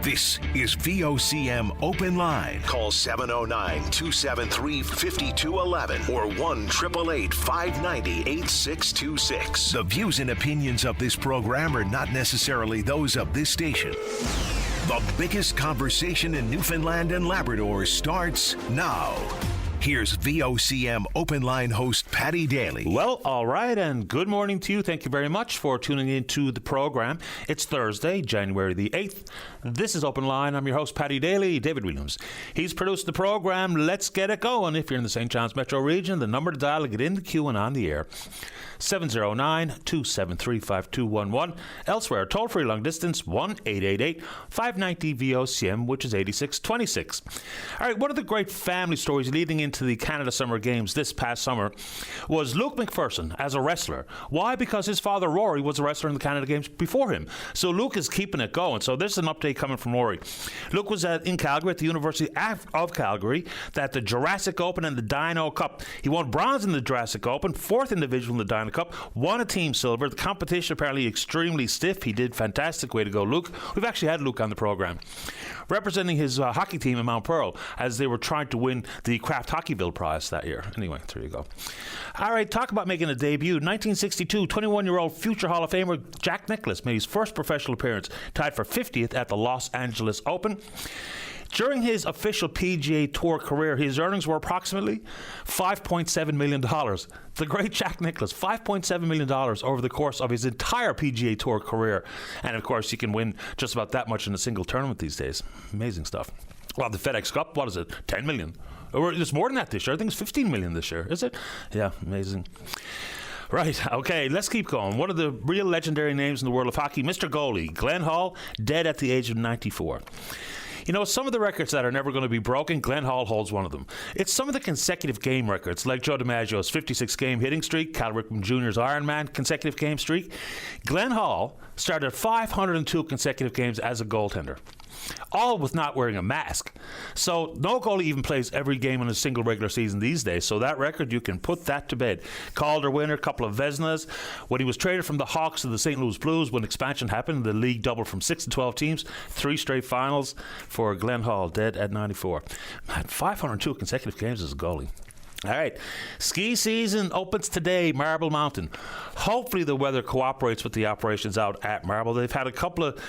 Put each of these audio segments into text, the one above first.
This is VOCM Open Line. Call 709-273-5211 or 1-888-590-8626. The views and opinions of this program are not necessarily those of this station. The biggest conversation in Newfoundland and Labrador starts now. Here's VOCM Open Line host Paddy Daly. Well, all right, and good morning to you. Thank you very much for tuning into the program. It's Thursday, January the 8th. This is Open Line. I'm your host, Paddy Daly. David Williams. He's produced the program. Let's get it going. If you're in the St. John's Metro region, the number to dial to get in the queue and on the air, 709-273-5211. Elsewhere, toll-free long distance, 1-888-590-VOCM, which is 8626. All right, one of the great family stories leading into the Canada Summer Games this past summer was Luke McPherson as a wrestler. Why? Because his father, Rory, was a wrestler in the Canada Games before him. So Luke is keeping it going. So this is an update coming from Rory. Luke was in Calgary at the University of Calgary at the Jurassic Open and the Dino Cup. He won bronze in the Jurassic Open, fourth individual in the Dino Cup, won a team silver. The competition apparently extremely stiff. He did fantastic. Way to go, Luke. We've actually had Luke on the program representing his hockey team in Mount Pearl as they were trying to win the Kraft Hockeyville prize that year. Anyway, there you go. All right, talk about making a debut. 1962, 21-year-old future Hall of Famer Jack Nicklaus made his first professional appearance, tied for 50th at the Los Angeles Open. During his official PGA Tour career, his earnings were approximately $5.7 million. The great Jack Nicklaus, $5.7 million over the course of his entire PGA Tour career. And, of course, you can win just about that much in a single tournament these days. Amazing stuff. Well, the FedEx Cup, what is it, $10 million? Or it's more than that this year. I think it's $15 million this year. Is it? Yeah, amazing. Right, okay, let's keep going. One of the real legendary names in the world of hockey, Mr. Goalie, Glenn Hall, dead at the age of 94. You know, some of the records that are never going to be broken, Glenn Hall holds one of them. It's some of the consecutive game records, like Joe DiMaggio's 56-game hitting streak, Cal Ripken Jr.'s Ironman consecutive game streak. Glenn Hall started 502 consecutive games as a goaltender, all with not wearing a mask. So no goalie even plays every game in a single regular season these days. So that record, you can put that to bed. Calder winner, couple of Vezinas. When he was traded from the Hawks to the St. Louis Blues, when expansion happened, the league doubled from 6 to 12 teams, 3 straight finals for Glenn Hall, dead at 94. Man, 502 consecutive games as a goalie. All right, ski season opens today, Marble Mountain. Hopefully the weather cooperates with the operations out at Marble. They've had a couple of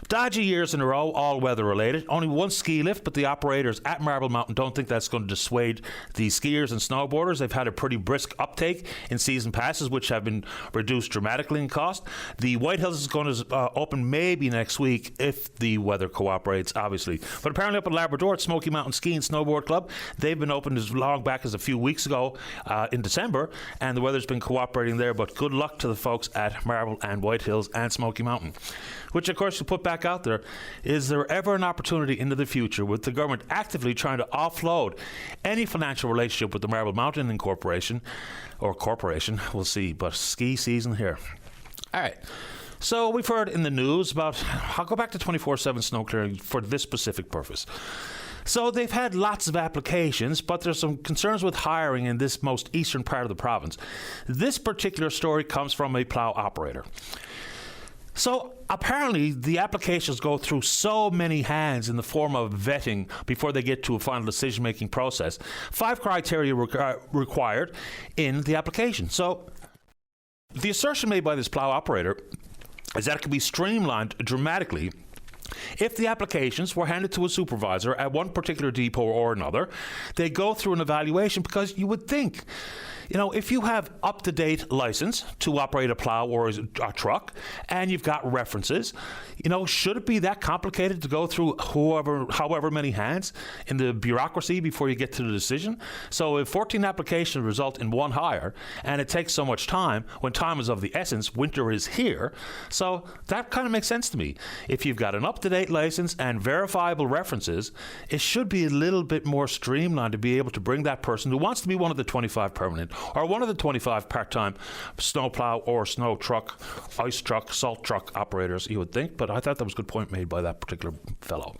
dodgy years in a row, all weather related. Only one ski lift, but the operators at Marble Mountain don't think that's going to dissuade the skiers and snowboarders. They've had a pretty brisk uptake in season passes, which have been reduced dramatically in cost. The White Hills is going to open maybe next week if the weather cooperates, obviously. But apparently up in Labrador at Smoky Mountain Ski and Snowboard Club, they've been opened as long back as a few weeks ago in December, and the weather's been cooperating there. But good luck to the folks at Marble and White Hills and Smoky Mountain. Which, of course, you put back out there, is there ever an opportunity into the future with the government actively trying to offload any financial relationship with the Marble Mountain Corporation, we'll see, but ski season here. All right. So we've heard in the news about, I'll go back to 24/7 snow clearing for this specific purpose. So they've had lots of applications, but there's some concerns with hiring in this most eastern part of the province. This particular story comes from a plow operator. So apparently the applications go through so many hands in the form of vetting before they get to a final decision-making process. 5 criteria required in the application. So the assertion made by this plow operator is that it can be streamlined dramatically if the applications were handed to a supervisor at one particular depot or another. They go through an evaluation, because you would think, you know, if you have up-to-date license to operate a plow or a truck and you've got references, you know, should it be that complicated to go through however many hands in the bureaucracy before you get to the decision? So if 14 applications result in one hire and it takes so much time, when time is of the essence, winter is here. So that kind of makes sense to me. If you've got an up-to-date license and verifiable references, it should be a little bit more streamlined to be able to bring that person who wants to be one of the 25 permanent or one of the 25 part-time snowplow or snow truck, ice truck, salt truck operators, you would think. But I thought that was a good point made by that particular fellow.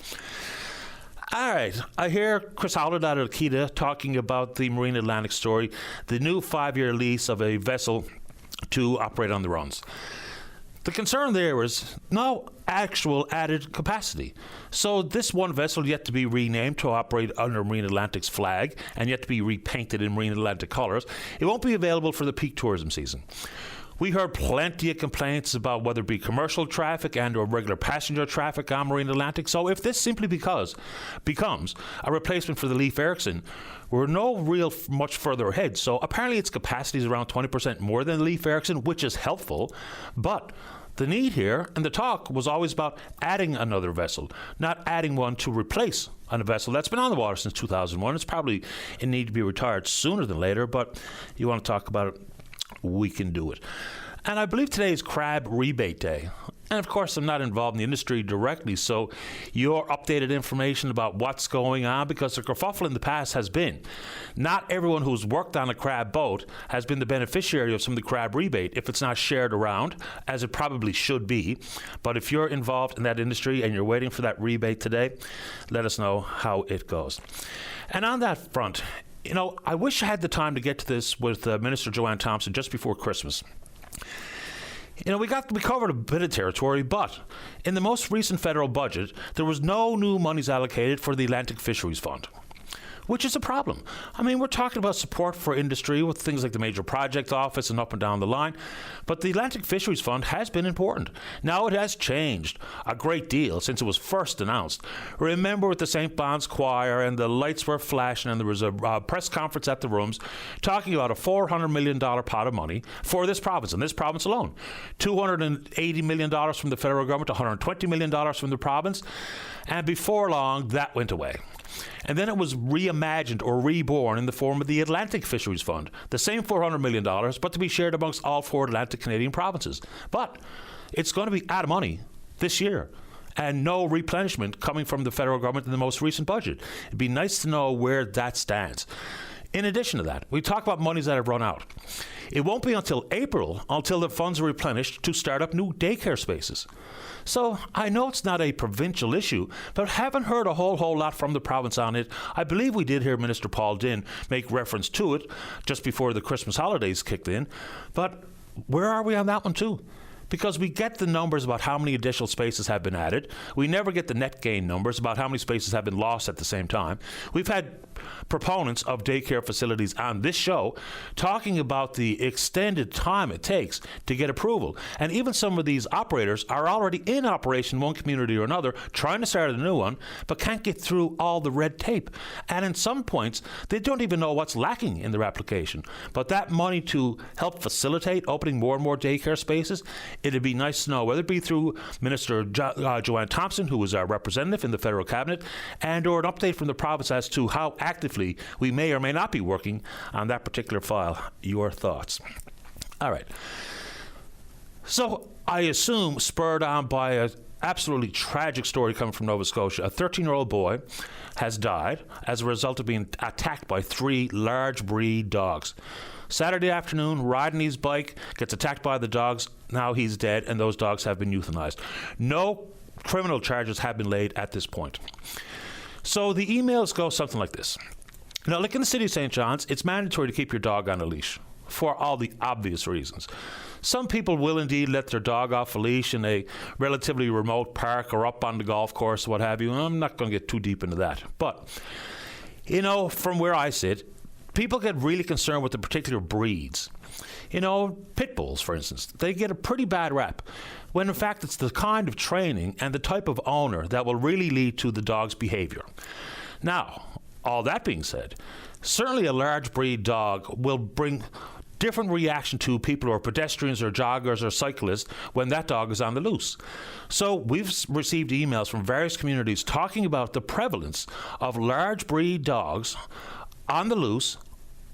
All right, I hear Chris Howlett out of Akita talking about the Marine Atlantic story, the new 5-year lease of a vessel to operate on the runs. The concern there is no actual added capacity. So this one vessel yet to be renamed to operate under Marine Atlantic's flag and yet to be repainted in Marine Atlantic colours, it won't be available for the peak tourism season. We heard plenty of complaints about whether it be commercial traffic and or regular passenger traffic on Marine Atlantic. So if this simply becomes a replacement for the Leif Erikson, we're no real much further ahead. So apparently its capacity is around 20% more than the Leif Erikson, which is helpful. But the need here and the talk was always about adding another vessel, not adding one to replace a vessel that's been on the water since 2001. It's probably in need to be retired sooner than later, but you want to talk about it, we can do it. And I believe today is crab rebate day. And of course, I'm not involved in the industry directly, so your updated information about what's going on, because the kerfuffle in the past has been not everyone who's worked on a crab boat has been the beneficiary of some of the crab rebate if it's not shared around, as it probably should be. But if you're involved in that industry and you're waiting for that rebate today, let us know how it goes. And on that front, I wish I had the time to get to this with Minister Joanne Thompson just before Christmas. We covered a bit of territory, but in the most recent federal budget, there was no new monies allocated for the Atlantic Fisheries Fund, which is a problem. I mean, we're talking about support for industry with things like the Major Projects Office and up and down the line, but the Atlantic Fisheries Fund has been important. Now, it has changed a great deal since it was first announced. Remember with the St. Bon's Choir, and the lights were flashing, and there was a press conference at the Rooms talking about a $400 million pot of money for this province, and this province alone. $280 million from the federal government, $120 million from the province, and before long, that went away. And then it was reimagined or reborn in the form of the Atlantic Fisheries Fund, the same $400 million, but to be shared amongst all 4 Atlantic Canadian provinces. But it's going to be out of money this year, and no replenishment coming from the federal government in the most recent budget. It'd be nice to know where that stands. In addition to that, we talk about monies that have run out. It won't be until April until the funds are replenished to start up new daycare spaces. So I know it's not a provincial issue, but haven't heard a whole lot from the province on it. I believe we did hear Minister Paul Dinn make reference to it just before the Christmas holidays kicked in. But where are we on that one too? Because we get the numbers about how many additional spaces have been added. We never get the net gain numbers about how many spaces have been lost at the same time. We've had proponents of daycare facilities on this show talking about the extended time it takes to get approval. And even some of these operators are already in operation in one community or another, trying to start a new one, but can't get through all the red tape. And in some points, they don't even know what's lacking in their application. But that money to help facilitate opening more and more daycare spaces, it'd be nice to know, whether it be through Minister Joanne Thompson, who is our representative in the federal cabinet, and or an update from the province as to how actively we may or may not be working on that particular file. Your thoughts. All right. So I assume, spurred on by an absolutely tragic story coming from Nova Scotia, a 13-year-old boy has died as a result of being attacked by 3 large breed dogs. Saturday afternoon, riding his bike, gets attacked by the dogs. Now he's dead, and those dogs have been euthanized. No criminal charges have been laid at this point. So the emails go something like this. Now, like in the city of St. John's, it's mandatory to keep your dog on a leash for all the obvious reasons. Some people will indeed let their dog off a leash in a relatively remote park or up on the golf course, what have you. I'm not going to get too deep into that. But, from where I sit, people get really concerned with the particular breeds. Pit bulls, for instance, they get a pretty bad rap, when in fact it's the kind of training and the type of owner that will really lead to the dog's behavior. Now, all that being said, certainly a large breed dog will bring different reaction to people who are pedestrians or joggers or cyclists when that dog is on the loose. So we've received emails from various communities talking about the prevalence of large breed dogs on the loose,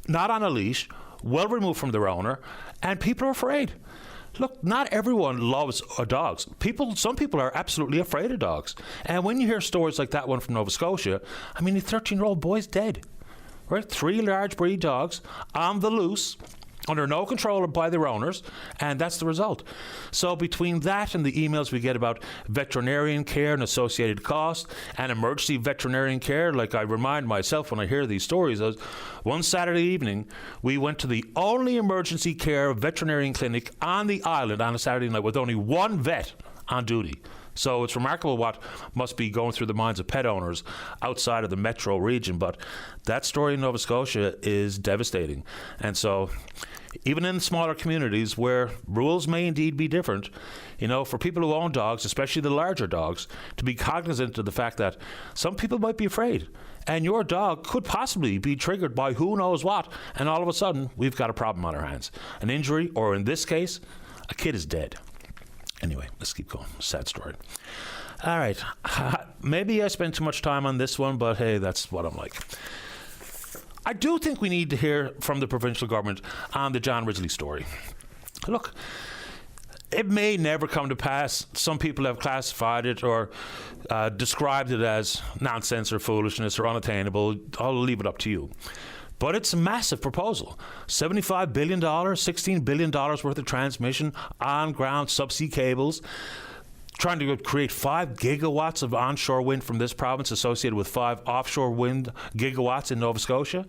not on a leash, well removed from their owner, and people are afraid. Look, not everyone loves dogs. Some people are absolutely afraid of dogs. And when you hear stories like that one from Nova Scotia, I mean, the 13-year-old boy's dead. Right? 3 large breed dogs on the loose. under no control by their owners, and that's the result. So between that and the emails we get about veterinarian care and associated costs and emergency veterinarian care, like I remind myself when I hear these stories, one Saturday evening we went to the only emergency care veterinarian clinic on the island on a Saturday night with only one vet on duty. So it's remarkable what must be going through the minds of pet owners outside of the metro region. But that story in Nova Scotia is devastating. And so even in smaller communities where rules may indeed be different, for people who own dogs, especially the larger dogs, to be cognizant of the fact that some people might be afraid. And your dog could possibly be triggered by who knows what. And all of a sudden, we've got a problem on our hands. An injury, or in this case, a kid is dead. Anyway, let's keep going. Sad story. All right. Maybe I spent too much time on this one, but hey, that's what I'm like. I do think we need to hear from the provincial government on the John Ridgely story. Look, it may never come to pass. Some people have classified it or described it as nonsense or foolishness or unattainable. I'll leave it up to you. But it's a massive proposal. $75 billion, $16 billion worth of transmission, on-ground subsea cables, trying to create 5 gigawatts of onshore wind from this province associated with 5 offshore wind gigawatts in Nova Scotia.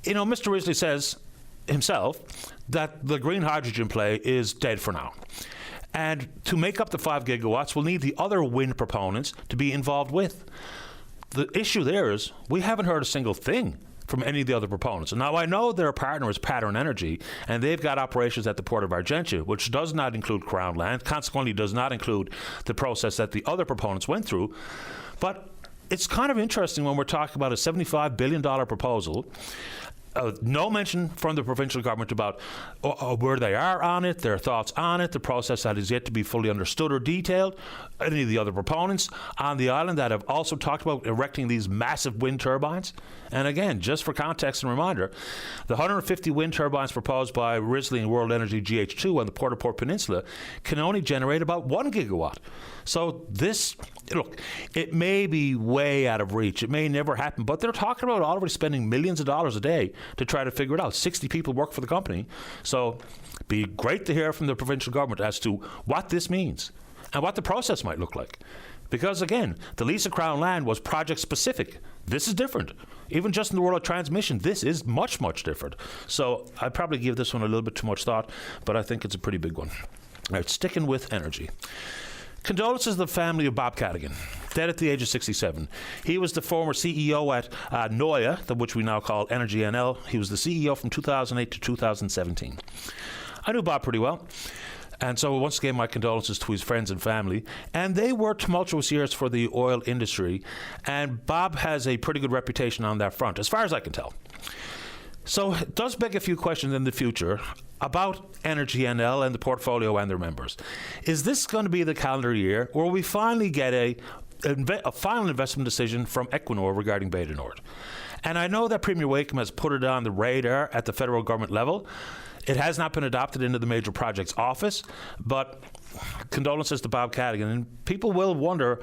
Mr. Ridgely says himself that the green hydrogen play is dead for now. And to make up the 5 gigawatts, we'll need the other wind proponents to be involved with. The issue there is we haven't heard a single thing from any of the other proponents. And now I know their partner is Pattern Energy, and they've got operations at the Port of Argentia, which does not include Crown land, consequently does not include the process that the other proponents went through. But it's kind of interesting when we're talking about a $75 billion proposal. No mention from the provincial government about where they are on it, their thoughts on it, the process that is yet to be fully understood or detailed. Any of the other proponents on the island that have also talked about erecting these massive wind turbines. And again, just for context and reminder, the 150 wind turbines proposed by Ridgely and World Energy GH2 on the Port-au-Port Peninsula can only generate about 1 gigawatt. So this, look, it may be way out of reach. It may never happen, but they're talking about already spending millions of dollars a day to try to figure it out. 60 people work for the company. So it'd be great to hear from the provincial government as to what this means and what the process might look like. Because again, the lease of Crown land was project specific. This is different. Even just in the world of transmission, this is much, much different. So I'd probably give this one a little bit too much thought, but I think it's a pretty big one. All right, sticking with energy. Condolences to the family of Bob Cadigan, dead at the age of 67. He was the former CEO at NOIA, which we now call Energy NL. He was the CEO from 2008 to 2017. I knew Bob pretty well. And so once again, my condolences to his friends and family. And they were tumultuous years for the oil industry. And Bob has a pretty good reputation on that front, as far as I can tell. So it does beg a few questions in the future about Energy NL and the portfolio and their members. Is this going to be the calendar year where we finally get a final investment decision from Equinor regarding Beta Nord? And I know that Premier Wakeham has put it on the radar at the federal government level. It has not been adopted into the Major Projects Office, but condolences to Bob Cadigan. And people will wonder,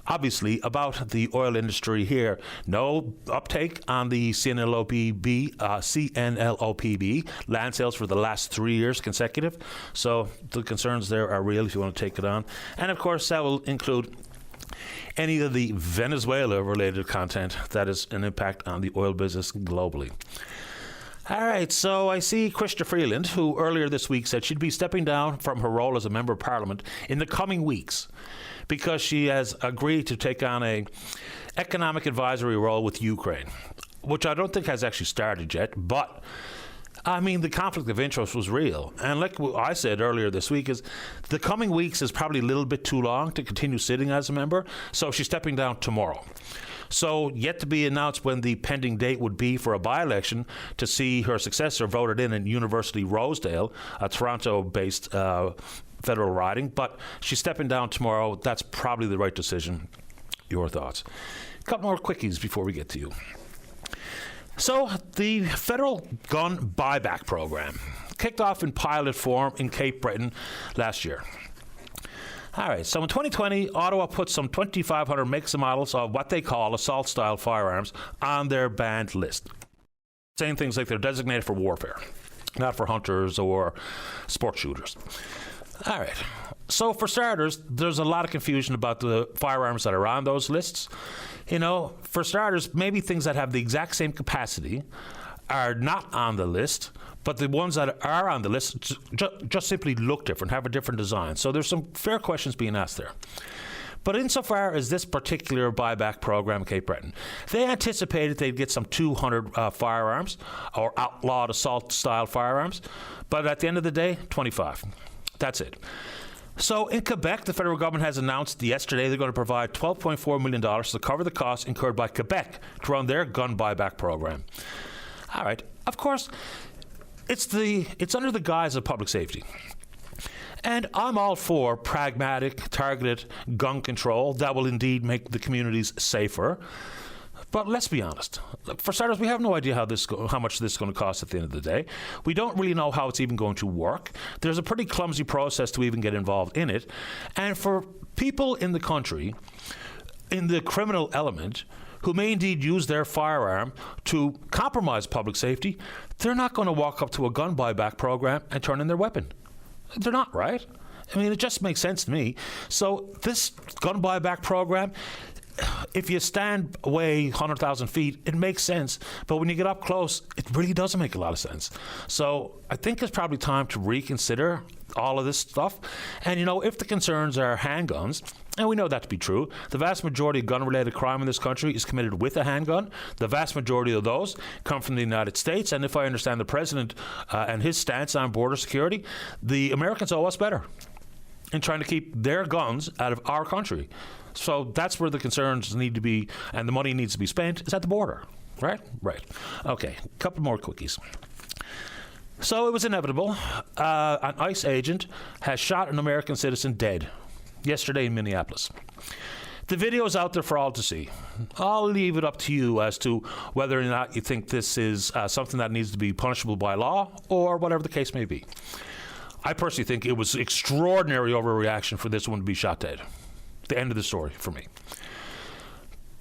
obviously, about the oil industry here. No uptake on the CNLOPB land sales for the last 3 years consecutive. So the concerns there are real if you want to take it on. And of course, that will include any of the Venezuela-related content that is an impact on the oil business globally. All right, so I see Chrystia Freeland, who earlier this week said she'd be stepping down from her role as a member of Parliament in the coming weeks because she has agreed to take on a economic advisory role with Ukraine, which I don't think has actually started yet, but I mean, the conflict of interest was real. And like I said earlier this week, is the coming weeks is probably a little bit too long to continue sitting as a member, so she's stepping down tomorrow. So yet to be announced when the pending date would be for a by-election to see her successor voted in University Rosedale, a Toronto-based federal riding. But she's stepping down tomorrow. That's probably the right decision. Your thoughts? A couple more quickies before we get to you. So the federal gun buyback program kicked off in pilot form in Cape Breton last year. All right, so in 2020, Ottawa put some 2,500 makes and models of what they call assault-style firearms on their banned list, saying things like they're designated for warfare. not for hunters or sport shooters. All right. So for starters, there's a lot of confusion about the firearms that are on those lists. You know, for starters, maybe things that have the exact same capacity are not on the list, but the ones that are on the list just simply look different, have a different design. So there's some fair questions being asked there. But insofar as this particular buyback program, Cape Breton, they anticipated they'd get some 200 firearms or outlawed assault-style firearms, but at the end of the day, 25. That's it. So in Quebec, the federal government has announced yesterday they're going to provide $12.4 million to cover the costs incurred by Quebec to run their gun buyback program. All right. Of course, it's under the guise of public safety. And I'm all for pragmatic, targeted gun control that will indeed make the communities safer. But let's be honest. For starters, we have no idea how much this is going to cost at the end of the day. We don't really know how it's even going to work. There's a pretty clumsy process to even get involved in it. And for people in the country, in the criminal element, who may indeed use their firearm to compromise public safety, they're not going to walk up to a gun buyback program and turn in their weapon. They're not, right? I mean, it just makes sense to me. So this gun buyback program, if you stand away 100,000 feet, it makes sense. But when you get up close, it really doesn't make a lot of sense. So I think it's probably time to reconsider all of this stuff. And, you know, if the concerns are handguns, and we know that to be true, the vast majority of gun-related crime in this country is committed with a handgun. The vast majority of those come from the United States. And if I understand the president and his stance on border security, the Americans owe us better in trying to keep their guns out of our country. So that's where the concerns need to be, and the money needs to be spent, is at the border, right? Right. Okay, a couple more quickies. So it was inevitable. An ICE agent has shot an American citizen dead yesterday in Minneapolis. The video is out there for all to see. I'll leave it up to you as to whether or not you think this is something that needs to be punishable by law or whatever the case may be. I personally think it was extraordinary overreaction for this one to be shot dead. The end of the story for me.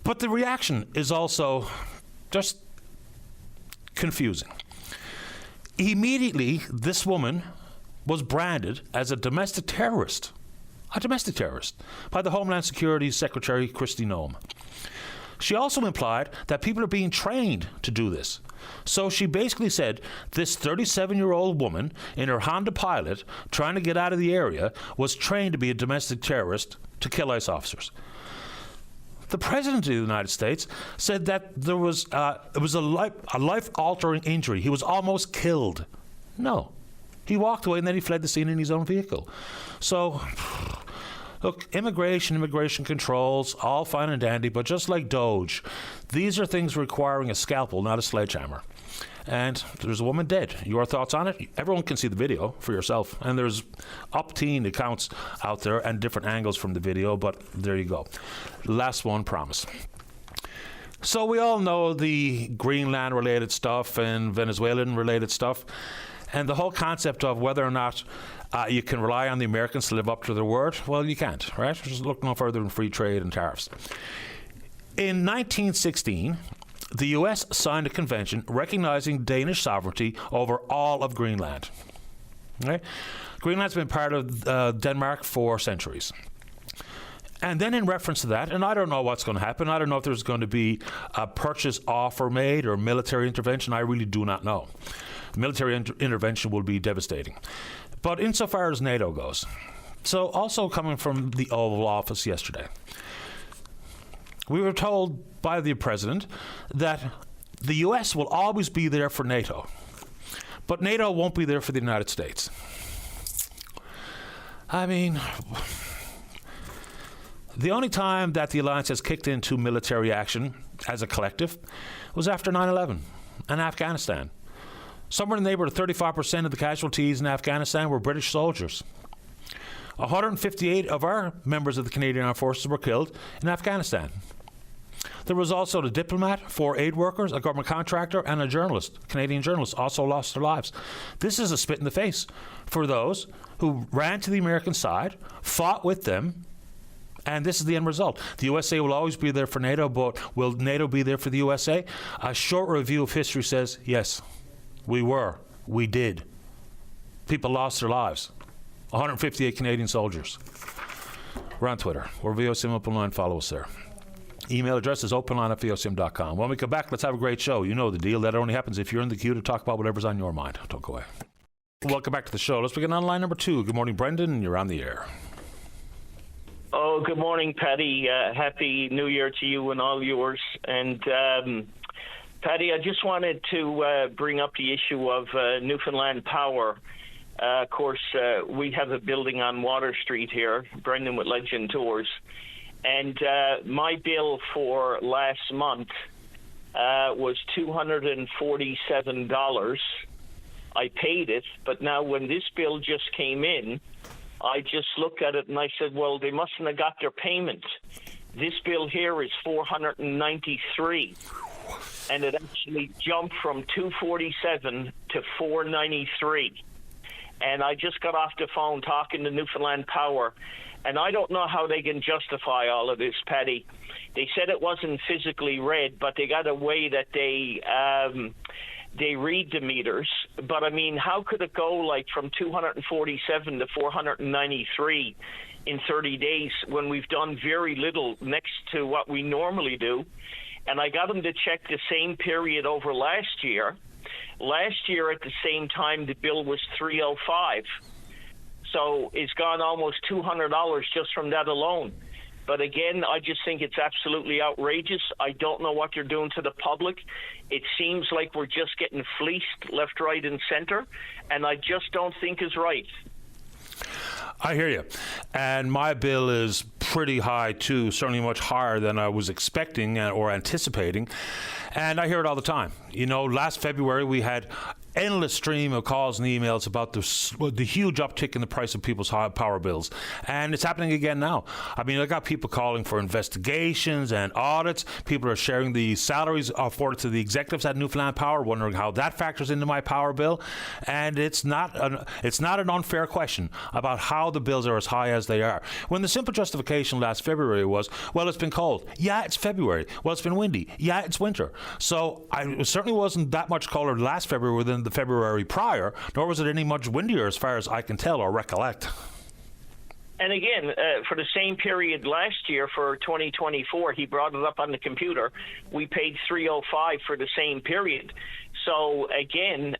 But the reaction is also just confusing. Immediately, this woman was branded as a domestic terrorist by the Homeland Security Secretary Kristi Noem. She also implied that people are being trained to do this. So she basically said this 37-year-old woman in her Honda Pilot trying to get out of the area was trained to be a domestic terrorist to kill ICE officers. The President of the United States said that it was a life-altering injury. He was almost killed. No. He walked away and then he fled the scene in his own vehicle. So, look, immigration controls, all fine and dandy, but just like Doge, these are things requiring a scalpel, not a sledgehammer. And there's a woman dead. Your thoughts on it? Everyone can see the video for yourself. And there's up-teen accounts out there and different angles from the video, but there you go. Last one, promise. So we all know the Greenland-related stuff and Venezuelan-related stuff, and the whole concept of whether or not you can rely on the Americans to live up to their word. Well, you can't, right? Just look no further than free trade and tariffs. In 1916, the U.S. signed a convention recognizing Danish sovereignty over all of Greenland. Okay? Greenland's been part of Denmark for centuries. And then in reference to that, and I don't know what's going to happen, I don't know if there's going to be a purchase offer made or military intervention, I really do not know. Military intervention will be devastating. But insofar as NATO goes, so also coming from the Oval Office yesterday, we were told by the President that the U.S. will always be there for NATO, but NATO won't be there for the United States. I mean, the only time that the alliance has kicked into military action as a collective was after 9/11 and Afghanistan. Somewhere in the neighborhood of 35% of the casualties in Afghanistan were British soldiers. 158 of our members of the Canadian Armed Forces were killed in Afghanistan. There was also a diplomat, 4 aid workers, a government contractor, and a journalist. Canadian journalists also lost their lives. This is a spit in the face for those who ran to the American side, fought with them, and this is the end result. The USA will always be there for NATO, but will NATO be there for the USA? A short review of history says, yes, we were We did. People lost their lives. 158 Canadian soldiers. We're on Twitter. We're VOCM Open Line. Follow us there. Email address is openline@vocm.com. When we come back, let's have a great show. You know the deal. That only happens if you're in the queue to talk about whatever's on your mind. Don't go away. Welcome back to the show. Let's begin on line number 2. Good morning, Brendan. You're on the air. Oh, good morning, Paddy. Happy New Year to you and all yours. And Paddy, I just wanted to bring up the issue of Newfoundland Power. Of course, we have a building on Water Street here, Brendan with Legend Tours. And my bill for last month was $247. I paid it, but now when this bill just came in, I just looked at it and I said, well, they mustn't have got their payment. This bill here is $493, and it actually jumped from $247 to $493. And I just got off the phone talking to Newfoundland Power, and I don't know how they can justify all of this, Paddy. They said it wasn't physically read, but they got a way that they read the meters. But I mean, how could it go like from 247 to 493 in 30 days when we've done very little next to what we normally do? And I got them to check the same period over last year. Last year at the same time, the bill was $305. So it's gone almost $200 just from that alone. But again, I just think it's absolutely outrageous. I don't know what they're doing to the public. It seems like we're just getting fleeced left, right, and center, and I just don't think is right. I hear you. And my bill is pretty high, too, certainly much higher than I was expecting or anticipating. And I hear it all the time. You know, last February we had endless stream of calls and emails about the huge uptick in the price of people's power bills. And it's happening again now. I mean, I got people calling for investigations and audits. People are sharing the salaries afforded to the executives at Newfoundland Power, wondering how that factors into my power bill. And it's not an unfair question about how the bills are as high as they are. When the simple justification last February was, well, it's been cold. Yeah, it's February. Well, it's been windy. Yeah, it's winter. So it certainly wasn't that much colder last February than the February prior, nor was it any much windier as far as I can tell or recollect. And again, for the same period last year, for 2024, he brought it up on the computer, we paid $305 for the same period. So again,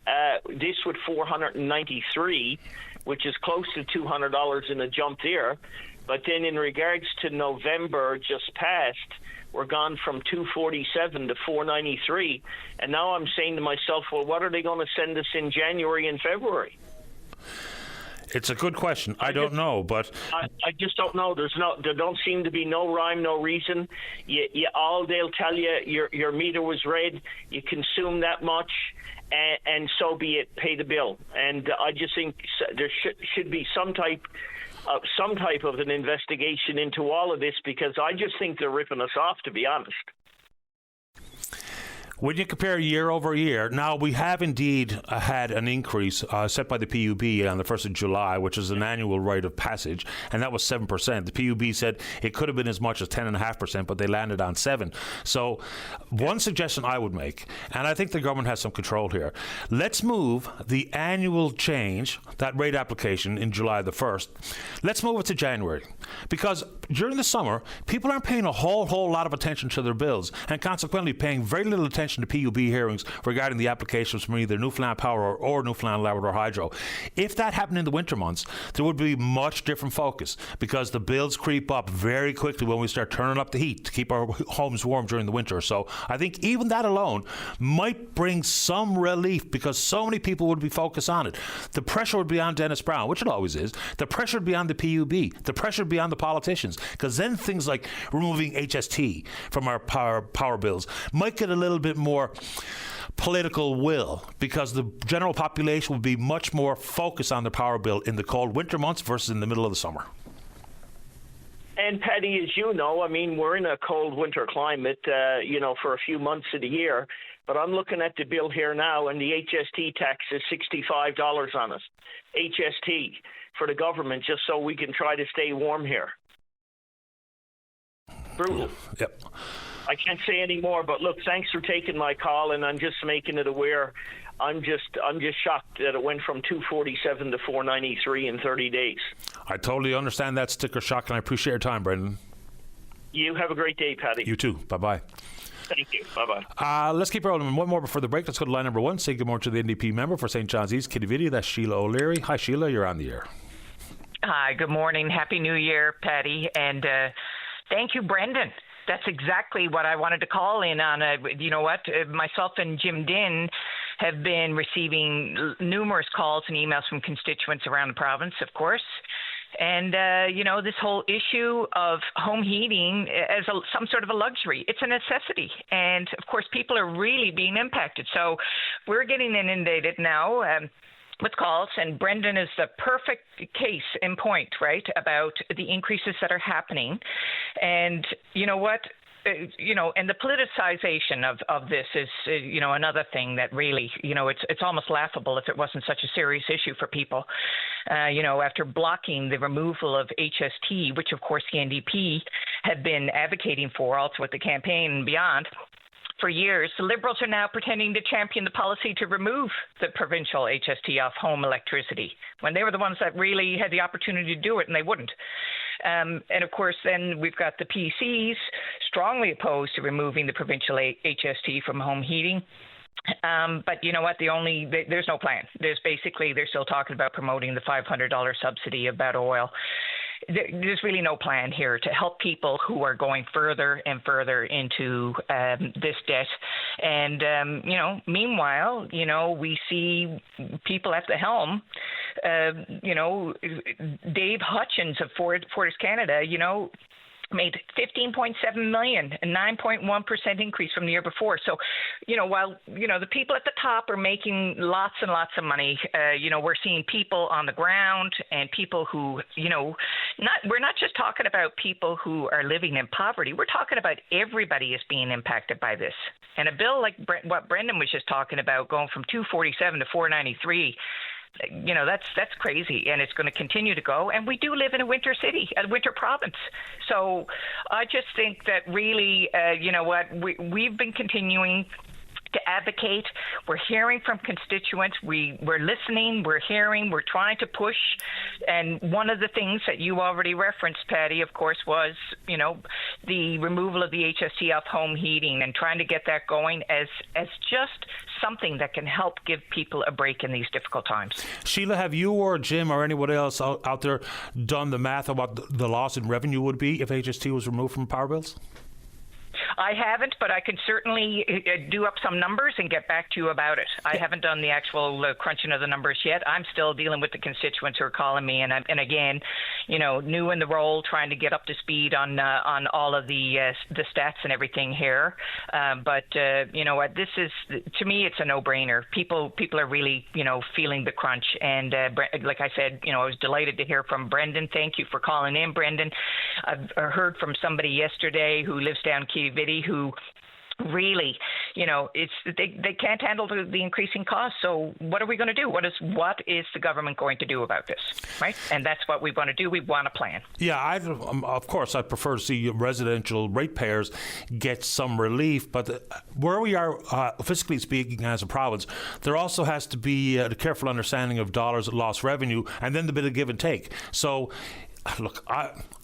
this with $493, which is close to $200 in a jump there. But then in regards to November just passed, we're gone from 247 to 493. And now I'm saying to myself, well, what are they going to send us in January and February? It's a good question. I don't know, but I just don't know. There don't seem to be no rhyme, no reason. They'll tell you your meter was read, you consume that much, and so be it. Pay the bill. And I just think there should be some type of an investigation into all of this, because I just think they're ripping us off, to be honest. When you compare year over year, now we have indeed had an increase set by the PUB on the 1st of July, which is an annual rite of passage, and that was 7%. The PUB said it could have been as much as 10.5%, but they landed on 7%. So one suggestion I would make, and I think the government has some control here, let's move the annual change, that rate application in July the 1st, let's move it to January. Because during the summer, people aren't paying a whole lot of attention to their bills, and consequently paying very little attention to PUB hearings regarding the applications from either Newfoundland Power or Newfoundland Labrador Hydro. If that happened in the winter months, there would be much different focus, because the bills creep up very quickly when we start turning up the heat to keep our homes warm during the winter. So I think even that alone might bring some relief, because so many people would be focused on it. The pressure would be on Dennis Brown, which it always is. The pressure would be on the PUB. The pressure would be on the politicians, because then things like removing HST from our power bills might get a little bit more political will, because the general population would be much more focused on the power bill in the cold winter months versus in the middle of the summer. And Paddy, as you know, I mean, we're in a cold winter climate, for a few months of the year. But I'm looking at the bill here now, and the HST tax is $65 on us. HST for the government, just so we can try to stay warm here. Brutal. Yep. I can't say any more, but look, thanks for taking my call, and I'm just making it aware. I'm just shocked that it went from 247 to 493 in 30 days. I totally understand that sticker shock, and I appreciate your time, Brendan. You have a great day, Paddy. You too. Bye-bye. Thank you. Bye-bye. Let's keep rolling. One more before the break. Let's go to line number 1. Say good morning to the NDP member for St. John's East, Kitty. That's Sheila O'Leary. Hi, Sheila. You're on the air. Hi, good morning. Happy New Year, Paddy. And thank you, Brendan. That's exactly what I wanted to call in on. You know what? Myself and Jim Dinn have been receiving numerous calls and emails from constituents around the province, of course. And, this whole issue of home heating as some sort of a luxury, it's a necessity. And, of course, people are really being impacted. So we're getting inundated now with calls, and Brendan is the perfect case in point, right, about the increases that are happening. And you know what? And the politicization of this is, another thing that really, it's almost laughable if it wasn't such a serious issue for people. After blocking the removal of HST, which of course the NDP had been advocating for also with the campaign and beyond, for years, the Liberals are now pretending to champion the policy to remove the provincial HST off home electricity when they were the ones that really had the opportunity to do it, and they wouldn't. And of course, then we've got the PCs strongly opposed to removing the provincial HST from home heating. But you know what? There's no plan. They're still talking about promoting the $500 subsidy of better oil. There's really no plan here to help people who are going further and further into this debt. And, meanwhile, we see people at the helm, Dave Hutchins of Fortis Canada, made $15.7 million, a 9.1% increase from the year before. So, while, the people at the top are making lots and lots of money, we're seeing people on the ground and people who, we're not just talking about people who are living in poverty. We're talking about everybody is being impacted by this. And a bill like what Brendan was just talking about, going from 247 to 493, that's crazy, and it's going to continue to go. And we do live in a winter city, a winter province. So I just think that really, we've been continuing to advocate. We're hearing from constituents. We're listening. We're hearing. We're trying to push. And one of the things that you already referenced, Patty, of course, was the removal of the HST off home heating and trying to get that going as just something that can help give people a break in these difficult times. Sheila, have you or Jim or anyone else out there done the math of what the loss in revenue would be if HST was removed from power bills? I haven't, but I can certainly do up some numbers and get back to you about it. I haven't done the actual crunching of the numbers yet. I'm still dealing with the constituents who are calling me, and again, new in the role, trying to get up to speed on all of the stats and everything here. But you know what? This is, to me, it's a no-brainer. People are really feeling the crunch, and like I said, I was delighted to hear from Brendan. Thank you for calling in, Brendan. I've heard from somebody yesterday who lives down Kitty, who really, they can't handle the increasing costs. So what are we going to do? What is the government going to do about this, right? And that's what we want to do. We want a plan. Yeah, of course, I prefer to see residential ratepayers get some relief. But where we are, fiscally speaking, as a province, there also has to be a careful understanding of dollars lost revenue and then the bit of give and take. So look,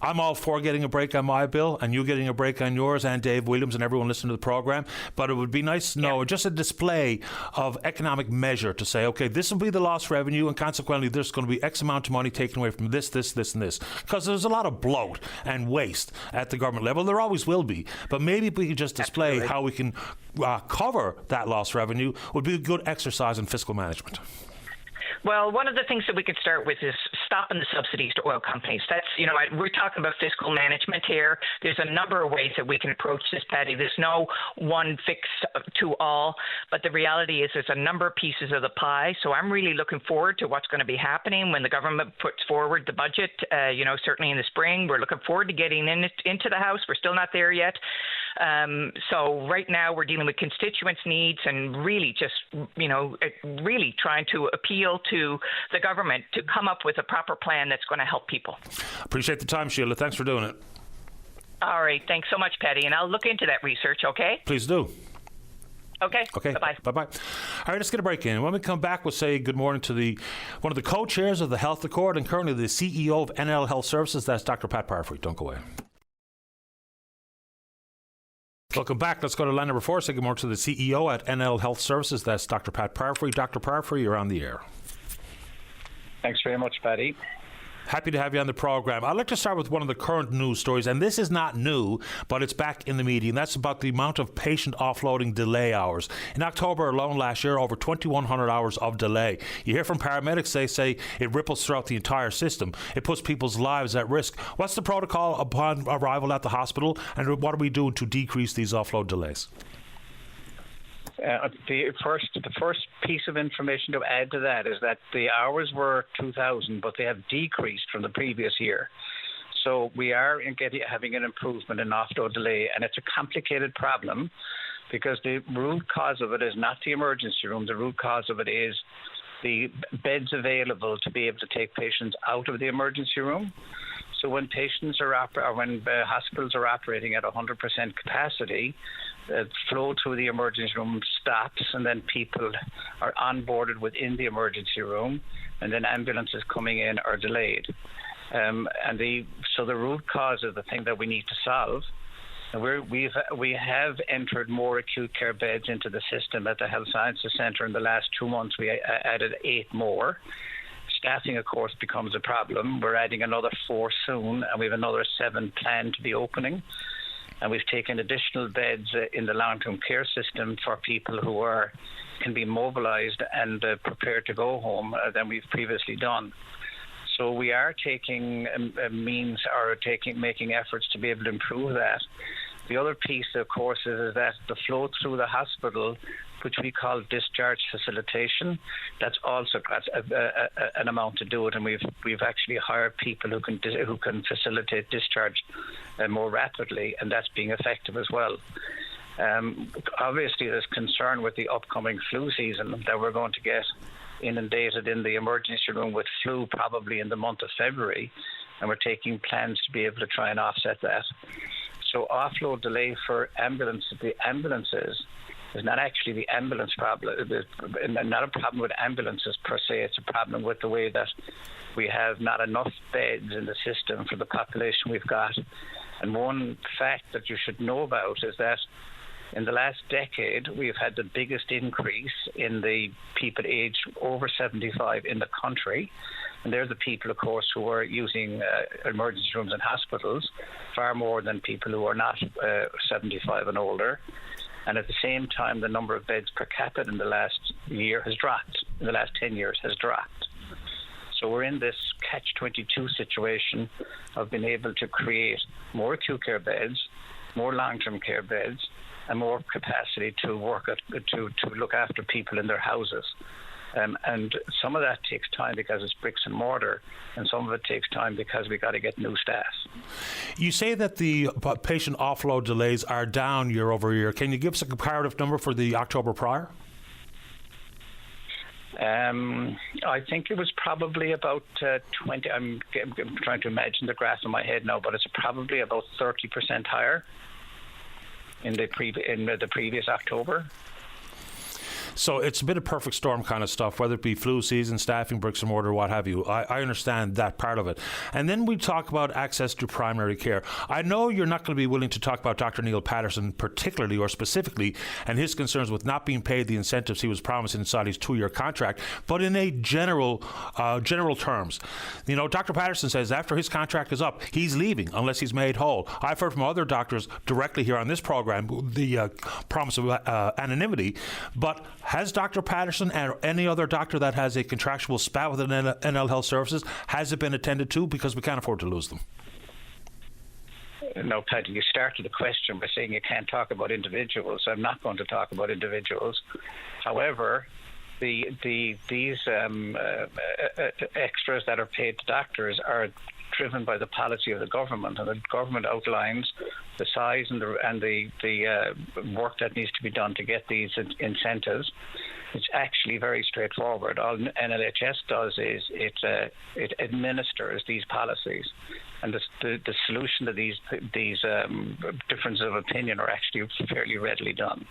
I'm all for getting a break on my bill and you getting a break on yours, and Dave Williams and everyone listening to the programme. But it would be nice to know just a display of economic measure to say, okay, this will be the lost revenue, and consequently there's going to be X amount of money taken away from this, and this. Because there's a lot of bloat and waste at the government level. There always will be. But maybe if we could just display how we can cover that lost revenue, would be a good exercise in fiscal management. Well, one of the things that we could start with is stopping the subsidies to oil companies. That's, we're talking about fiscal management here. There's a number of ways that we can approach this, Patty. There's no one fix to all, but the reality is there's a number of pieces of the pie. So I'm really looking forward to what's going to be happening when the government puts forward the budget, certainly in the spring. We're looking forward to getting into the House. We're still not there yet. So right now we're dealing with constituents' needs and really just, really trying to appeal to the government to come up with a proper plan that's going to help people. Appreciate the time, Sheila. Thanks for doing it. All right. Thanks so much, Patty. And I'll look into that research, okay? Please do. Okay. Okay. Bye-bye. Bye-bye. All right, let's get a break in. When we come back, we'll say good morning to one of the co-chairs of the Health Accord and currently the CEO of NL Health Services. That's Dr. Pat Parfrey. Don't go away. Welcome back. Let's go to line number 4. Say good morning to the CEO at NL Health Services. That's Dr. Pat Parfrey. Dr. Parfrey, you're on the air. Thanks very much, Paddy. Happy to have you on the program. I'd like to start with one of the current news stories, and this is not new, but it's back in the media, and that's about the amount of patient offloading delay hours. In October alone last year, over 2,100 hours of delay. You hear from paramedics, they say it ripples throughout the entire system. It puts people's lives at risk. What's the protocol upon arrival at the hospital, and what are we doing to decrease these offload delays? The first piece of information to add to that is that the hours were 2,000, but they have decreased from the previous year. So we are having an improvement in offload delay, and it's a complicated problem because the root cause of it is not the emergency room. The root cause of it is the beds available to be able to take patients out of the emergency room. So when patients when hospitals are operating at 100% capacity, the flow through the emergency room stops, and then people are onboarded within the emergency room, and then ambulances coming in are delayed. So the root cause is the thing that we need to solve. We have entered more acute care beds into the system at the Health Sciences Centre. In the last 2 months, we added 8 more. Staffing, of course, becomes a problem. We're adding another 4 soon, and we have another 7 planned to be opening. And we've taken additional beds in the long-term care system for people who can be mobilised and prepared to go home than we've previously done. So we are taking making efforts to be able to improve that. The other piece, of course, is that the flow through the hospital, which we call discharge facilitation, that's also got an amount to do it, and we've actually hired people who can facilitate discharge more rapidly, and that's being effective as well. Obviously, there's concern with the upcoming flu season that we're going to get inundated in the emergency room with flu probably in the month of February, and we're taking plans to be able to try and offset that. So offload delay for the ambulances is not actually the ambulance problem. It's not a problem with ambulances per se. It's a problem with the way that we have not enough beds in the system for the population we've got. And one fact that you should know about is that in the last decade, we've had the biggest increase in the people aged over 75 in the country. And they're the people, of course, who are using emergency rooms and hospitals far more than people who are not 75 and older. And at the same time, the number of beds per capita in the last year has dropped. In the last 10 years has dropped. So we're in this catch-22 situation of being able to create more acute care beds, more long-term care beds, and more capacity to look after people in their houses. And some of that takes time because it's bricks and mortar, and some of it takes time because we got to get new staff. You say that the patient offload delays are down year over year. Can you give us a comparative number for the October prior? I think it was probably about 20. I'm trying to imagine the graph in my head now, but it's probably about 30% higher in the previous October. So it's a bit of perfect storm kind of stuff, whether it be flu season, staffing, bricks and mortar, what have you. I understand that part of it. And then we talk about access to primary care. I know you're not going to be willing to talk about Dr. Neil Patterson particularly or specifically and his concerns with not being paid the incentives he was promised inside his 2-year contract, but in a general terms. You know, Dr. Patterson says after his contract is up, he's leaving unless he's made whole. I've heard from other doctors directly here on this program the promise of anonymity, but has Dr. Patterson and any other doctor that has a contractual spat with NL Health Services, has it been attended to? Because we can't afford to lose them. No, Paddy, you started the question by saying you can't talk about individuals. I'm not going to talk about individuals. However, these extras that are paid to doctors are driven by the policy of the government, and the government outlines the size and the work that needs to be done to get these incentives. It's actually very straightforward. All NLHS does is it administers these policies. And the solution to these differences of opinion are actually fairly readily done.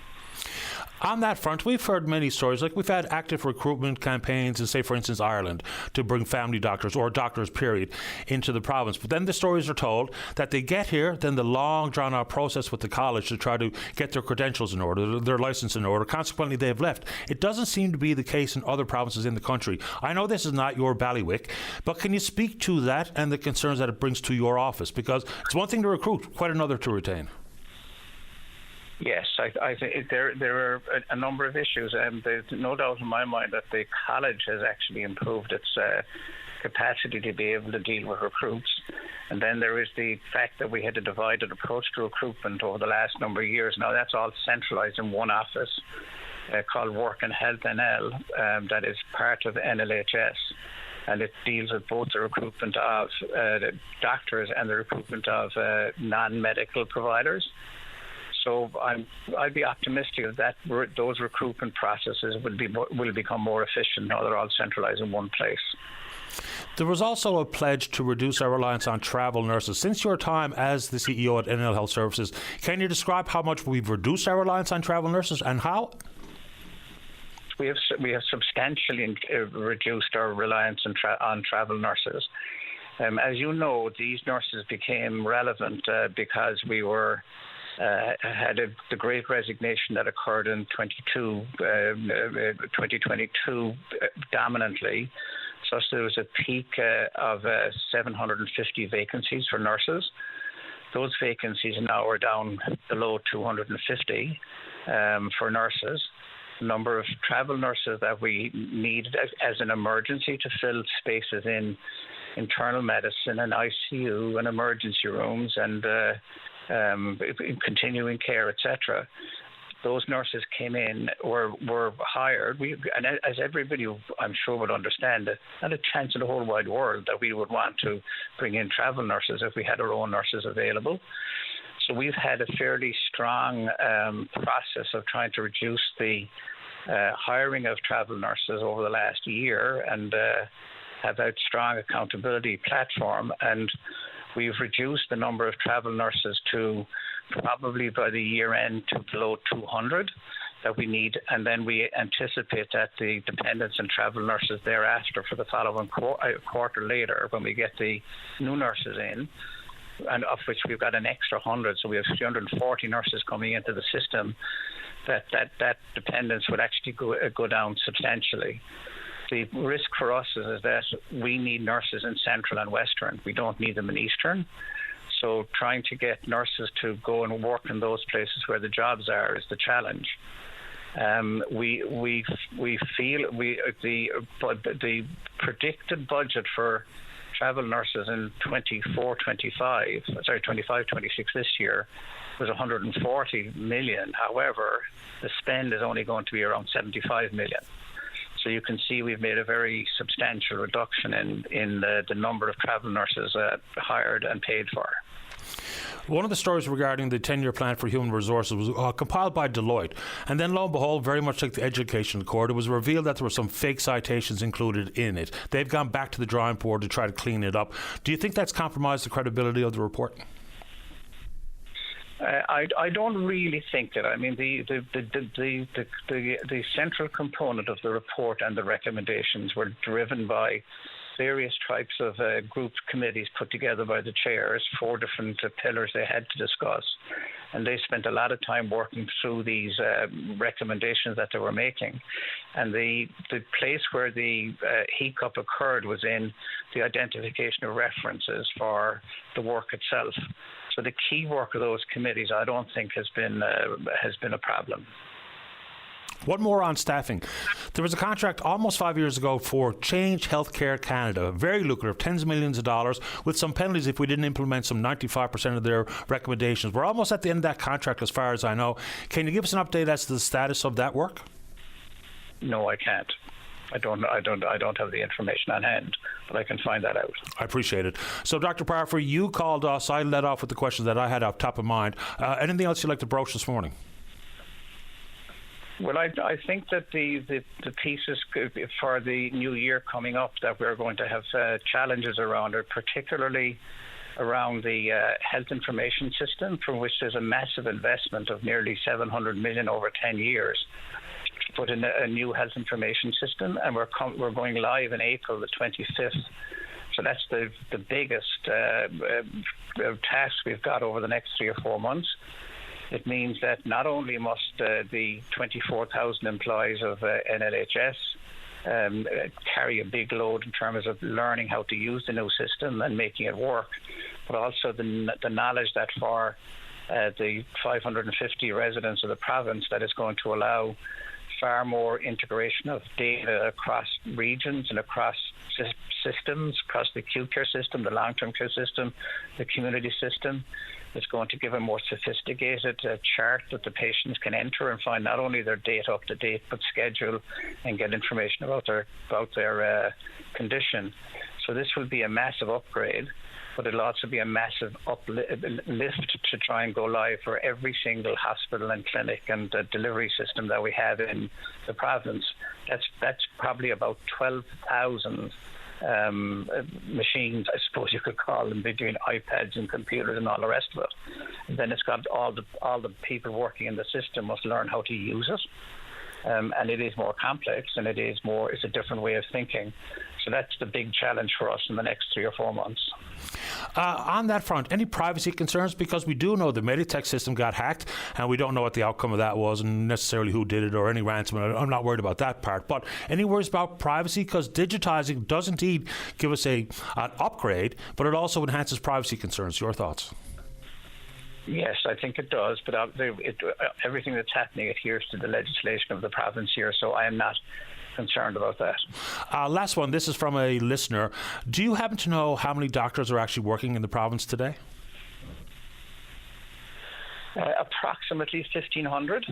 On that front, we've heard many stories, like we've had active recruitment campaigns in, say, for instance, Ireland, to bring family doctors, or doctors, period, into the province. But then the stories are told that they get here, then the long, drawn-out process with the college to try to get their credentials in order, their licence in order. Consequently, they've left. It doesn't seem to be the case in other provinces in the country. I know this is not your bailiwick, but can you speak to that and the concerns that it brings to your office? Because it's one thing to recruit, quite another to retain. Yes, I think there are a number of issues, and there's no doubt in my mind that the college has actually improved its capacity to be able to deal with recruits. And then there is the fact that we had a divided approach to recruitment over the last number of years. Now that's all centralised in one office called Work and Health NL, that is part of NLHS. And it deals with both the recruitment of doctors and the recruitment of non-medical providers. So I'd be optimistic that those recruitment processes will become more efficient now they're all centralised in one place. There was also a pledge to reduce our reliance on travel nurses. Since your time as the CEO at NL Health Services, can you describe how much we've reduced our reliance on travel nurses and how? We have substantially reduced our reliance on travel nurses. As you know, these nurses became relevant because we were had the great resignation that occurred in 2022 dominantly. So there was a peak of 750 vacancies for nurses. Those vacancies now are down below 250 for nurses. The number of travel nurses that we need as an emergency to fill spaces in internal medicine and ICU and emergency rooms and continuing care, etc. Those nurses came in, were hired. And as everybody, I'm sure, would understand, not a chance in the whole wide world that we would want to bring in travel nurses if we had our own nurses available. So we've had a fairly strong process of trying to reduce the hiring of travel nurses over the last year and have a strong accountability platform. And we've reduced the number of travel nurses to probably by the year end to below 200 that we need. And then we anticipate that the dependents and travel nurses thereafter for the following quarter later, when we get the new nurses in, and of which we've got an extra 100, so we have 340 nurses coming into the system, that dependence would actually go down substantially. The risk for us is that we need nurses in Central and Western. We don't need them in Eastern. So trying to get nurses to go and work in those places where the jobs are is the challenge. We feel the predicted budget for travel nurses in 25-26 this year was 140 million. However, the spend is only going to be around 75 million. So you can see we've made a very substantial reduction in the number of travel nurses hired and paid for. One of the stories regarding the 10-year plan for human resources was compiled by Deloitte. And then, lo and behold, very much like the Education Accord, it was revealed that there were some fake citations included in it. They've gone back to the drawing board to try to clean it up. Do you think that's compromised the credibility of the report? I don't really think that. I mean, the central component of the report and the recommendations were driven by various types of group committees put together by the chairs, 4 different pillars they had to discuss. And they spent a lot of time working through these recommendations that they were making. And the place where the hiccup occurred was in the identification of references for the work itself. So the key work of those committees, I don't think has been a problem. One more on staffing. There was a contract almost 5 years ago for Change Healthcare Canada, very lucrative, tens of millions of dollars, with some penalties if we didn't implement some 95% of their recommendations. We're almost at the end of that contract as far as I know. Can you give us an update as to the status of that work? No, I can't. I don't have the information on hand, but I can find that out. I appreciate it. So, Dr. Parfer, you called us. I led off with the questions that I had off top of mind. Anything else you'd like to broach this morning? Well, I think that the pieces for the new year coming up that we're going to have challenges around are particularly around the health information system, for which there's a massive investment of nearly 700 million over 10 years to put in a new health information system, and we're going live in April the 25th. So that's the biggest task we've got over the next 3 or 4 months. It means that not only must the 24,000 employees of NLHS carry a big load in terms of learning how to use the new system and making it work, but also the knowledge that for the 550 residents of the province, that is going to allow far more integration of data across regions and across systems, across the acute care system, the long-term care system, the community system. It's going to give a more sophisticated chart that the patients can enter and find not only their data up to date, but schedule and get information about their condition. So this will be a massive upgrade, but it'll also be a massive lift to try and go live for every single hospital and clinic and delivery system that we have in the province. That's probably about 12,000 machines, I suppose you could call them, between iPads and computers and all the rest of it. And then it's got all the people working in the system must learn how to use it. And it is more complex, and it's a different way of thinking. So that's the big challenge for us in the next 3 or 4 months. On that front, any privacy concerns? Because we do know the Meditech system got hacked, and we don't know what the outcome of that was and necessarily who did it or any ransomware. I'm not worried about that part. But any worries about privacy? Because digitizing does indeed give us an upgrade, but it also enhances privacy concerns. Your thoughts? Yes, I think it does, but everything that's happening adheres to the legislation of the province here, so I am not concerned about that. Last one, this is from a listener. Do you happen to know how many doctors are actually working in the province today? Approximately 1,500.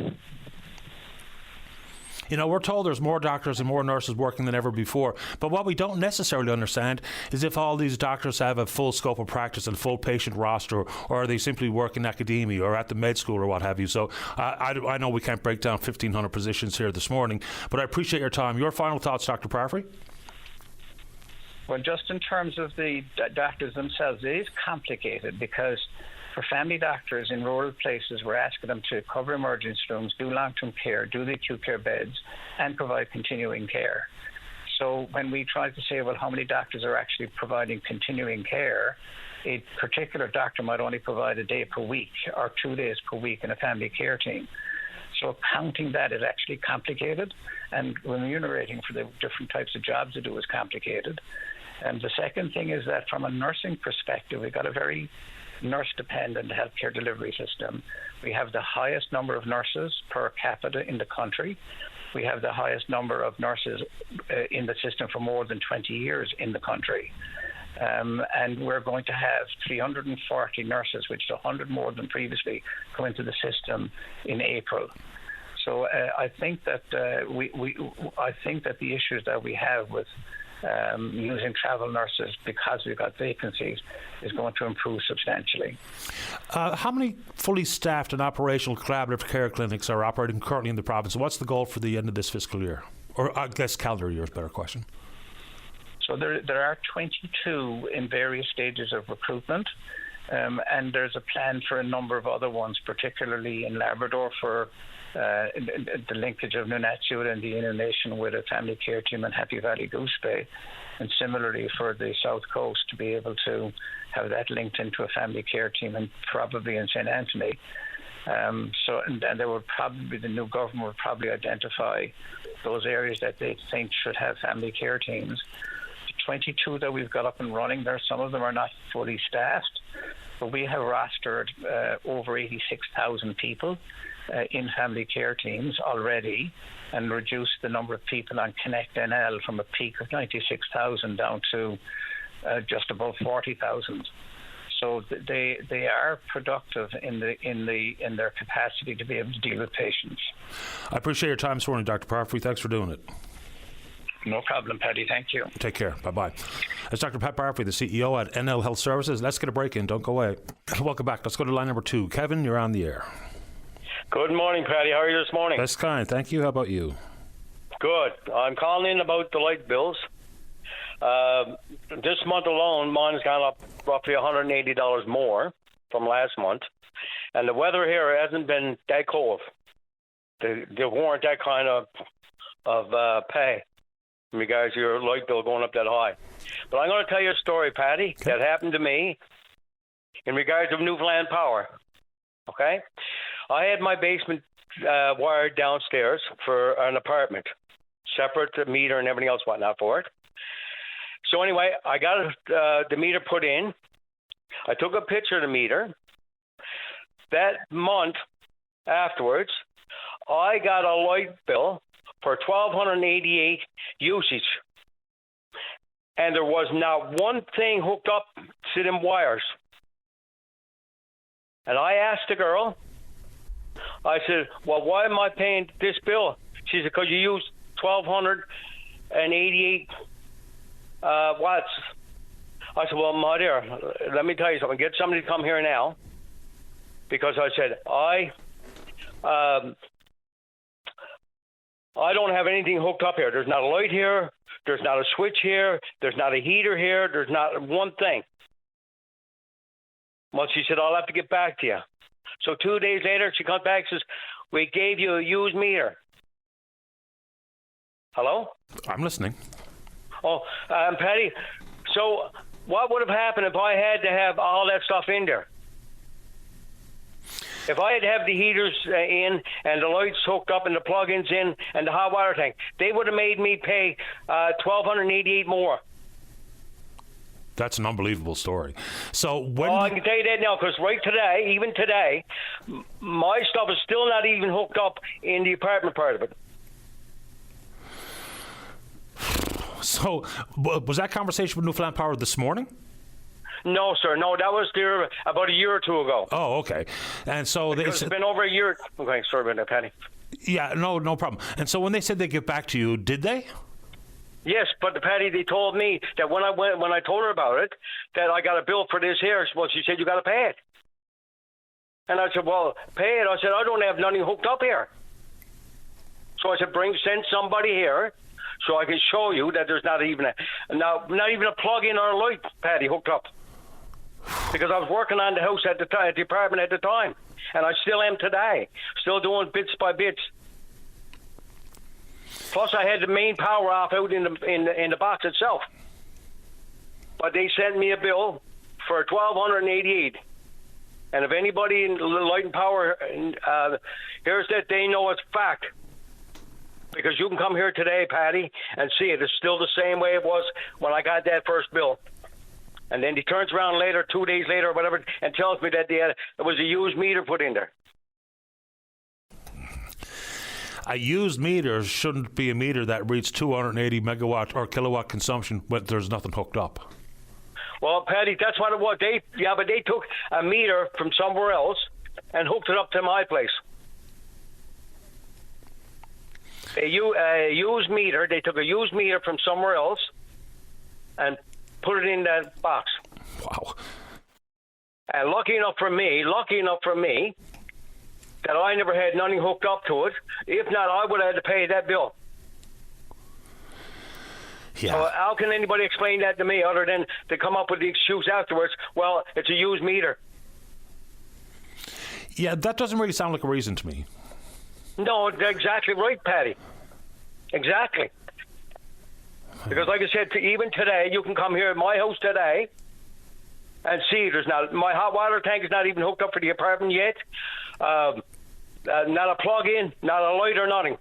You know, we're told there's more doctors and more nurses working than ever before. But what we don't necessarily understand is if all these doctors have a full scope of practice and full patient roster, or are they simply work in academia or at the med school or what have you. So I know we can't break down 1,500 positions here this morning, but I appreciate your time. Your final thoughts, Dr. Parfrey? Well, just in terms of the doctors themselves, it is complicated because for family doctors in rural places, we're asking them to cover emergency rooms, do long-term care, do the acute care beds, and provide continuing care. So when we try to say, well, how many doctors are actually providing continuing care, a particular doctor might only provide a day per week or 2 days per week in a family care team. So counting that is actually complicated, and remunerating for the different types of jobs they do is complicated. And the second thing is that from a nursing perspective, we've got a very nurse-dependent healthcare delivery system. We have the highest number of nurses per capita in the country. We have the highest number of nurses in the system for more than 20 years in the country. And we're going to have 340 nurses, which is 100 more than previously, come into the system in April. So I think that I think that the issues that we have with using travel nurses because we've got vacancies is going to improve substantially. How many fully staffed and operational collaborative care clinics are operating currently in the province? What's the goal for the end of this fiscal year? Or I guess calendar year is a better question. So there are 22 in various stages of recruitment, and there's a plan for a number of other ones, particularly in Labrador for the linkage of Nunatsiut and the Inner Nation with a family care team in Happy Valley Goose Bay, and similarly for the South Coast to be able to have that linked into a family care team and probably in St. Anthony. And there would probably, the new government would probably identify those areas that they think should have family care teams. The 22 that we've got up and running there, some of them are not fully staffed, but we have rostered over 86,000 people in family care teams already, and reduced the number of people on Connect NL from a peak of 96,000 down to just above 40,000. So they are productive in their capacity to be able to deal with patients. I appreciate your time this morning, Dr. Parfrey. Thanks for doing it. No problem, Paddy. Thank you. Take care. Bye-bye. That's Dr. Pat Parfrey, the CEO at NL Health Services. Let's get a break in. Don't go away. Welcome back. Let's go to line number 2. Kevin, you're on the air. Good morning, Paddy. How are you this morning? That's kind. Thank you. How about you? Good. I'm calling in about the light bills. This month alone, mine's gone up roughly $180 more from last month. And the weather here hasn't been that cold. They warrant that kind of pay in regards to your light bill going up that high. But I'm going to tell you a story, Patty, that happened to me in regards of Newfoundland Power. Okay? I had my basement wired downstairs for an apartment, separate meter and everything else whatnot for it. So anyway, I got the meter put in. I took a picture of the meter. That month afterwards, I got a light bill for $1,288 usage. And there was not one thing hooked up to them wires. And I asked the girl, I said, well, why am I paying this bill? She said, because you used 1,288 watts. I said, well, my dear, let me tell you something. Get somebody to come here now. Because I said, I don't have anything hooked up here. There's not a light here. There's not a switch here. There's not a heater here. There's not one thing. Well, she said, I'll have to get back to you. So 2 days later, she comes back and says, we gave you a used meter. Hello? I'm listening. Oh, Patty, so what would have happened if I had to have all that stuff in there? If I had to have the heaters in and the lights hooked up and the plug-ins in and the hot water tank, they would have made me pay $1,288 more. That's an unbelievable story. So when I can tell you that now, because right today, even today, my stuff is still not even hooked up in the apartment part of it. So was that conversation with Newfoundland Power this morning? No, sir. No, that was there about a year or two ago. Oh, okay. And so it's been over a year. Okay, sorry about that, Patty. Yeah, no problem. And so when they said they'd get back to you, did they? Yes, but Patty, they told me that when I told her about it, that I got a bill for this here. Well, she said you got to pay it, and I said, well, pay it. I said I don't have nothing hooked up here. So I said, send somebody here, so I can show you that there's not even a plug-in or a light, Patty, hooked up. Because I was working on the house at the time, at the apartment at the time, and I still am today, still doing bits by bits. Plus, I had the main power off out in the box itself. But they sent me a bill for $1,288. And if anybody in Light and Power hears that, they know it's fact. Because you can come here today, Patty, and see it. It's still the same way it was when I got that first bill. And then he turns around later, 2 days later or whatever, and tells me that there was a used meter put in there. A used meter shouldn't be a meter that reads 280 megawatt or kilowatt consumption when there's nothing hooked up. Well, Patty, that's what it was. But they took a meter from somewhere else and hooked it up to my place. A used meter. They took a used meter from somewhere else and put it in that box. Wow. And lucky enough for me, that I never had nothing hooked up to it. If not, I would have had to pay that bill. Yeah. So how can anybody explain that to me other than to come up with the excuse afterwards, well, it's a used meter? Yeah, that doesn't really sound like a reason to me. No, exactly right, Patty. Exactly. Because like I said, even today, you can come here at my house today and see my hot water tank is not even hooked up for the apartment yet. Not a plug-in, not a light or nothing.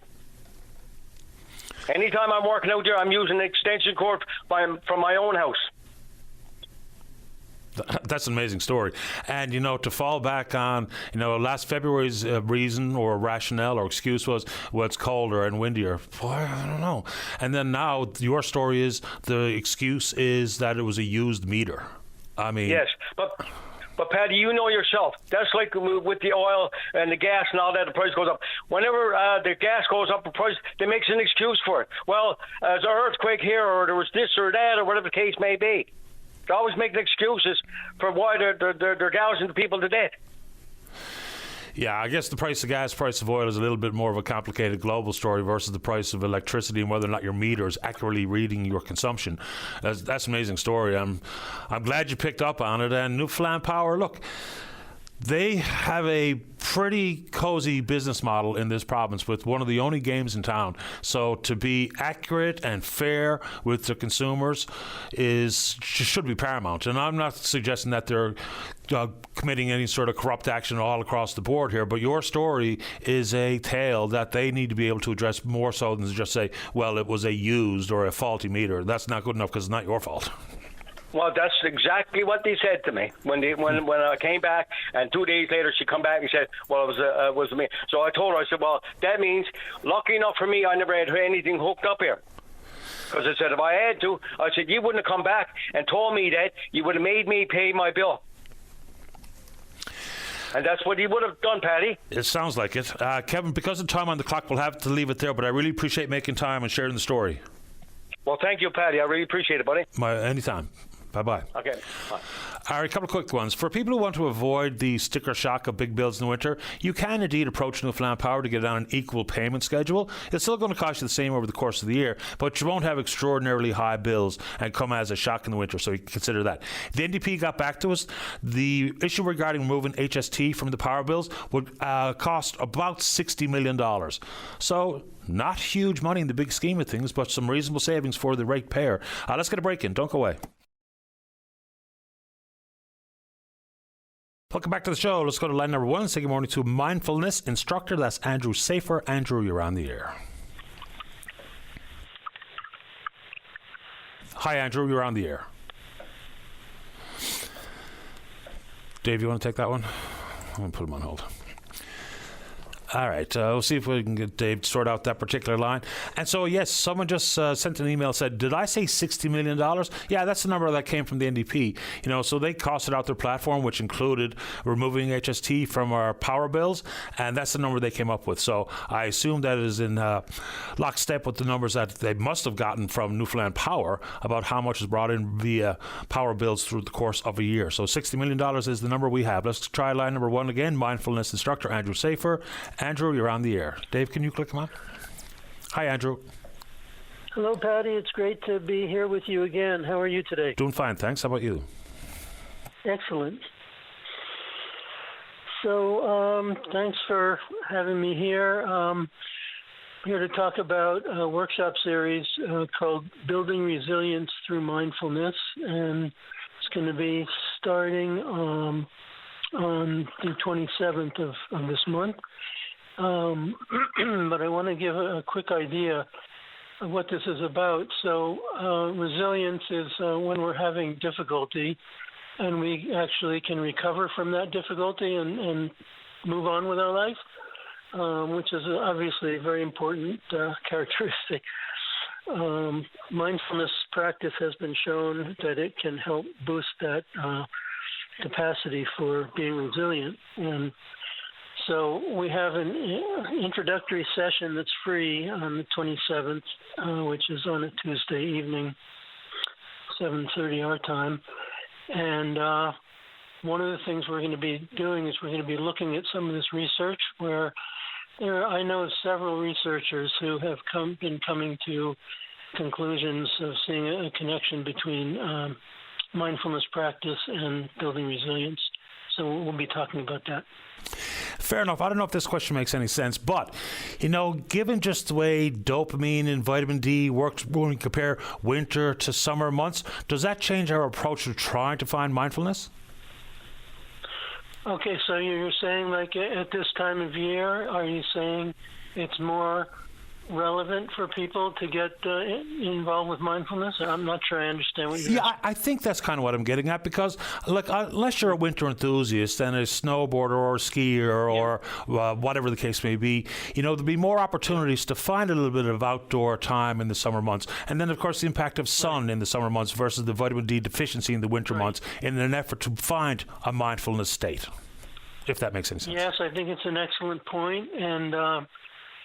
Anytime I'm working out there, I'm using an extension cord from my own house. That's an amazing story. And, to fall back on, last February's reason or rationale or excuse was, well, it's colder and windier. Boy, I don't know. And then now your story is the excuse is that it was a used meter. I mean... Yes, but Patty, you know yourself. That's like with the oil and the gas and all that, the price goes up. Whenever the gas goes up, the price, they make an excuse for it. Well, there's an earthquake here, or there was this or that, or whatever the case may be. They're always making excuses for why they're gouging the people to death. Yeah, I guess the price of gas, price of oil is a little bit more of a complicated global story versus the price of electricity and whether or not your meter is accurately reading your consumption. That's an amazing story. I'm glad you picked up on it. And Newfoundland Power, look, they have a pretty cozy business model in this province with one of the only games in town. So to be accurate and fair with the consumers should be paramount. And I'm not suggesting that they're committing any sort of corrupt action all across the board here, but your story is a tale that they need to be able to address more so than to just say, well, it was a used or a faulty meter. That's not good enough because it's not your fault. Well, that's exactly what they said to me when I came back, and 2 days later she come back and said, "Well, it was me." So I told her, I said, "Well, that means, lucky enough for me, I never had anything hooked up here." Because I said, if I had to, I said, you wouldn't have come back and told me that. You would have made me pay my bill. And that's what he would have done, Paddy. It sounds like it. Kevin, because of time on the clock, we'll have to leave it there, but I really appreciate making time and sharing the story. Well, thank you, Paddy. I really appreciate it, buddy. Anytime. Bye-bye. Okay. Bye. All right, a couple of quick ones. For people who want to avoid the sticker shock of big bills in the winter, you can indeed approach Newfoundland Power to get on an equal payment schedule. It's still going to cost you the same over the course of the year, but you won't have extraordinarily high bills and come as a shock in the winter, so you can consider that. The NDP got back to us. The issue regarding removing HST from the power bills would cost about $60 million. So not huge money in the big scheme of things, but some reasonable savings for the ratepayer. Let's get a break in. Don't go away. Welcome back to the show. Let's go to line number one. Say good morning to mindfulness instructor. That's Andrew Safer. Andrew, you're on the air. Hi, Andrew. You're on the air. Dave, you want to take that one? I'm going to put him on hold. All right, we'll see if we can get Dave to sort out that particular line. And so, yes, someone just sent an email, said, did I say $60 million? Yeah, that's the number that came from the NDP. You know, so they costed out their platform, which included removing HST from our power bills, and that's the number they came up with. So I assume that is in lockstep with the numbers that they must have gotten from Newfoundland Power about how much is brought in via power bills through the course of a year. So $60 million is the number we have. Let's try line number one again. Mindfulness instructor Andrew Safer. Andrew, you're on the air. Dave, can you click him on? Hi, Andrew. Hello, Patty. It's great to be here with you again. How are you today? Doing fine, thanks. How about you? Excellent. So, thanks for having me here. Here to talk about a workshop series called Building Resilience Through Mindfulness, and it's going to be starting on the 27th of this month. But I want to give a quick idea of what this is about. So resilience is when we're having difficulty and we actually can recover from that difficulty and move on with our life, which is obviously a very important characteristic. Mindfulness practice has been shown that it can help boost that capacity for being resilient. And so we have an introductory session that's free on the 27th, which is on a Tuesday evening, 7:30 our time. And one of the things we're going to be doing is we're going to be looking at some of this research where I know several researchers who have been coming to conclusions of seeing a connection between mindfulness practice and building resilience. So we'll be talking about that. Fair enough. I don't know if this question makes any sense, but, you know, given just the way dopamine and vitamin D works when we compare winter to summer months, does that change our approach to trying to find mindfulness? Okay, so you're saying like at this time of year, are you saying it's more relevant for people to get involved with mindfulness? I'm not sure I understand what you're asking. I think that's kind of what I'm getting at, because look, unless you're a winter enthusiast and a snowboarder or a skier or whatever the case may be, you know, there'll be more opportunities to find a little bit of outdoor time in the summer months. And then, of course, the impact of sun in the summer months versus the vitamin D deficiency in the winter months in an effort to find a mindfulness state, if that makes any sense. Yes, I think it's an excellent point. And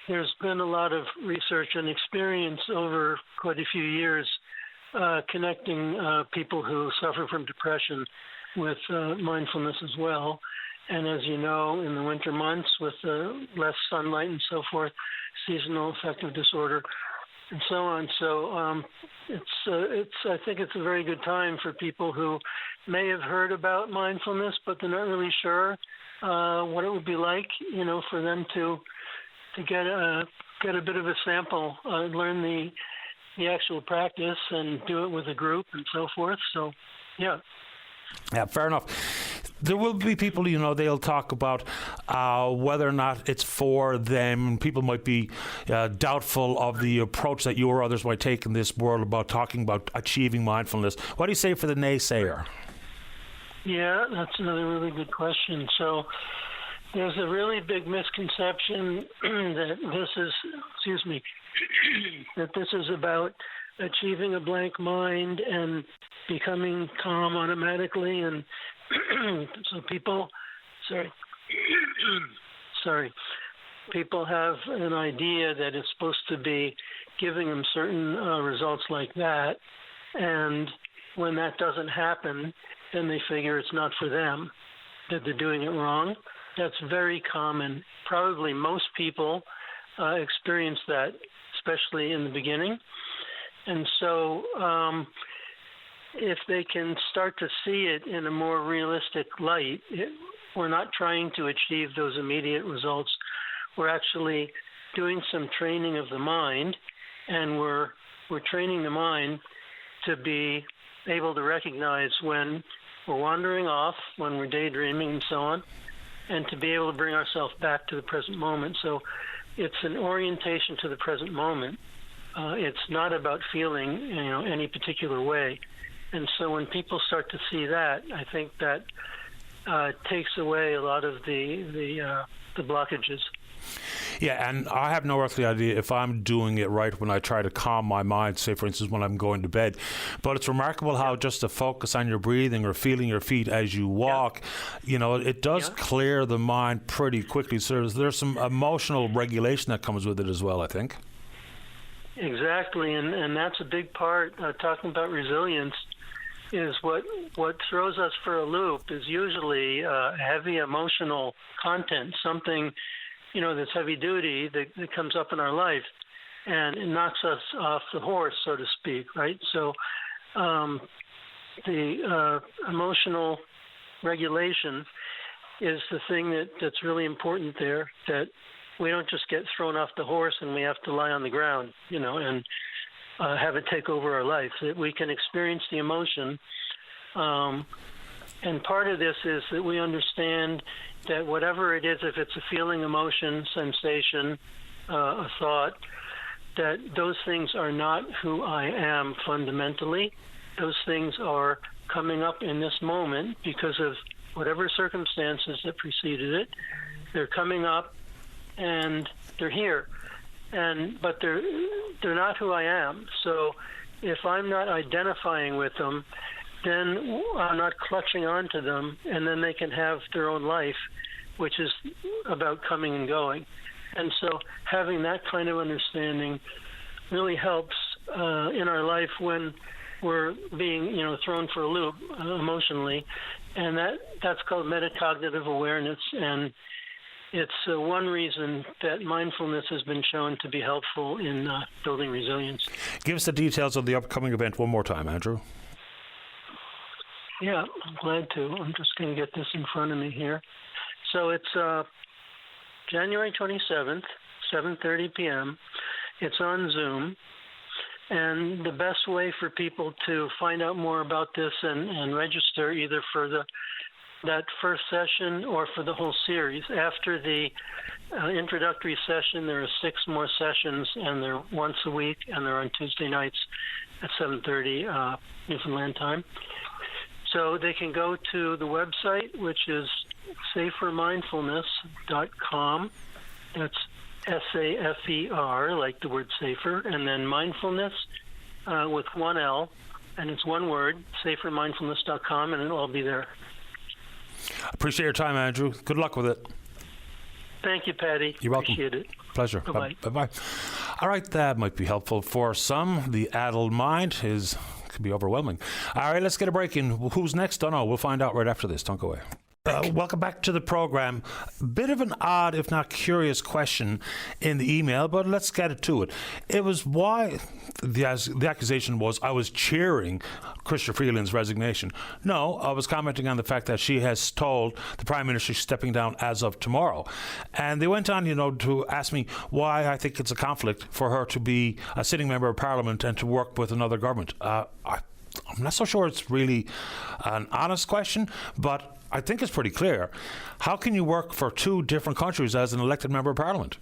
there's been a lot of research and experience over quite a few years connecting people who suffer from depression with mindfulness as well. And as you know, in the winter months with less sunlight and so forth, seasonal affective disorder, and so on. So I think it's a very good time for people who may have heard about mindfulness, but they're not really sure what it would be like, for them to get a bit of a sample, learn the actual practice, and do it with a group and so forth. So, yeah. Yeah, fair enough. There will be people, they'll talk about whether or not it's for them. People might be doubtful of the approach that you or others might take in this world about talking about achieving mindfulness. What do you say for the naysayer? Yeah, that's another really good question. So there's a really big misconception that this is about achieving a blank mind and becoming calm automatically, and so people have an idea that it's supposed to be giving them certain results like that, and when that doesn't happen, then they figure it's not for them, that they're doing it wrong. That's very common. Probably most people experience that, especially in the beginning. And so if they can start to see it in a more realistic light, we're not trying to achieve those immediate results. We're actually doing some training of the mind, and we're training the mind to be able to recognize when we're wandering off, when we're daydreaming and so on, and to be able to bring ourselves back to the present moment. So it's an orientation to the present moment. It's not about feeling, any particular way. And so when people start to see that, I think that takes away a lot of the blockages. Yeah, and I have no earthly idea if I'm doing it right when I try to calm my mind, say, for instance, when I'm going to bed. But it's remarkable how just to focus on your breathing or feeling your feet as you walk, it does clear the mind pretty quickly. So there's some emotional regulation that comes with it as well, I think. Exactly, and that's a big part. Talking about resilience is what throws us for a loop is usually heavy emotional content, something that's heavy duty that comes up in our life, and it knocks us off the horse, so to speak, right? So the emotional regulation is the thing that's really important there, that we don't just get thrown off the horse and we have to lie on the ground, and have it take over our life. That we can experience the emotion. And part of this is that we understand that whatever it is, if it's a feeling, emotion, sensation, a thought, that those things are not who I am fundamentally. Those things are coming up in this moment because of whatever circumstances that preceded it. They're coming up and they're here, but they're not who I am. So if I'm not identifying with them, then I'm not clutching onto them, and then they can have their own life, which is about coming and going. And so having that kind of understanding really helps in our life when we're being, thrown for a loop emotionally, and that's called metacognitive awareness. And it's one reason that mindfulness has been shown to be helpful in building resilience. Give us the details of the upcoming event one more time, Andrew. Yeah, I'm glad to. I'm just going to get this in front of me here. So it's January 27th, 7:30 p.m. It's on Zoom. And the best way for people to find out more about this and register either for that first session or for the whole series. After the introductory session, there are 6 more sessions, and they're once a week, and they're on Tuesday nights at 7:30 Newfoundland time. So they can go to the website, which is safermindfulness.com. That's SAFER, like the word safer, and then mindfulness with one L, and it's one word, safermindfulness.com, and it'll all be there. Appreciate your time, Andrew. Good luck with it. Thank you, Patty. You're welcome. Appreciate it. Pleasure. Bye-bye. Bye-bye. All right, that might be helpful for some. The adult mind could be overwhelming. All right, let's get a break in. Who's next? Don't know. We'll find out right after this. Don't go away. Welcome back to the program. Bit of an odd, if not curious, question in the email, but let's get to it. It was why the accusation was I was cheering Chrystia Freeland's resignation. No, I was commenting on the fact that she has told the Prime Minister she's stepping down as of tomorrow. And they went on, to ask me why I think it's a conflict for her to be a sitting member of Parliament and to work with another government. I'm not so sure it's really an honest question, but I think it's pretty clear. How can you work for two different countries as an elected member of Parliament?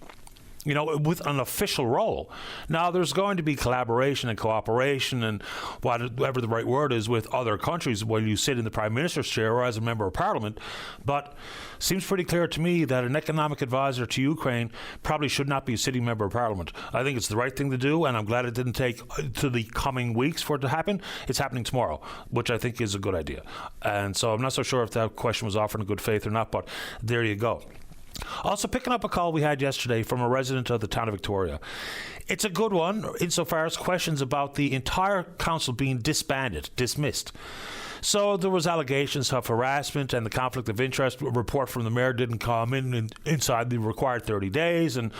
With an official role. Now, there's going to be collaboration and cooperation and whatever the right word is with other countries while you sit in the Prime Minister's chair or as a member of Parliament. But it seems pretty clear to me that an economic advisor to Ukraine probably should not be a sitting member of Parliament. I think it's the right thing to do, and I'm glad it didn't take to the coming weeks for it to happen. It's happening tomorrow, which I think is a good idea. And so I'm not so sure if that question was offered in good faith or not, but there you go. Also, picking up a call we had yesterday from a resident of the town of Victoria. It's a good one insofar as questions about the entire council being dismissed. So there was allegations of harassment and the conflict of interest. A report from the mayor didn't come inside the required 30 days. And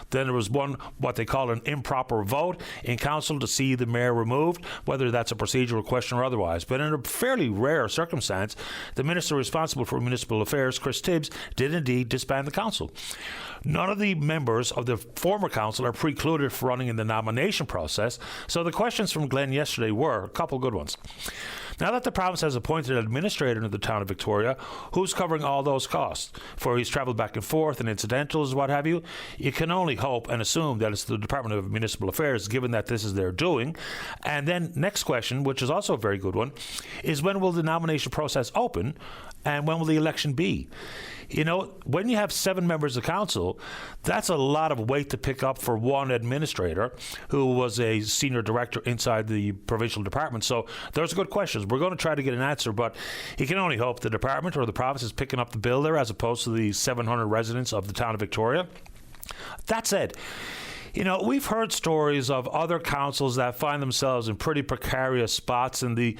then there was what they call an improper vote in council to see the mayor removed, whether that's a procedural question or otherwise. But in a fairly rare circumstance, the minister responsible for municipal affairs, Chris Tibbs, did indeed disband the council. None of the members of the former council are precluded from running in the nomination process. So the questions from Glenn yesterday were a couple good ones. Now that the province has appointed an administrator in the town of Victoria, who's covering all those costs for his travel back and forth and incidentals, what have you, you can only hope and assume that it's the Department of Municipal Affairs, given that this is their doing. And then next question, which is also a very good one, is when will the nomination process open and when will the election be? When you have 7 members of council, that's a lot of weight to pick up for one administrator who was a senior director inside the provincial department. So those are good questions. We're going to try to get an answer, but you can only hope the department or the province is picking up the bill there as opposed to the 700 residents of the town of Victoria. That said, we've heard stories of other councils that find themselves in pretty precarious spots in the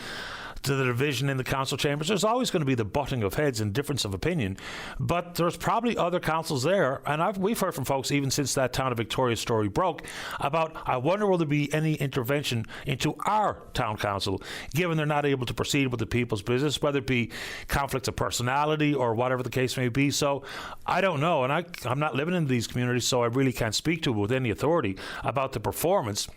division in the council chambers. There's always going to be the butting of heads and difference of opinion, but there's probably other councils there, and we've heard from folks even since that town of Victoria story broke about, I wonder will there be any intervention into our town council, given they're not able to proceed with the people's business, whether it be conflicts of personality or whatever the case may be. So I don't know, and I'm not living in these communities, so I really can't speak to it with any authority about the performance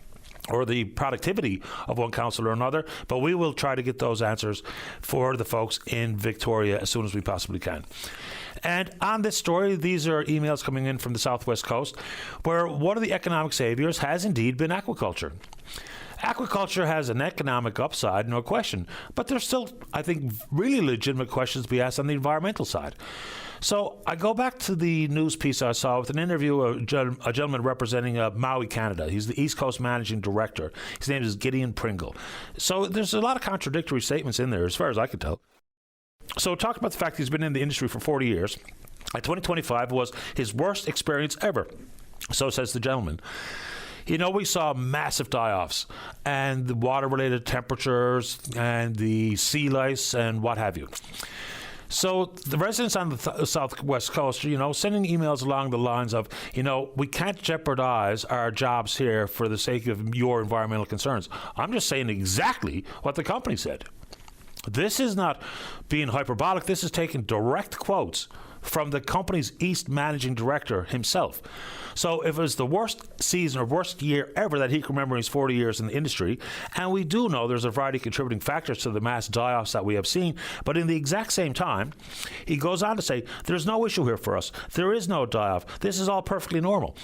or the productivity of one council or another, but we will try to get those answers for the folks in Victoria as soon as we possibly can. And on this story, these are emails coming in from the Southwest Coast, where one of the economic saviors has indeed been aquaculture. Aquaculture has an economic upside, no question, but there's still, I think, really legitimate questions to be asked on the environmental side. So I go back to the news piece I saw with an interview of a gentleman representing Maui, Canada. He's the East Coast Managing Director. His name is Gideon Pringle. So there's a lot of contradictory statements in there as far as I can tell. So talk about the fact he's been in the industry for 40 years. 2025 was his worst experience ever. So says the gentleman. We saw massive die-offs and the water-related temperatures and the sea lice and what have you. So the residents on the Southwest Coast, sending emails along the lines of, we can't jeopardize our jobs here for the sake of your environmental concerns. I'm just saying exactly what the company said. This is not being hyperbolic. This is taking direct quotes from the company's East Managing Director himself. So if it was the worst season or worst year ever that he can remember in his 40 years in the industry, and we do know there's a variety of contributing factors to the mass die-offs that we have seen, but in the exact same time, he goes on to say, there's no issue here for us. There is no die-off. This is all perfectly normal.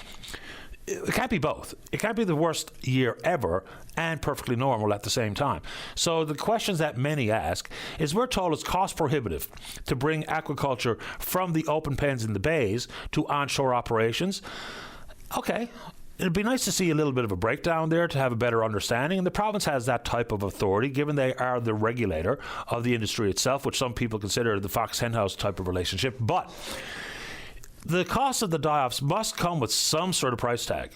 It can't be both. It can't be the worst year ever and perfectly normal at the same time. So the questions that many ask is, we're told it's cost prohibitive to bring aquaculture from the open pens in the bays to onshore operations. Okay. It'd be nice to see a little bit of a breakdown there to have a better understanding. And the province has that type of authority, given they are the regulator of the industry itself, which some people consider the Fox Henhouse type of relationship. But the cost of the die-offs must come with some sort of price tag.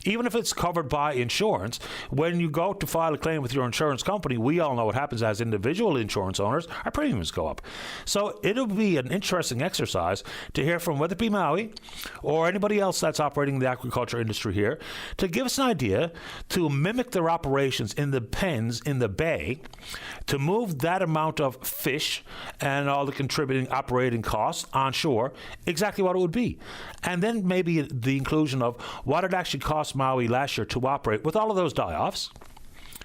Even if it's covered by insurance, when you go to file a claim with your insurance company, we all know what happens as individual insurance owners, our premiums go up. So it'll be an interesting exercise to hear from whether it be Maui or anybody else that's operating in the aquaculture industry here, to give us an idea to mimic their operations in the pens in the bay, to move that amount of fish and all the contributing operating costs onshore, exactly what it would be. And then maybe the inclusion of what it actually cost Maui last year to operate with all of those die-offs,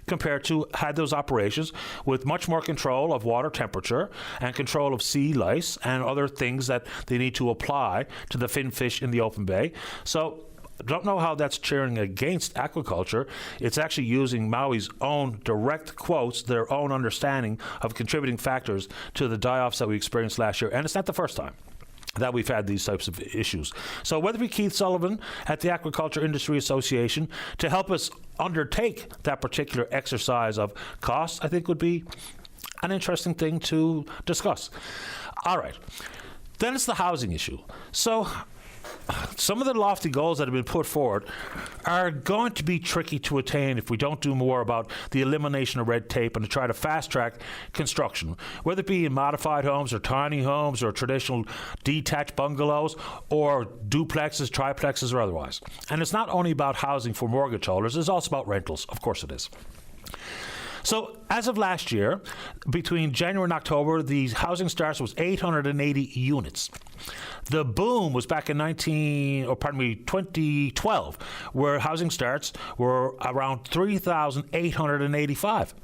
compared to had those operations with much more control of water temperature and control of sea lice and other things that they need to apply to the fin fish in the open bay. So I don't know how that's cheering against aquaculture. It's actually using Maui's own direct quotes, their own understanding of contributing factors to the die-offs that we experienced last year. And it's not the first time that we've had these types of issues. So whether it be Keith Sullivan at the Aquaculture Industry Association to help us undertake that particular exercise of costs, I think would be an interesting thing to discuss. All right. Then it's the housing issue. So some of the lofty goals that have been put forward are going to be tricky to attain if we don't do more about the elimination of red tape and to try to fast-track construction, whether it be in modified homes or tiny homes or traditional detached bungalows or duplexes, triplexes, or otherwise. And it's not only about housing for mortgage holders, it's also about rentals. Of course it is. So as of last year, between January and October, the housing starts was 880 units. The boom was back in 2012, where housing starts were around 3,885.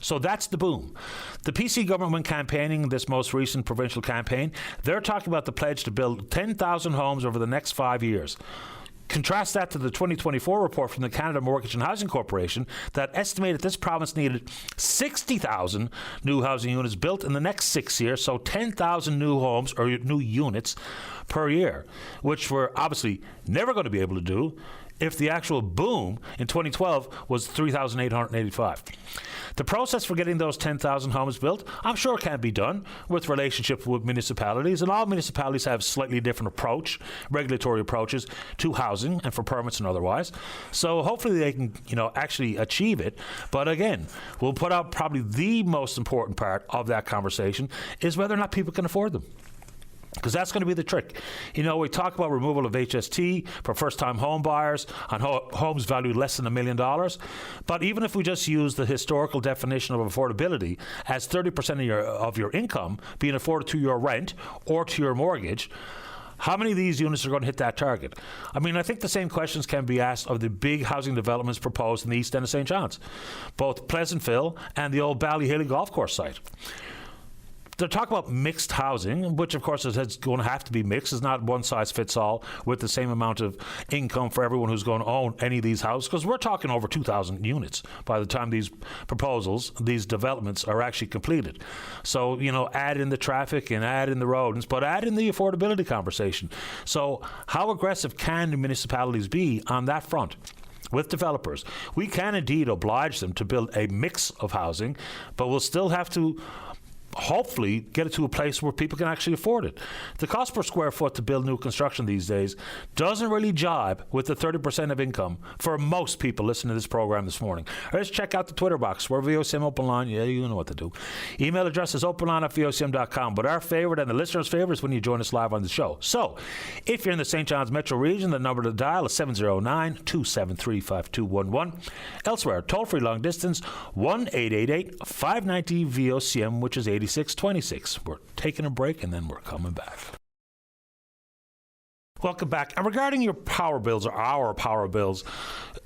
So that's the boom. The PC government, when campaigning this most recent provincial campaign, they're talking about the pledge to build 10,000 homes over the next 5 years. Contrast that to the 2024 report from the Canada Mortgage and Housing Corporation that estimated this province needed 60,000 new housing units built in the next 6 years, so 10,000 new homes or new units per year, which we're obviously never going to be able to do if the actual boom in 2012 was 3,885. The process for getting those 10,000 homes built, I'm sure can be done with relationship with municipalities, and all municipalities have slightly different regulatory approaches to housing and for permits and otherwise. So hopefully they can, actually achieve it. But again, we'll put out probably the most important part of that conversation is whether or not people can afford them. Because that's going to be the trick. We talk about removal of HST for first-time home buyers on homes valued less than $1 million. But even if we just use the historical definition of affordability as 30% of your income being afforded to your rent or to your mortgage, how many of these units are going to hit that target? I mean, I think the same questions can be asked of the big housing developments proposed in the east end of St. John's, both Pleasantville and the old Ballyhilly Golf Course site. They're talking about mixed housing, which of course is going to have to be mixed. It's not one size fits all with the same amount of income for everyone who's going to own any of these houses, because we're talking over 2,000 units by the time these proposals, these developments are actually completed. So, add in the traffic and add in the rodents, but add in the affordability conversation. So how aggressive can the municipalities be on that front? With developers, we can indeed oblige them to build a mix of housing, but we'll still have to hopefully get it to a place where people can actually afford it. The cost per square foot to build new construction these days doesn't really jibe with the 30% of income for most people listening to this program this morning. Or just check out the Twitter box. We're VOCM Open Line. Yeah, you know what to do. Email address is openline@vocm.com. But our favorite and the listeners' favorite is when you join us live on the show. So if you're in the St. John's metro region, the number to dial is 709-273-5211. Elsewhere, toll-free long distance, 1-888-590-VOCM, which is 8626. We're taking a break and then we're coming back. Welcome back. And regarding your power bills, or our power bills,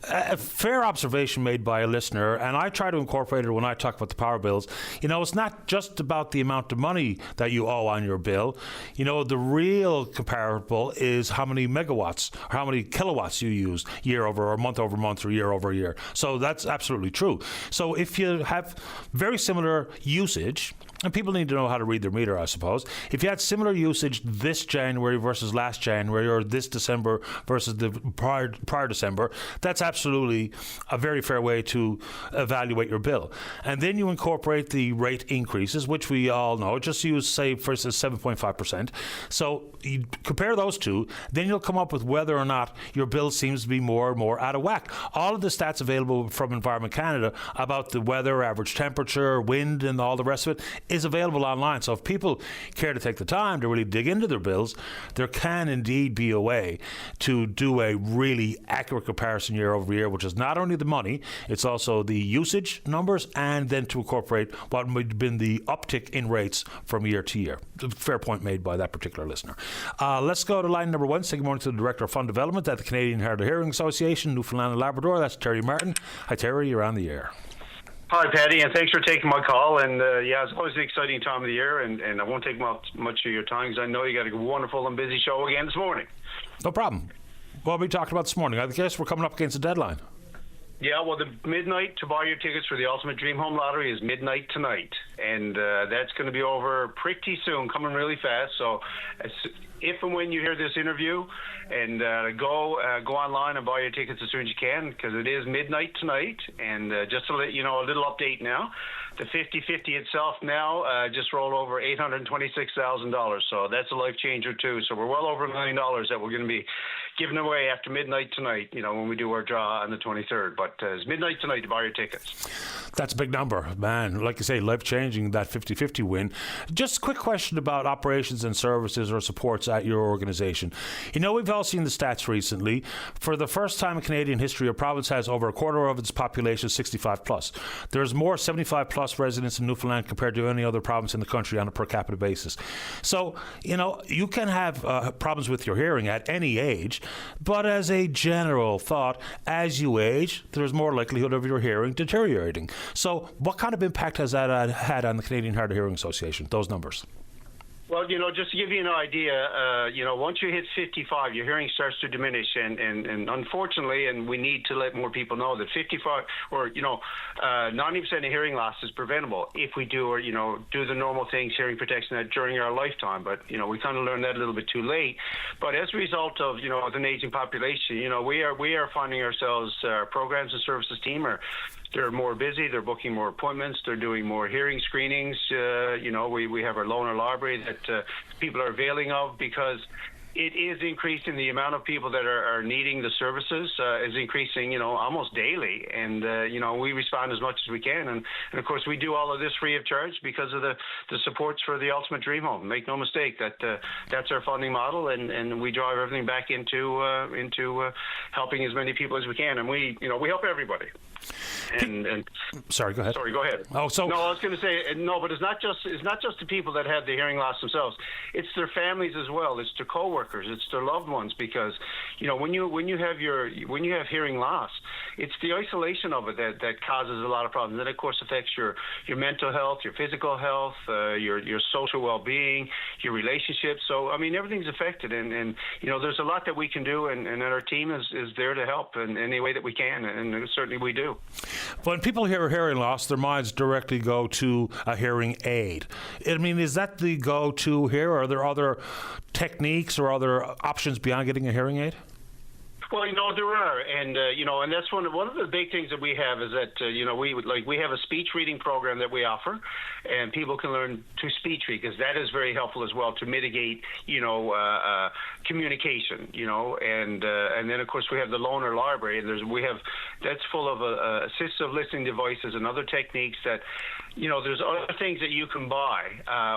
a fair observation made by a listener, and I try to incorporate it when I talk about the power bills. It's not just about the amount of money that you owe on your bill. The real comparable is how many megawatts or how many kilowatts you use year over month or year over year. So that's absolutely true. So if you have very similar usage, And people need to know how to read their meter, I suppose. If you had similar usage this January versus last January, or this December versus the prior December, that's absolutely a very fair way to evaluate your bill. And then you incorporate the rate increases, which we all know. Just use, say, for instance, 7.5%. So you compare those two, then you'll come up with whether or not your bill seems to be more and more out of whack. All of the stats available from Environment Canada about the weather, average temperature, wind, and all the rest of it is available online. So if people care to take the time to really dig into their bills, there can indeed be a way to do a really accurate comparison year over year, which is not only the money, it's also the usage numbers, and then to incorporate what might have been the uptick in rates from year to year. Fair point made by that particular listener. Let's go to line number one. Say good morning to the Director of Fund Development at the Canadian Hard of Hearing Association, Newfoundland and Labrador. That's Terry Martin. Hi, Terry. You're on the air. Hi, Paddy, and thanks for taking my call. And it's always an exciting time of the year, and I won't take much of your time because I know you got a wonderful and busy show again this morning. No problem. What are we talking about this morning? I guess we're coming up against a deadline. Yeah, well, the midnight to buy your tickets for the Ultimate Dream Home Lottery is midnight tonight, and that's going to be over pretty soon, coming really fast. So if and when you hear this interview, and go online and buy your tickets as soon as you can, because it is midnight tonight. And just to let you know, a little update now. The 50-50 itself now just rolled over $826,000. So that's a life changer too. So we're well over $1 million that we're going to be giving away after midnight tonight, when we do our draw on the 23rd. But it's midnight tonight to buy your tickets. That's a big number, man. Like you say, life-changing, that 50-50 win. Just a quick question about operations and services or supports at your organisation. We've all seen the stats recently. For the first time in Canadian history, a province has over a quarter of its population 65 plus. There's more 75 plus residents in Newfoundland compared to any other province in the country on a per capita basis. So, you can have problems with your hearing at any age, but as a general thought, as you age, there's more likelihood of your hearing deteriorating. So what kind of impact has that had on the Canadian Hard of Hearing Association, those numbers? Well, just to give you an idea, once you hit 55, your hearing starts to diminish, and unfortunately, and we need to let more people know that 55 or 90% of hearing loss is preventable if we do do the normal things, hearing protection during our lifetime. But we kind of learned that a little bit too late. But as a result of an aging population, we are finding ourselves, our programs and services team they're more busy. They're booking more appointments. They're doing more hearing screenings. We have our loaner library that people are availing of, because it is increasing. The amount of people that are needing the services is increasing, almost daily. And, we respond as much as we can. And of course, we do all of this free of charge because of the supports for the Ultimate Dream Home. Make no mistake, that's our funding model. And we drive everything back into helping as many people as we can. And we help everybody. And sorry, go ahead. Sorry, go ahead. Oh, so no, I was going to say no, but it's not just the people that have the hearing loss themselves. It's their families as well. It's their coworkers. It's their loved ones, because when you have hearing loss, it's the isolation of it that causes a lot of problems. That of course affects your mental health, your physical health, your social well-being, your relationships. So everything's affected, and there's a lot that we can do, and our team is there to help in any way that we can, and certainly we do. When people hear hearing loss, their minds directly go to a hearing aid. Is that the go-to here? Or are there other techniques or other options beyond getting a hearing aid? Well, there are, and and that's one of the big things that we have is that we have a speech reading program that we offer, and people can learn to speech read, because that is very helpful as well to mitigate communication, and then of course we have the loaner library, and that's full of assistive listening devices and other techniques that there's other things that you can buy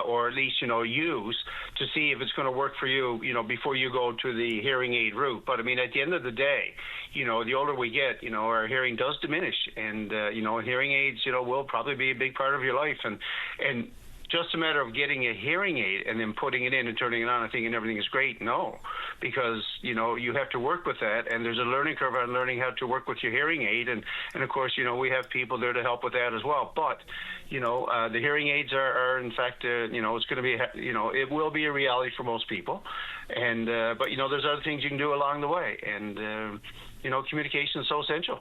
or at least use to see if it's going to work for you before you go to the hearing aid route. But at the end of the day, the older we get, our hearing does diminish, and hearing aids will probably be a big part of your life, and just a matter of getting a hearing aid and then putting it in and turning it on and thinking everything is great. No, because you have to work with that, and there's a learning curve on learning how to work with your hearing aid, and of course we have people there to help with that as well. But the hearing aids are in fact it's going to be it will be a reality for most people, and but there's other things you can do along the way, and communication is so essential.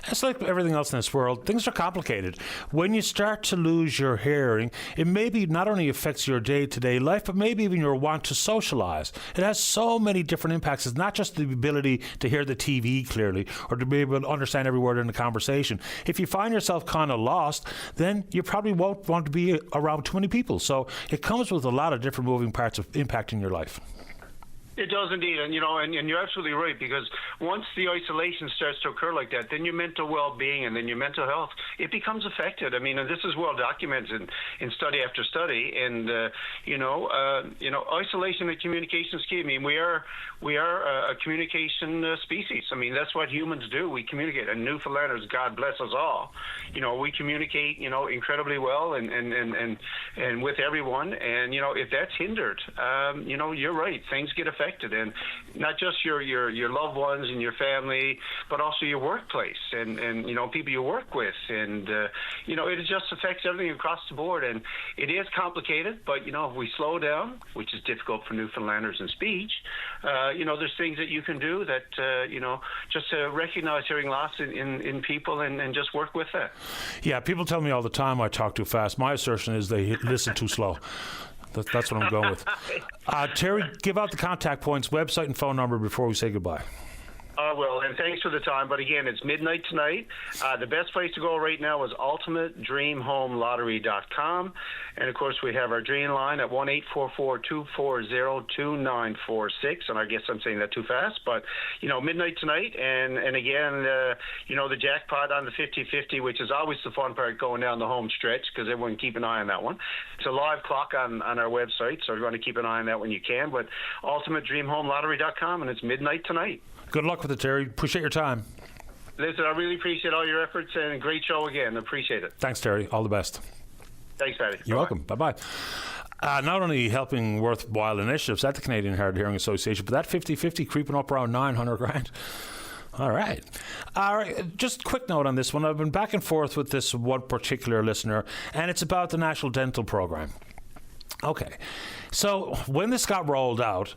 It's like everything else in this world. Things are complicated. When you start to lose your hearing, it maybe not only affects your day-to-day life, but maybe even your want to socialize. It has so many different impacts. It's not just the ability to hear the TV clearly or to be able to understand every word in the conversation. If you find yourself kind of lost, then you probably won't want to be around too many people. So it comes with a lot of different moving parts of impacting your life. It does indeed, and and you're absolutely right, because once the isolation starts to occur like that, then your mental well-being and then your mental health, it becomes affected. I mean, and this is well documented in study after study, and isolation and communication is key. I mean, we are a communication species. I mean, that's what humans do. We communicate. And Newfoundlanders, God bless us all, we communicate, incredibly well and with everyone. And if that's hindered, you're right. Things get affected, and not just your loved ones and your family, but also your workplace and people you work with, and it just affects everything across the board. And it is complicated, but if we slow down, which is difficult for Newfoundlanders in speech, there's things that you can do that just to recognize hearing loss in people and just work with that. Yeah, people tell me all the time I talk too fast. My assertion is they listen too slow. That's what I'm going with. Terry, give out the contact points, website, and phone number before we say goodbye. Well, and thanks for the time. But again, it's midnight tonight. The best place to go right now is ultimatedreamhomelottery.com. And, of course, we have our dream line at 1-844-240-2946. And I guess I'm saying that too fast. But, midnight tonight. And again, the jackpot on the 50-50, which is always the fun part going down the home stretch, because everyone keep an eye on that one. It's a live clock on our website, so you want to keep an eye on that when you can. But ultimatedreamhomelottery.com, and it's midnight tonight. Good luck with it, Terry. Appreciate your time. Listen, I really appreciate all your efforts, and a great show again. Appreciate it. Thanks, Terry. All the best. Thanks, Patty. You're welcome. Bye-bye. Not only helping worthwhile initiatives at the Canadian Hard Hearing Association, but that 50-50 creeping up around $900,000. All right. Just a quick note on this one. I've been back and forth with this one particular listener, and it's about the National Dental Program. Okay. So when this got rolled out,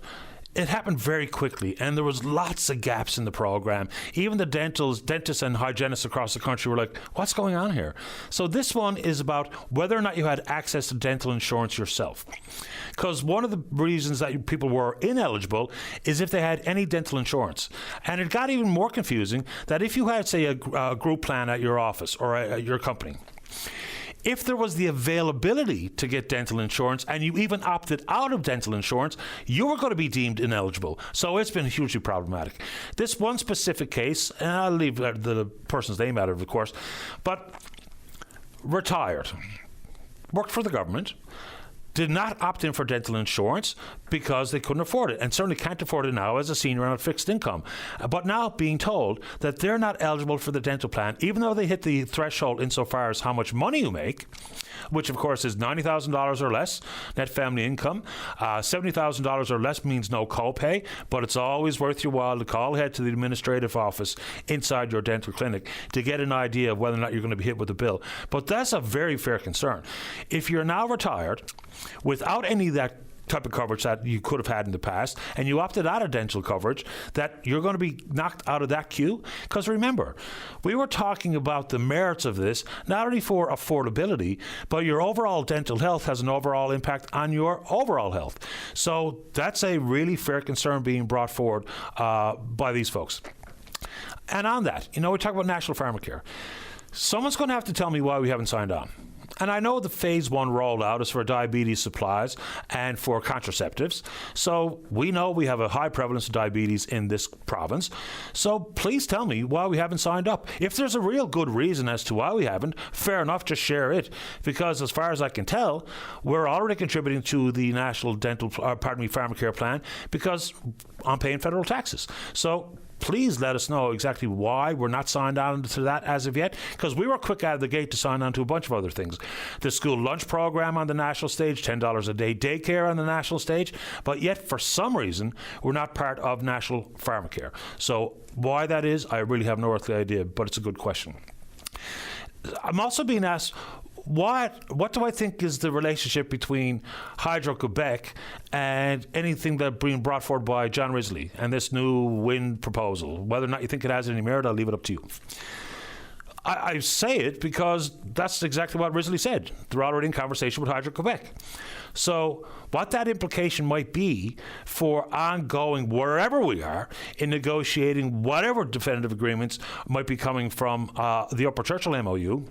it happened very quickly, and there was lots of gaps in the program. Even the dentists and hygienists across the country were like, what's going on here? So this one is about whether or not you had access to dental insurance yourself. Because one of the reasons that people were ineligible is if they had any dental insurance. And it got even more confusing that if you had, say, a group plan at your office or at your company, if there was the availability to get dental insurance and you even opted out of dental insurance, you were going to be deemed ineligible. So it's been hugely problematic. This one specific case, and I'll leave the person's name out of it, of course, but retired, worked for the government, did not opt in for dental insurance because they couldn't afford it, and certainly can't afford it now as a senior on a fixed income. But now being told that they're not eligible for the dental plan, even though they hit the threshold insofar as how much money you make, which of course is $90,000 or less net family income. $70,000 or less means no copay, but it's always worth your while to call ahead to the administrative office inside your dental clinic to get an idea of whether or not you're going to be hit with a bill. But that's a very fair concern. If you're now retired without any of that type of coverage that you could have had in the past, and you opted out of dental coverage, that you're going to be knocked out of that queue. Because remember, we were talking about the merits of this, not only for affordability, but your overall dental health has an overall impact on your overall health. So that's a really fair concern being brought forward by these folks. And on that, we talk about National Pharmacare. Someone's going to have to tell me why we haven't signed on. And I know the phase 1 rollout is for diabetes supplies and for contraceptives. So we know we have a high prevalence of diabetes in this province. So please tell me why we haven't signed up. If there's a real good reason as to why we haven't, fair enough, just share it. Because as far as I can tell, we're already contributing to the National Pharmacare plan because I'm paying federal taxes. So please let us know exactly why we're not signed on to that as of yet, because we were quick out of the gate to sign on to a bunch of other things. The school lunch program on the national stage, $10 a day daycare on the national stage, but yet for some reason we're not part of National Pharmacare. So why that is, I really have no earthly idea, but it's a good question. I'm also being asked, what do I think is the relationship between Hydro-Quebec and anything that's being brought forward by John Risley and this new wind proposal? Whether or not you think it has any merit, I'll leave it up to you. I say it because that's exactly what Risley said. They're already in conversation with Hydro-Quebec. So what that implication might be for ongoing, wherever we are, in negotiating whatever definitive agreements might be coming from the Upper Churchill MOU,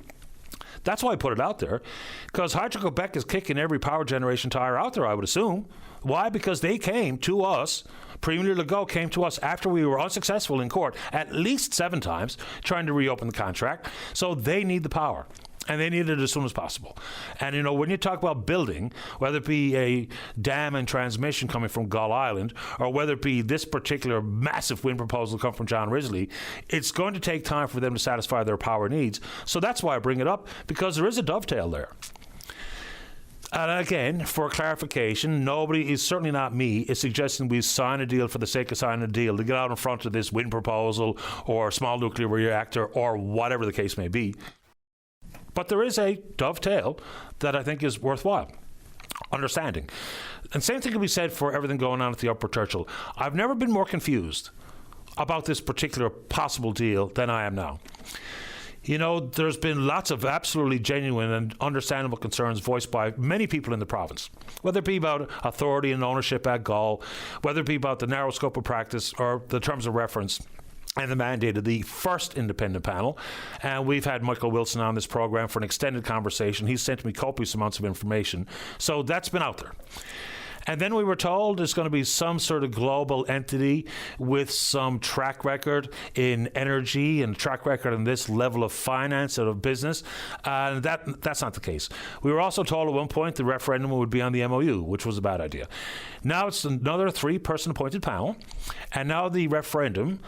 that's why I put it out there, because Hydro-Quebec is kicking every power generation tire out there, I would assume. Why? Because they came to us, Premier Legault came to us after we were unsuccessful in court at least 7 times trying to reopen the contract. So they need the power. And they need it as soon as possible. And, when you talk about building, whether it be a dam and transmission coming from Gull Island, or whether it be this particular massive wind proposal come from John Risley, it's going to take time for them to satisfy their power needs. So that's why I bring it up, because there is a dovetail there. And again, for clarification, nobody is, certainly not me, is suggesting we sign a deal for the sake of signing a deal to get out in front of this wind proposal or small nuclear reactor or whatever the case may be. But there is a dovetail that I think is worthwhile understanding. And same thing can be said for everything going on at the Upper Churchill. I've never been more confused about this particular possible deal than I am now. There's been lots of absolutely genuine and understandable concerns voiced by many people in the province, whether it be about authority and ownership at Gull, whether it be about the narrow scope of practice or the terms of reference and the mandate of the first independent panel. And we've had Michael Wilson on this program for an extended conversation. He's sent me copious amounts of information. So that's been out there. And then we were told there's going to be some sort of global entity with some track record in energy and track record in this level of finance and of business. And that's not the case. We were also told at one point the referendum would be on the MOU, which was a bad idea. Now it's another 3-person appointed panel. And now the referendum,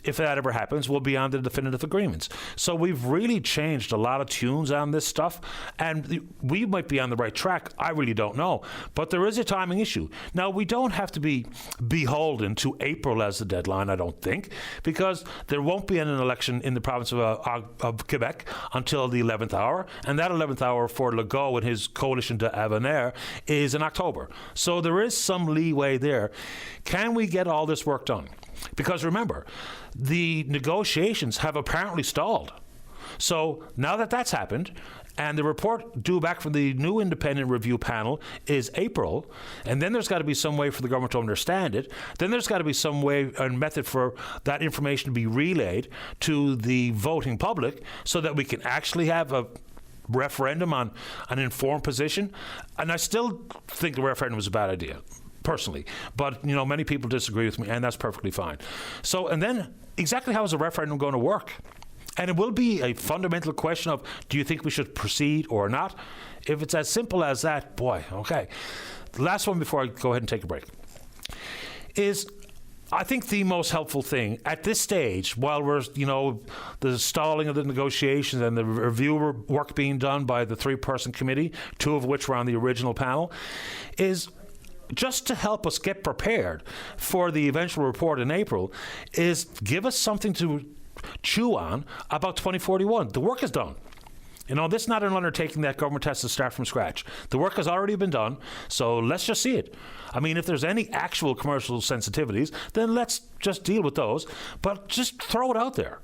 if that ever happens, will be on the definitive agreements. So we've really changed a lot of tunes on this stuff, and we might be on the right track. I really don't know. But there is a timing issue. Now, we don't have to be beholden to April as the deadline, I don't think, because there won't be an election in the province of Quebec until the 11th hour, and that 11th hour for Legault and his coalition de Avenir is in October. So there is some leeway there. Can we get all this work done? Because remember, the negotiations have apparently stalled. So now that that's happened, and the report due back from the new independent review panel is April, and then there's got to be some way for the government to understand it. Then there's got to be some way and method for that information to be relayed to the voting public so that we can actually have a referendum on an informed position. And I still think the referendum was a bad idea, personally, but many people disagree with me, and that's perfectly fine. So, and then exactly how is a referendum going to work? And it will be a fundamental question of, do you think we should proceed or not? If it's as simple as that, boy, okay. The last one before I go ahead and take a break is, I think the most helpful thing at this stage, while we're, the stalling of the negotiations and the review work being done by the 3-person committee, 2 of which were on the original panel, is just to help us get prepared for the eventual report in April, is give us something to chew on about 2041. The work is done. This is not an undertaking that government has to start from scratch. The work has already been done, so let's just see it. I mean, if there's any actual commercial sensitivities, then let's just deal with those, but just throw it out there,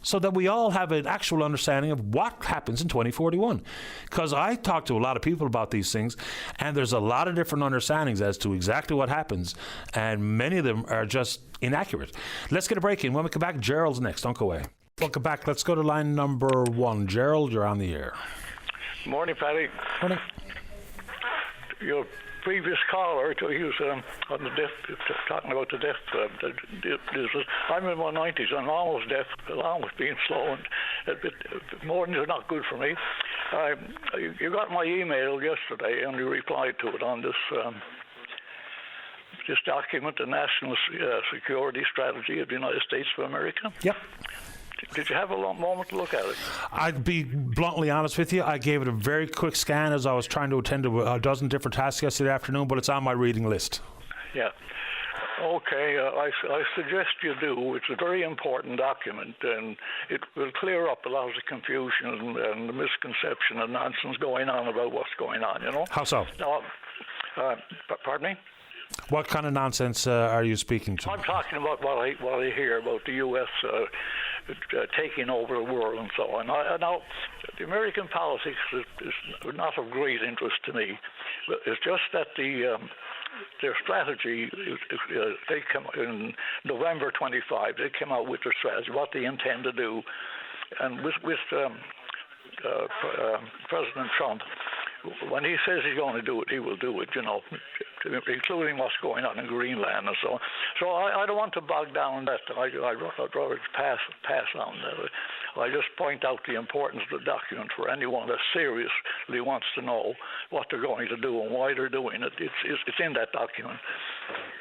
so that we all have an actual understanding of what happens in 2041. Because I talk to a lot of people about these things, and there's a lot of different understandings as to exactly what happens, and many of them are just inaccurate. Let's get a break in. When we come back, Gerald's next. Don't go away. Welcome back. Let's go to line number 1. Gerald, you're on the air. Morning, Paddy. Morning. Your previous caller, he was on the deaf, talking about the deaf. I'm in my 90s. I'm almost deaf, along with being slow, and mornings are not good for me. You got my email yesterday, and you replied to it on this document, the National Security Strategy of the United States of America. Yep. Did you have a moment to look at it? I'd be bluntly honest with you. I gave it a very quick scan as I was trying to attend to a dozen different tasks yesterday afternoon, but it's on my reading list. Yeah. Okay, I suggest you do. It's a very important document, and it will clear up a lot of the confusion and the misconception and nonsense going on about what's going on, you know? How so? Pardon me? What kind of nonsense are you speaking to? I'm talking about what I hear about the U.S. Taking over the world and so on. Now, the American politics is not of great interest to me. It's just that their strategy, they come in November 25, they came out with their strategy, what they intend to do. And with President Trump, when he says he's going to do it, he will do it, you know, including what's going on in Greenland and so on. So I don't want to bog down that. I'd rather pass on that. I just point out the importance of the document for anyone that seriously wants to know what they're going to do and why they're doing it. It's in that document.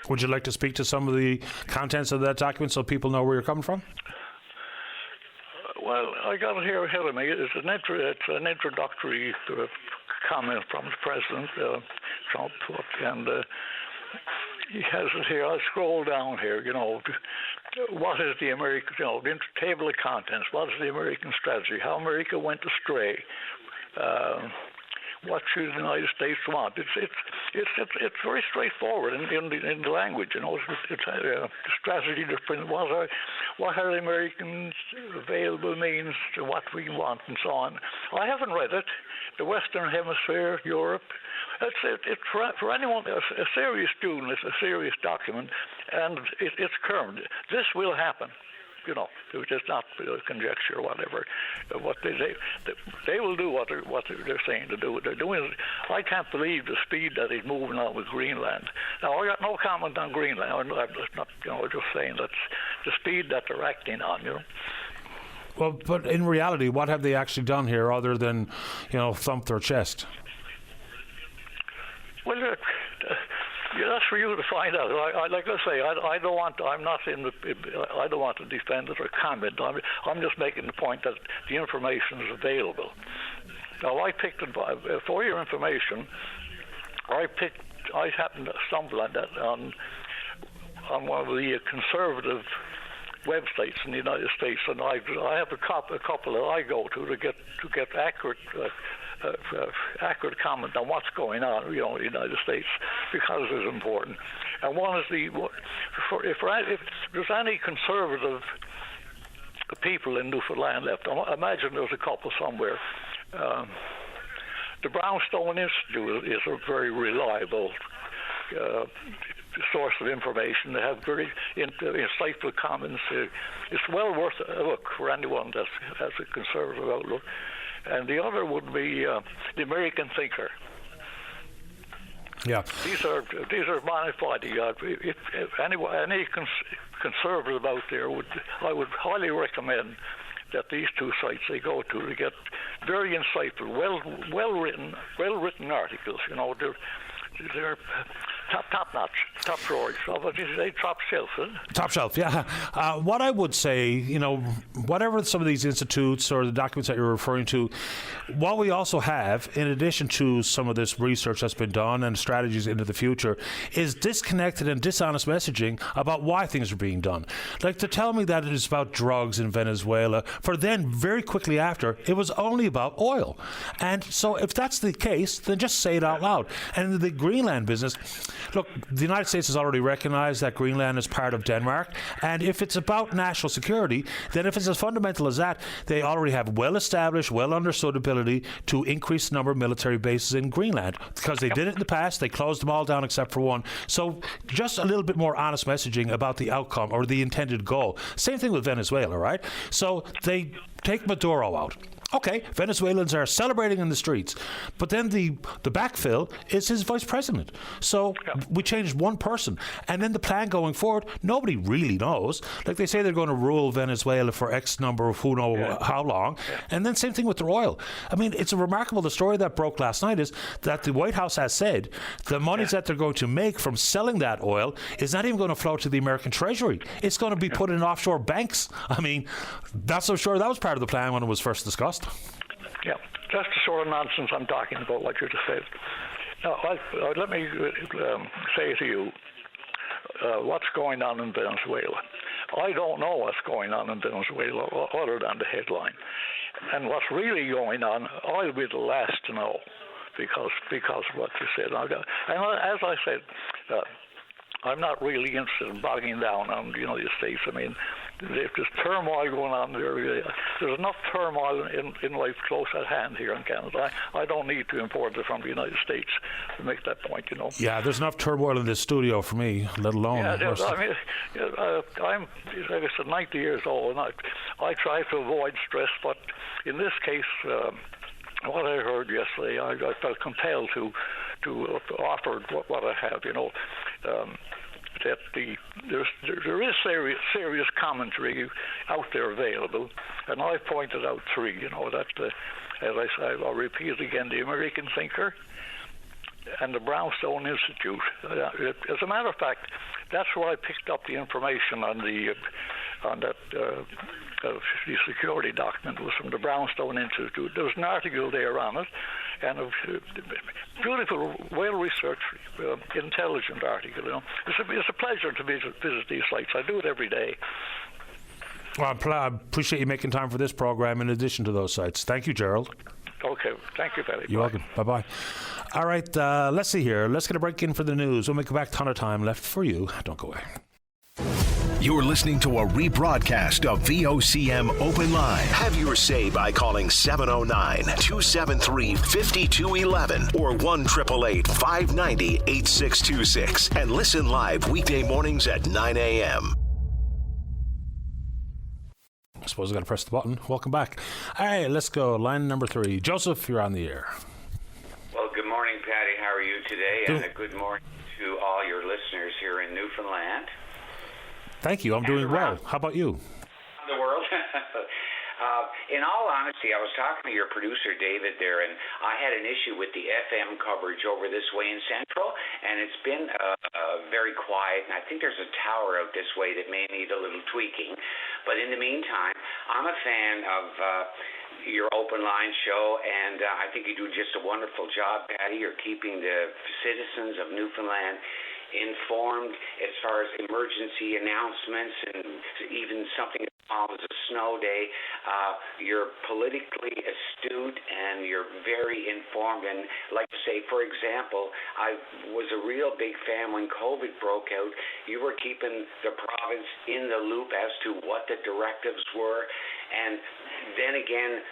Would you like to speak to some of the contents of that document so people know where you're coming from? Well, I got it here ahead of me. It's an introductory comment from the President, Trump, and he has it here. I'll scroll down here, you know. What is the American, you know, the table of contents? What is the American strategy? How America went astray? What should the United States want? It's very straightforward in the language, you know. It's a strategy different. What are the Americans' available means to what we want and so on? I haven't read it. The Western Hemisphere, Europe. It's for anyone, a serious student. It's a serious document, and it's current. This will happen. You know, it's not conjecture or whatever. What they will do what they're saying to do. They're doing it. I can't believe the speed that he's moving on with Greenland. Now, I got no comment on Greenland. I'm not, you know, just saying that's the speed that they're acting on. You know. Well, but in reality, what have they actually done here other than, you know, thump their chest? Well, that's for you to find out. Like I say, I don't want. I'm not in the. I don't want to defend it or comment. I'm just making the point that the information is available. Now, I picked it for your information. I happened to stumble on that on one of the conservative websites in the United States, and I have a couple that I go to get accurate comment on what's going on, you know, in the United States, because it's important. And one is if there's any conservative people in Newfoundland left, I imagine there's a couple somewhere. The Brownstone Institute is a very reliable source of information. They have very insightful comments. It's well worth a look for anyone that has a conservative outlook. And the other would be the American Thinker. Yeah, these are bona fide. If any conservative out there I would highly recommend that these two sites they go to get very insightful, well written articles. You know, they're top notch, top drawers. What did you say? Top shelf, huh? Top shelf, yeah. What I would say, you know, whatever some of these institutes or the documents that you're referring to, what we also have, in addition to some of this research that's been done and strategies into the future, is disconnected and dishonest messaging about why things are being done. Like to tell me that it is about drugs in Venezuela, for then very quickly after, it was only about oil. And so if that's the case, then just say it out loud. And in the Greenland business, look, the United States has already recognized that Greenland is part of Denmark, and if it's about national security, then if it's as fundamental as that, they already have well-established, well-understood ability to increase the number of military bases in Greenland, because they did it in the past. They closed them all down except for one. So just a little bit more honest messaging about the outcome or the intended goal. Same thing with Venezuela, right? So they take Maduro out. Okay, Venezuelans are celebrating in the streets, but then the backfill is his vice president. So we changed one person, and then the plan going forward, nobody really knows. Like they say they're going to rule Venezuela for X number of who know how long, and then same thing with their oil. I mean, it's remarkable. The story that broke last night is that the White House has said the monies that they're going to make from selling that oil is not even going to flow to the American Treasury. It's going to be put in offshore banks. I mean, that's so sure that was part of the plan when it was first discussed. Yeah, that's the sort of nonsense I'm talking about, what you just said. Now, let me say to you what's going on in Venezuela. I don't know what's going on in Venezuela other than the headline. And what's really going on, I'll be the last to know because of what you said. And as I said, I'm not really interested in bogging down on the United States. I mean, if there's turmoil going on there, there's enough turmoil in life close at hand here in Canada. I don't need to import it from the United States to make that point, Yeah, there's enough turmoil in this studio for me, let alone... Yeah, I'm, like I said, 90 years old, and I try to avoid stress, but in this case... what I heard yesterday, I felt compelled to offer what I have. That there is serious commentary out there available, and I pointed out three. That as I said, I'll repeat it again: the American Thinker and the Brownstone Institute. As a matter of fact, that's where I picked up the information on that. The security document was from the Brownstone Institute. There was an article there on it, and a beautiful, well-researched, intelligent article. It's a pleasure to visit these sites. I do it every day. Well, I appreciate you making time for this program in addition to those sites. Thank you, Gerald. Okay. Thank you, Paddy. You're welcome. Bye-bye. All right, let's see here. Let's get a break in for the news. When we come back, ton of time left for you. Don't go away. You're listening to a rebroadcast of VOCM Open Line. Have your say by calling 709-273-5211 or 1-888-590-8626 and listen live weekday mornings at 9 a.m. I suppose I got to press the button. Welcome back. All right, let's go. Line number 3. Joseph, you're on the air. Well, good morning, Patty. How are you today? And a good morning to all your listeners here in Newfoundland. Thank you. I'm doing well. How about you? The world. In all honesty, I was talking to your producer, David, there, and I had an issue with the FM coverage over this way in Central, and it's been very quiet, and I think there's a tower out this way that may need a little tweaking. But in the meantime, I'm a fan of your open line show, and I think you do just a wonderful job, Patty. You're keeping the citizens of Newfoundland informed as far as emergency announcements and even something as small as a snow day. You're politically astute and you're very informed. And like to say, for example, I was a real big fan when COVID broke out. You were keeping the province in the loop as to what the directives were. And then again,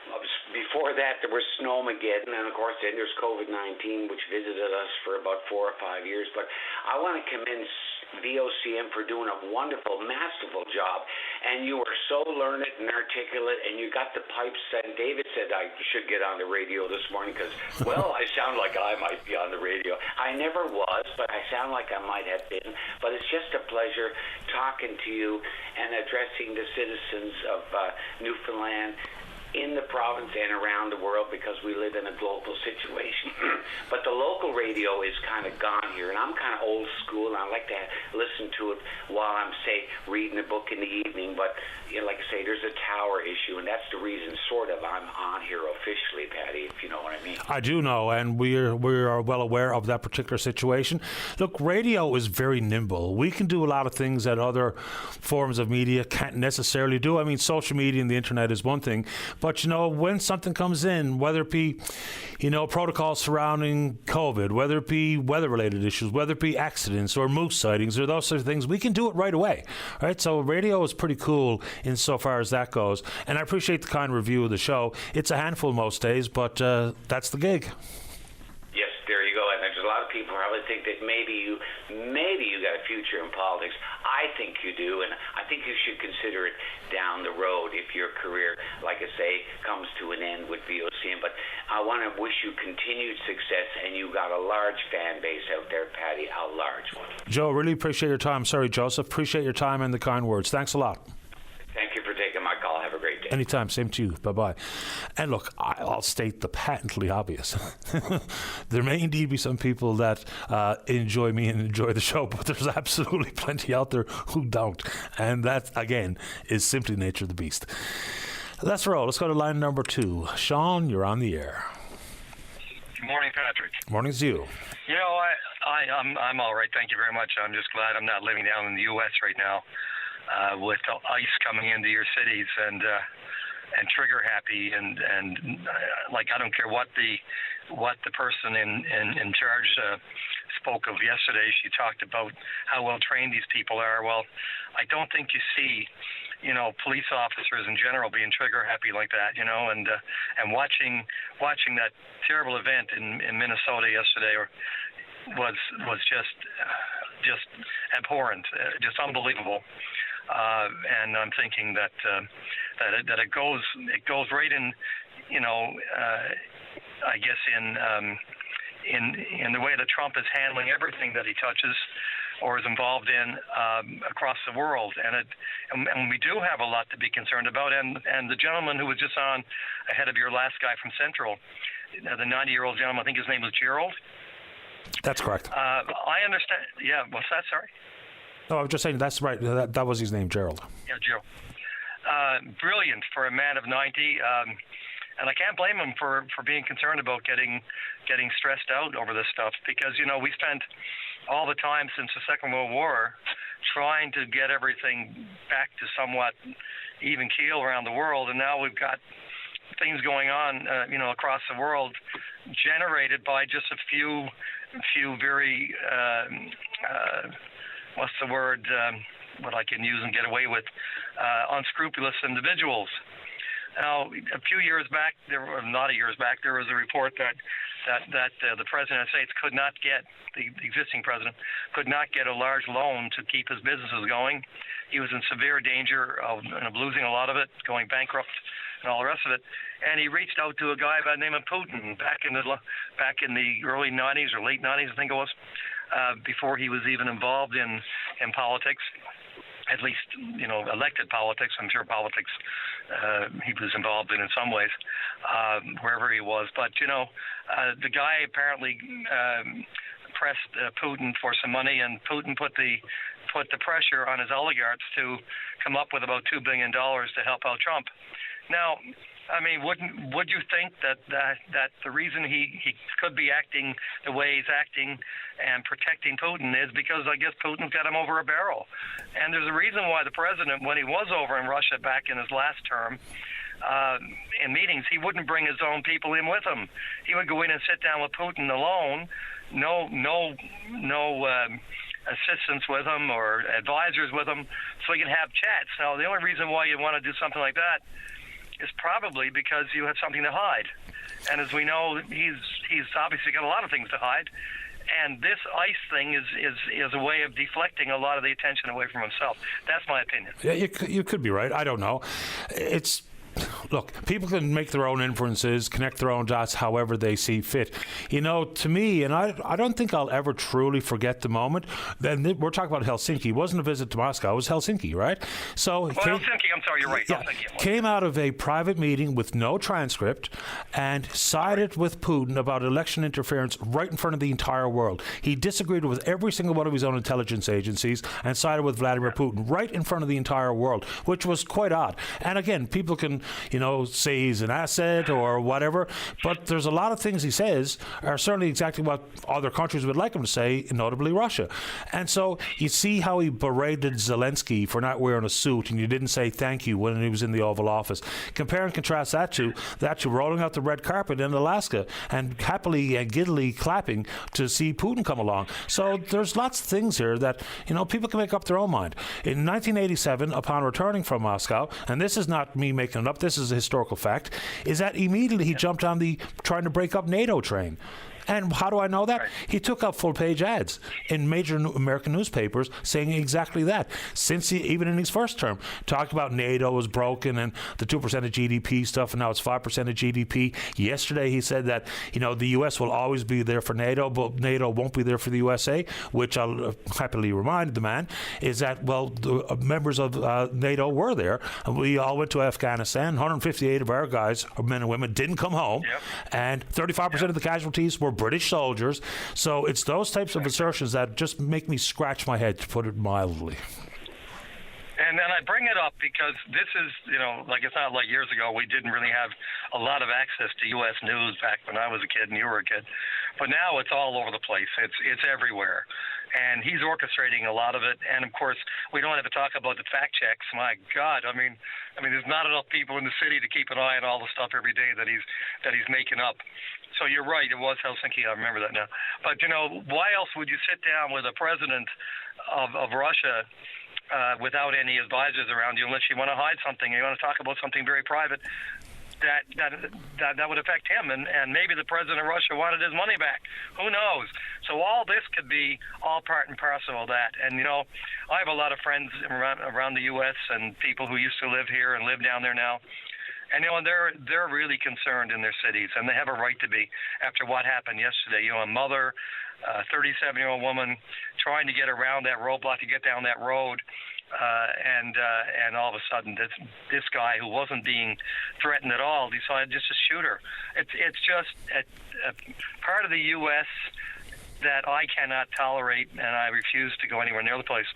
before that, there was Snowmageddon, and of course, then there's COVID-19, which visited us for about 4 or 5 years. But I want to commend VOCM for doing a wonderful, masterful job. And you were so learned and articulate, and you got the pipes. And David said I should get on the radio this morning because, well, I sound like I might be on the radio. I never was, but I sound like I might have been. But it's just a pleasure talking to you and addressing the citizens of Newfoundland in the province and around the world because we live in a global situation. But the local radio is kind of gone here, and I'm kind of old school, and I like to listen to it while I'm, say, reading a book in the evening. But, like I say, there's a tower issue, and that's the reason, sort of, I'm on here officially, Patty, if you know what I mean. I do know, and we are well aware of that particular situation. Look, radio is very nimble. We can do a lot of things that other forms of media can't necessarily do. I mean, social media and the internet is one thing, but, when something comes in, whether it be, protocols surrounding COVID, whether it be weather-related issues, whether it be accidents or moose sightings or those sort of things, we can do it right away, right? So radio is pretty cool insofar as that goes. And I appreciate the kind review of the show. It's a handful most days, but that's the gig. Yes, there you go. And there's a lot of people probably think that maybe you got a future in politics. I think you do, and I think you should consider it down the road if your career, like I say, comes to an end with VOCM. But I want to wish you continued success, and you got a large fan base out there, Patty, a large one. Joe, really appreciate your time. Sorry, Joseph. Appreciate your time and the kind words. Thanks a lot. Thank you for taking my call. Have a great day. Anytime. Same to you. Bye-bye. And look, I'll state the patently obvious. There may indeed be some people that enjoy me and enjoy the show, but there's absolutely plenty out there who don't. And that, again, is simply the nature of the beast. Let's roll. Let's go to line number 2. Sean, you're on the air. Good morning, Patrick. Morning to you. I'm all right. Thank you very much. I'm just glad I'm not living down in the U.S. right now with the ice coming into your cities and trigger happy and like I don't care what the person in charge spoke of yesterday. She talked about how well trained these people are. Well, I don't think you see, police officers in general being trigger happy like that, and watching that terrible event in Minnesota yesterday was just abhorrent, just unbelievable. And I'm thinking that it goes right in, I guess in the way that Trump is handling everything that he touches or is involved in across the world, and we do have a lot to be concerned about. And the gentleman who was just on ahead of your last guy from Central, the 90-year-old gentleman, I think his name was Gerald. That's correct. I understand. Yeah, what's that? Sorry. No, I was just saying that's right. That was his name, Gerald. Yeah, Gerald. Brilliant for a man of 90. And I can't blame him for being concerned about getting stressed out over this stuff because, we spent all the time since the Second World War trying to get everything back to somewhat even keel around the world. And now we've got things going on, across the world generated by just a few very, what's the word, what I can use and get away with, unscrupulous individuals. Now, a few years back, there was a report that the President of the States could not get, the existing president, could not get a large loan to keep his businesses going. He was in severe danger of losing a lot of it, going bankrupt, and all the rest of it. And he reached out to a guy by the name of Putin back in the early 90s or late 90s, I think it was, before he was even involved in politics. At least, elected politics. I'm sure politics he was involved in some ways, wherever he was. But, the guy apparently pressed Putin for some money, and Putin put the pressure on his oligarchs to come up with about $2 billion to help out Trump. Now, I mean, would you think that the reason he could be acting the way he's acting and protecting Putin is because I guess Putin's got him over a barrel? And there's a reason why the president, when he was over in Russia back in his last term, in meetings, he wouldn't bring his own people in with him. He would go in and sit down with Putin alone, no assistants with him or advisors with him, so he can have chats. Now, the only reason why you want to do something like that is probably because you have something to hide. And as we know, he's obviously got a lot of things to hide. And this ICE thing is a way of deflecting a lot of the attention away from himself. That's my opinion. Yeah, you could be right. I don't know. Look, people can make their own inferences, connect their own dots however they see fit. To me, and I don't think I'll ever truly forget the moment. Then we're talking about Helsinki. It wasn't a visit to Moscow. It was Helsinki, right? Helsinki, I'm sorry, you're right. Yeah, came out of a private meeting with no transcript and sided with Putin about election interference right in front of the entire world. He disagreed with every single one of his own intelligence agencies and sided with Vladimir Putin right in front of the entire world, which was quite odd. And again, people can say he's an asset or whatever, but there's a lot of things he says are certainly exactly what other countries would like him to say, notably Russia. And so you see how he berated Zelensky for not wearing a suit, and you didn't say thank you when he was in the Oval Office. Compare and contrast that to rolling out the red carpet in Alaska and happily and giddily clapping to see Putin come along. So there's lots of things here that people can make up their own mind. In 1987, upon returning from Moscow, and this is not me making it up, this is a historical fact, is that immediately he jumped on the trying to break up NATO train. And how do I know that? Right. He took up full-page ads in major American newspapers saying exactly that. Since even in his first term, talked about NATO was broken and the 2% of GDP stuff, and now it's 5% of GDP. Yesterday he said that the U.S. will always be there for NATO, but NATO won't be there for the USA, which I'll happily remind the man is that, the members of NATO were there. We all went to Afghanistan. 158 of our guys, men and women, didn't come home, and 35% of the casualties were British soldiers. So it's those types of assertions that just make me scratch my head, to put it mildly. And then I bring it up because this is, like it's not like years ago we didn't really have a lot of access to U.S. news back when I was a kid and you were a kid. But now it's all over the place. It's everywhere. And he's orchestrating a lot of it. And, of course, we don't have to talk about the fact checks. My God, I mean, there's not enough people in the city to keep an eye on all the stuff every day that he's making up. So you're right. It was Helsinki. I remember that now. But, why else would you sit down with a president of Russia without any advisors around you unless you want to hide something, you want to talk about something very private that would affect him, and maybe the president of Russia wanted his money back. Who knows? So all this could be all part and parcel of that. And I have a lot of friends around the U.S. and people who used to live here and live down there now. And they're really concerned in their cities, and they have a right to be after what happened yesterday. A mother, 37-year-old woman, trying to get around that roadblock to get down that road, and all of a sudden this guy who wasn't being threatened at all decided just to shoot her. It's just a part of the U.S. that I cannot tolerate, and I refuse to go anywhere near the place.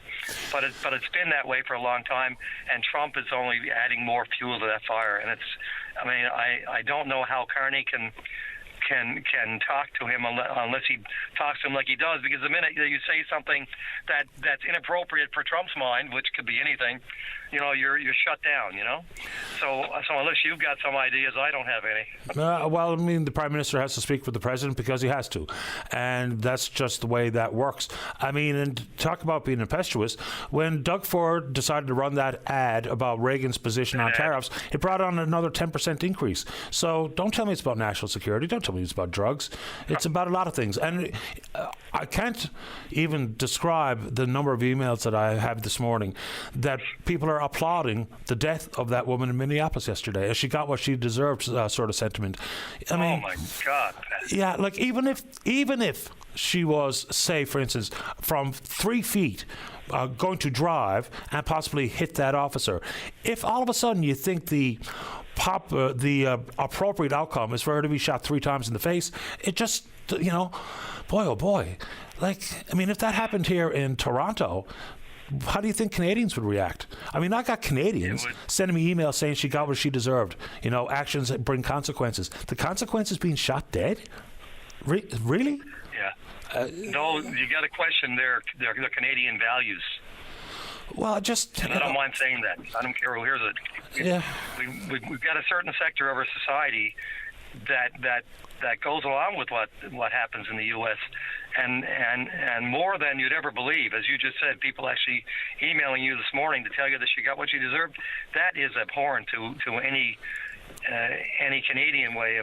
But it's been that way for a long time, and Trump is only adding more fuel to that fire. And I don't know how Carney can talk to him unless he talks to him like he does, because the minute you say something that's inappropriate for Trump's mind, which could be anything, you're shut down, So unless you've got some ideas, I don't have any. The Prime Minister has to speak for the President because he has to. And that's just the way that works. And talk about being impetuous. When Doug Ford decided to run that ad about Reagan's position on tariffs, it brought on another 10% increase. So don't tell me it's about national security. Don't tell me it's about drugs. It's about a lot of things. And I can't even describe the number of emails that I have this morning that people are applauding the death of that woman in Minneapolis yesterday, as she got what she deserved, sort of sentiment. Oh my God! Yeah, like even if she was, say, for instance, from 3 feet going to drive and possibly hit that officer, if all of a sudden you think the appropriate outcome is for her to be shot 3 times in the face, it just, boy, oh boy. If that happened here in Toronto, how do you think Canadians would react? I got Canadians sending me emails saying she got what she deserved. Actions that bring consequences. The consequences being shot dead? Really? Yeah. No, you got to question their Canadian values. Well, and I don't mind saying that. I don't care who hears it. Yeah. We've got a certain sector of our society that goes along with what happens in the U.S. and more than you'd ever believe. As you just said, people actually emailing you this morning to tell you that she got what she deserved. That is abhorrent to any Canadian way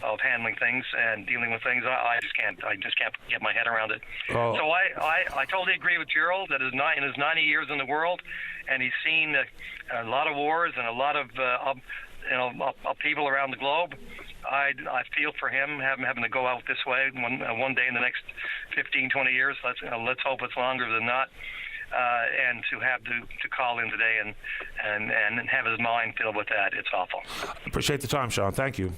of handling things and dealing with things. I just can't get my head around it. Oh. So I totally agree with Gerald that in his 90 years in the world, and he's seen a lot of wars and a lot of upheaval around the globe. I feel for him having to go out this way one day in the next 15, 20 years. Let's hope it's longer than not. And to have to call in today and have his mind filled with that, it's awful. Appreciate the time, Sean. Thank you.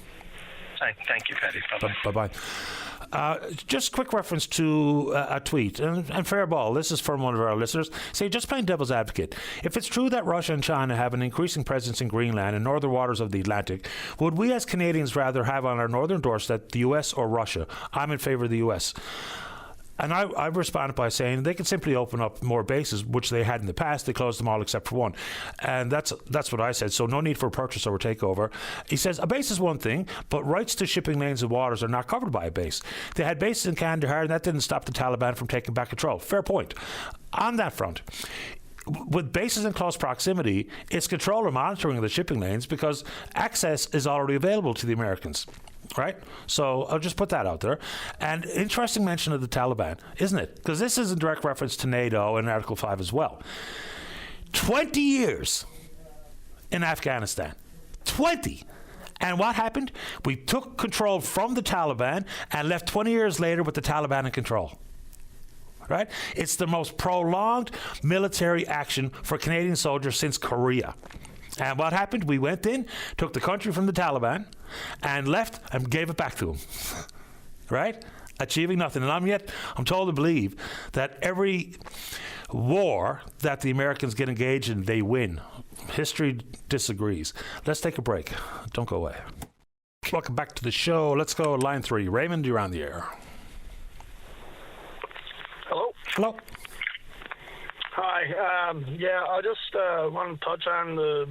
Thank you, Patty. Bye-bye. Bye-bye. Just quick reference to a tweet, and fair ball. This is from one of our listeners. Say, just playing devil's advocate. If it's true that Russia and China have an increasing presence in Greenland and northern waters of the Atlantic, would we as Canadians rather have on our northern doorstep the U.S. or Russia? I'm in favor of the U.S. And I responded by saying they could simply open up more bases, which they had in the past. They closed them all except for one. And that's what I said. So no need for purchase or takeover. He says, a base is one thing, but rights to shipping lanes and waters are not covered by a base. They had bases in Kandahar, and that didn't stop the Taliban from taking back control. Fair point. On that front, with bases in close proximity, it's control and monitoring of the shipping lanes because access is already available to the Americans. Right? So I'll just put that out there. And interesting mention of the Taliban, isn't it? Because this is a direct reference to NATO and Article 5 as well. 20 years in Afghanistan. 20. And what happened? We took control from the Taliban and left 20 years later with the Taliban in control. Right? It's the most prolonged military action for Canadian soldiers since Korea. And what happened? We went in, took the country from the Taliban, and left and gave it back to them. Right? Achieving nothing. And I'm told to believe that every war that the Americans get engaged in, they win. History disagrees. Let's take a break. Don't go away. Welcome back to the show. Let's go line 3. Raymond, you're on the air. Hello. Hello. Hi. I just want to touch on the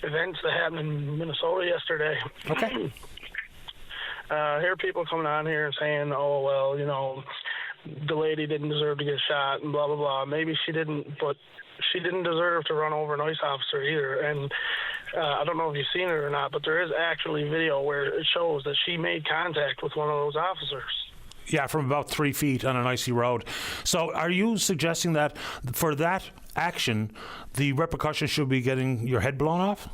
events that happened in Minnesota yesterday. Okay. I hear people coming on here saying, oh, well, you know, the lady didn't deserve to get shot and blah, blah, blah. Maybe she didn't, but she didn't deserve to run over an ICE officer either. And I don't know if you've seen it or not, but there is actually video where it shows that she made contact with one of those officers. Yeah, from about 3 feet on an icy road. So are you suggesting that for that action, the repercussions should be getting your head blown off?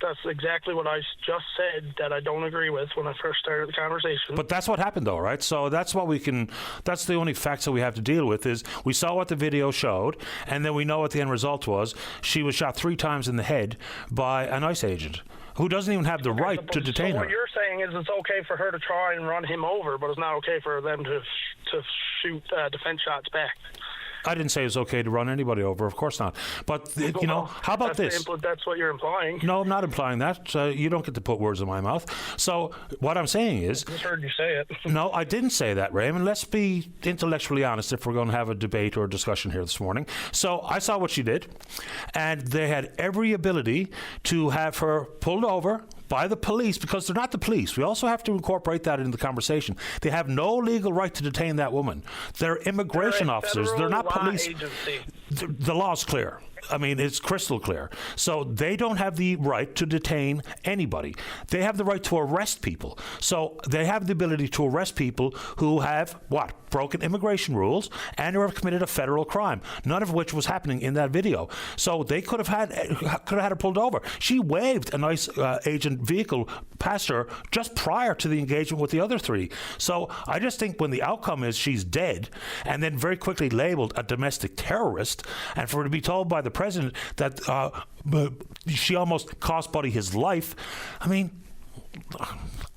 That's exactly what I just said that I don't agree with when I first started the conversation. But that's what happened, though, right? So that's the only facts that we have to deal with is we saw what the video showed, and then we know what the end result was. She was shot 3 times in the head by an ICE agent who doesn't even have the right to detain her. So what you're saying is it's okay for her to try and run him over, but it's not okay for them to shoot defense shots back. I didn't say it was okay to run anybody over. Of course not. But, you know, how about this? That's what you're implying. No, I'm not implying that. You don't get to put words in my mouth. So what I'm saying is... I just heard you say it. No, I didn't say that, Raymond. Let's be intellectually honest if we're going to have a debate or a discussion here this morning. So I saw what she did, and they had every ability to have her pulled over by the police, because they're not the police. We also have to incorporate that into the conversation. They have no legal right to detain that woman. They're immigration officers. They're not police. The law's clear. I mean, it's crystal clear. So they don't have the right to detain anybody. They have the right to arrest people. So they have the ability to arrest people who have, broken immigration rules and who have committed a federal crime, none of which was happening in that video. So they could have had her pulled over. She waved a ICE agent vehicle past her just prior to the engagement with the other 3. So I just think when the outcome is she's dead and then very quickly labeled a domestic terrorist, and for her to be told by the president that she almost cost Buddy his life, I mean,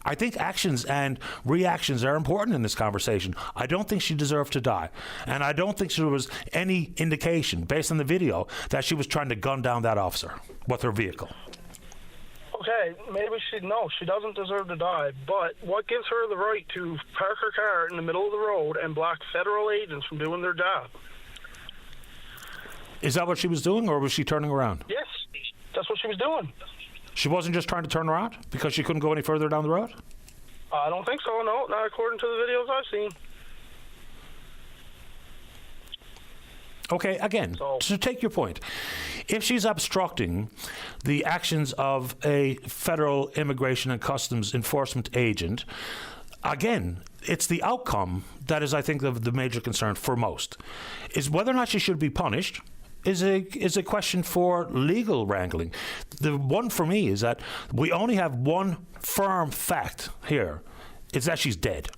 I think actions and reactions are important in this conversation. I don't think she deserved to die. And I don't think there was any indication, based on the video, that she was trying to gun down that officer with her vehicle. Okay, maybe she doesn't deserve to die, but what gives her the right to park her car in the middle of the road and block federal agents from doing their job? Is that what she was doing, or was she turning around? Yes, that's what she was doing. She wasn't just trying to turn around because she couldn't go any further down the road? I don't think so, no, not according to the videos I've seen. Okay, again, to take your point, if she's obstructing the actions of a federal immigration and customs enforcement agent, again, it's the outcome that is, I think, the major concern for most. Is whether or not she should be punished is a question for legal wrangling. The one for me is that we only have one firm fact here. It's that she's dead.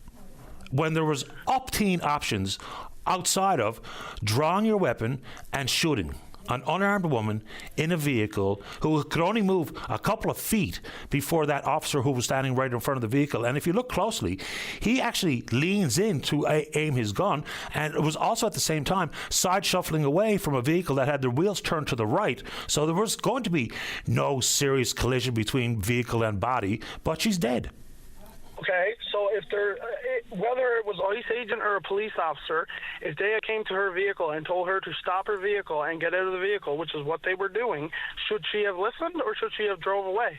When there was umpteen options outside of drawing your weapon and shooting an unarmed woman in a vehicle who could only move a couple of feet before that officer who was standing right in front of the vehicle. And if you look closely, he actually leans in to aim his gun, and it was also at the same time side shuffling away from a vehicle that had the wheels turned to the right. So there was going to be no serious collision between vehicle and body, but she's dead. Okay, so whether it was an ICE agent or a police officer, if they came to her vehicle and told her to stop her vehicle and get out of the vehicle, which is what they were doing, should she have listened or should she have drove away?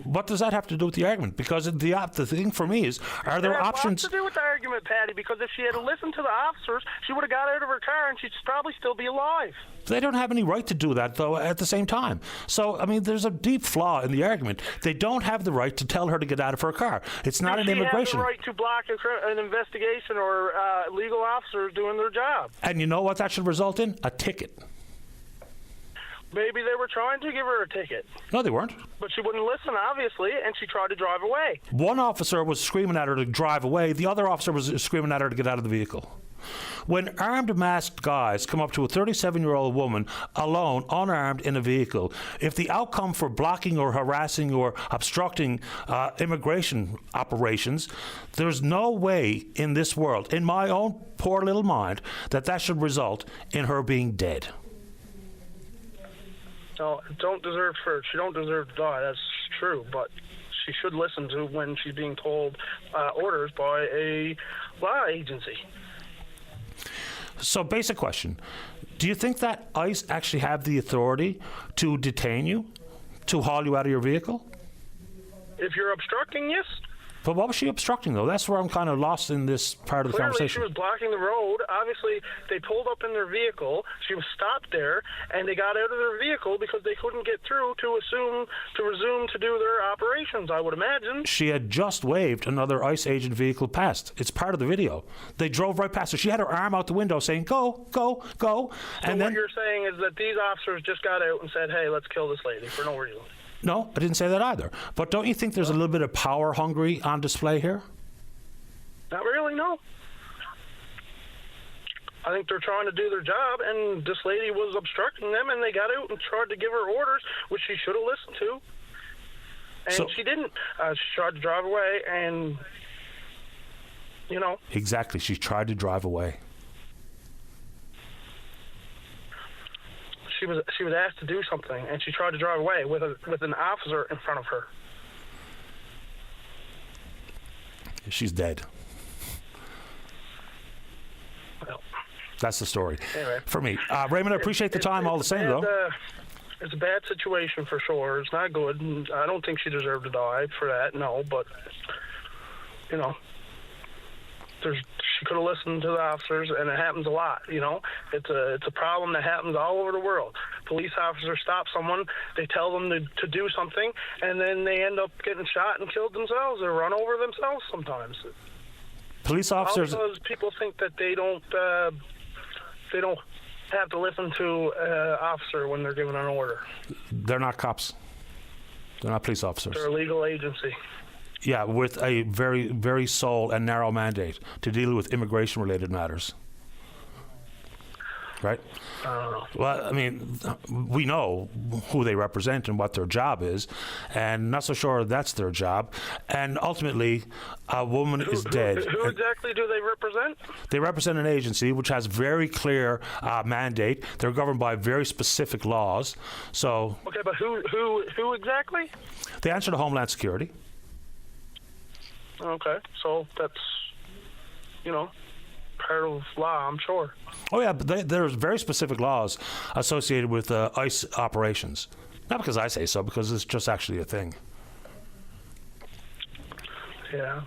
What does that have to do with the argument? Because the thing for me is, are there options? It has to do with the argument, Patty, because if she had listened to the officers, she would have got out of her car and she'd probably still be alive. They don't have any right to do that, though, at the same time. So, I mean, there's a deep flaw in the argument. They don't have the right to tell her to get out of her car. It's not an immigration. She has the right to block an investigation or legal officers doing their job. And you know what that should result in? A ticket. Maybe they were trying to give her a ticket. No, they weren't. But she wouldn't listen, obviously, and she tried to drive away. One officer was screaming at her to drive away. The other officer was screaming at her to get out of the vehicle. When armed masked guys come up to a 37-year-old woman alone, unarmed in a vehicle, if the outcome for blocking or harassing or obstructing immigration operations, there's no way in this world, in my own poor little mind, that should result in her being dead. No, she don't deserve to die. That's true, but she should listen to when she's being told orders by a law agency. So, basic question. Do you think that ICE actually have the authority to detain you, to haul you out of your vehicle? If you're obstructing, yes. But what was she obstructing, though? That's where I'm kind of lost in this part of the Clearly, conversation. she was blocking the road. Obviously, they pulled up in their vehicle. She was stopped there, and they got out of their vehicle because they couldn't get through to resume to do their operations, I would imagine. She had just waved another ICE agent vehicle past. It's part of the video. They drove right past her. She had her arm out the window saying, go, go, go. So and what then you're saying is that these officers just got out and said, hey, let's kill this lady for no reason. No, I didn't say that either. But don't you think there's a little bit of power hungry on display here? Not really, no. I think they're trying to do their job, and this lady was obstructing them, and they got out and tried to give her orders, which she should have listened to. And she didn't. She tried to drive away, and, you know. Exactly. She tried to drive away. She was asked to do something, and she tried to drive away with an officer in front of her. She's dead. Well, that's the story. Anyway. For me. Raymond, I appreciate the time all the same, though. It's a bad situation for sure. It's not good. And I don't think she deserved to die for that, no, but, you know, she could have listened to the officers, and it happens a lot, you know. It's a problem that happens all over the world. Police officers stop someone, they tell them to do something, and then they end up getting shot and killed themselves or run over themselves sometimes. Police officers... All because people think that they don't have to listen to an officer when they're given an order. They're not cops. They're not police officers. They're a legal agency. Yeah, with a very, very sole and narrow mandate to deal with immigration-related matters. Right? Well, I mean, we know who they represent and what their job is, and not so sure that's their job. And ultimately, a woman is dead. Who exactly do they represent? They represent an agency which has very clear mandate. They're governed by very specific laws. So. Okay, but who exactly? They answer to Homeland Security. Okay, so that's, you know, part of law, I'm sure. Oh, yeah, but there's very specific laws associated with ICE operations. Not because I say so, because it's just actually a thing. Yeah.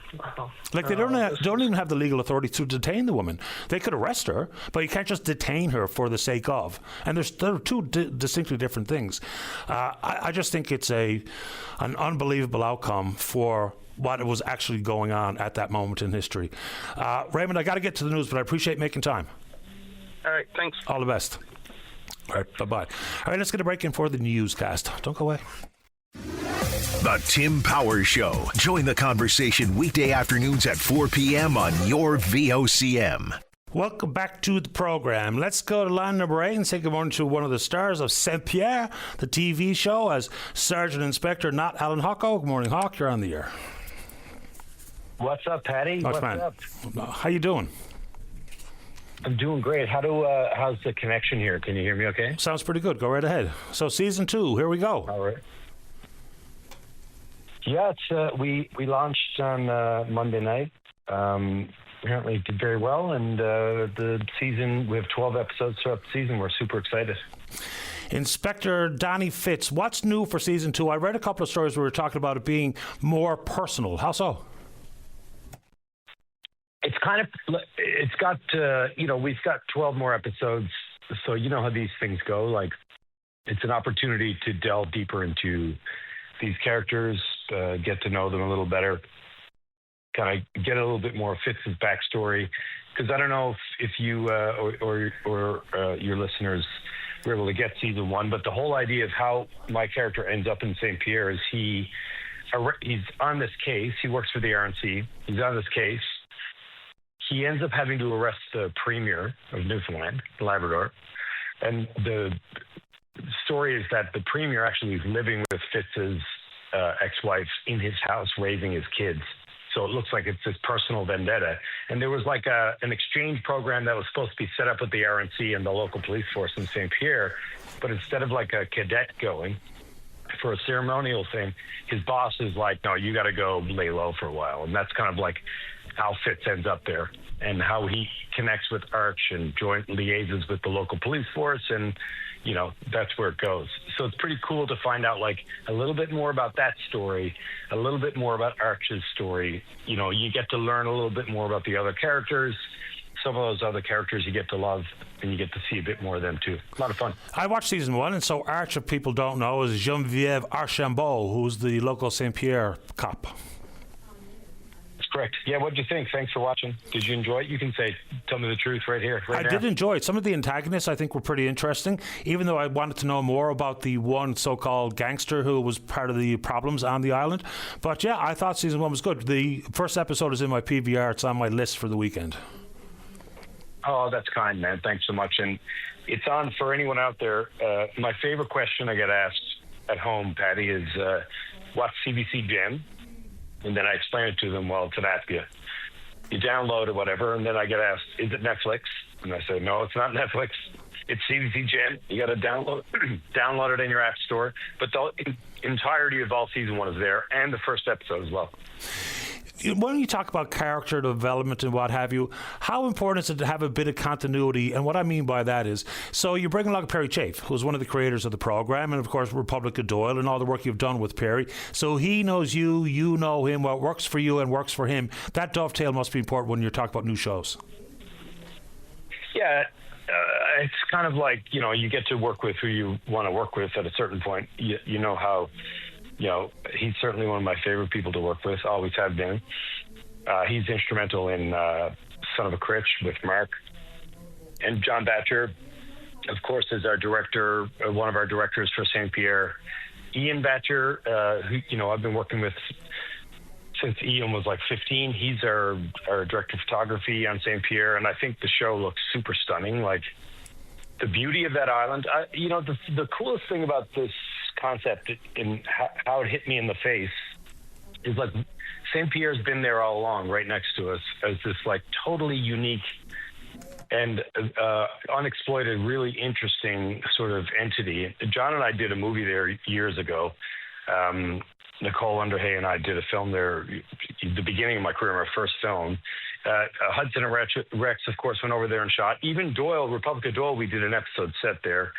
Like, they don't even have the legal authority to detain the woman. They could arrest her, but you can't just detain her for the sake of. And there are two distinctly different things. I just think it's an unbelievable outcome for what was actually going on at that moment in history. Raymond, I got to get to the news, but I appreciate making time. All right, thanks. All the best. All right, bye-bye. All right, let's get a break in for the newscast. Don't go away. The Tim Powers Show. Join the conversation weekday afternoons at 4 p.m. on your VOCM. Welcome back to the program. Let's go to line number 8 and say good morning to one of the stars of Saint-Pierre, the TV show, as Sergeant Inspector Not Alan Hocko. Good morning, Hawk. You're on the air. What's up, Patty? What's up? How you doing? I'm doing great. How's the connection here? Can you hear me okay? Sounds pretty good. Go right ahead. So season 2, here we go. All right. Yeah, it's we launched on Monday night. Apparently it did very well, and the season, we have 12 episodes throughout the season. We're super excited. Inspector Donnie Fitz, what's new for season 2? I read a couple of stories where we were talking about it being more personal. How so? It's got, we've got 12 more episodes, so you know how these things go. Like, it's an opportunity to delve deeper into these characters, get to know them a little better, kind of get a little bit more of Fitz's backstory. Because I don't know if you or your listeners were able to get season 1, but the whole idea of how my character ends up in St. Pierre is he's on this case. He works for the RNC. He's on this case. he ends up having to arrest the premier of Newfoundland, Labrador. And the story is that the premier actually is living with Fitz's ex-wife in his house, raising his kids. So it looks like it's this personal vendetta. And there was like an exchange program that was supposed to be set up with the RNC and the local police force in St. Pierre. But instead of like a cadet going for a ceremonial thing, his boss is like, no, you got to go lay low for a while. And that's kind of like how Fitz ends up there and how he connects with Arch and joint liaises with the local police force. And, you know, that's where it goes. So it's pretty cool to find out like a little bit more about that story, a little bit more about Arch's story. You know, you get to learn a little bit more about the other characters. Some of those other characters you get to love, and you get to see a bit more of them too. A lot of fun. I watched season 1, and so Arch, if people don't know, is Geneviève Archambault, who's the local St. Pierre cop. That's correct. Yeah, what did you think? Thanks for watching. Did you enjoy it? You can tell me the truth right here, right now. I did enjoy it. Some of the antagonists I think were pretty interesting, even though I wanted to know more about the one so-called gangster who was part of the problems on the island. But yeah, I thought season 1 was good. The first episode is in my PVR. It's on my list for the weekend. Oh, that's kind, man. Thanks so much. And it's on for anyone out there. My favorite question I get asked at home, Patty, is what's CBC Gem? And then I explain it to them, well, it's an app you download or whatever. And then I get asked, is it Netflix? And I say, no, it's not Netflix. It's CBC Gem. You got to download it in your app store. But the entirety of all season 1 is there, and the first episode as well. When you talk about character development and what have you, how important is it to have a bit of continuity? And what I mean by that is, so you bring along Perry Chafe, who's one of the creators of the program, and of course Republic of Doyle and all the work you've done with Perry. So he knows you, you know him, what works for you and works for him. That dovetail must be important when you're talking about new shows. Yeah, it's kind of like, you know, you get to work with who you want to work with at a certain point. You know how... You know, he's certainly one of my favorite people to work with, always have been. He's instrumental in Son of a Critch with Mark. And John Batcher, of course, is our director, one of our directors for St. Pierre. Ian Batcher, who, you know, I've been working with since Ian was like 15. He's our director of photography on St. Pierre. And I think the show looks super stunning. Like, the beauty of that island. You know, the coolest thing about this concept and how it hit me in the face is like St. Pierre's been there all along, right next to us, as this like totally unique and unexploited, really interesting sort of entity. John and I did a movie there years ago. Nicole Underhay and I did a film there, the beginning of my career, my first film. Hudson and Rex, of course, went over there and shot. Even Doyle, Republic of Doyle, we did an episode set there.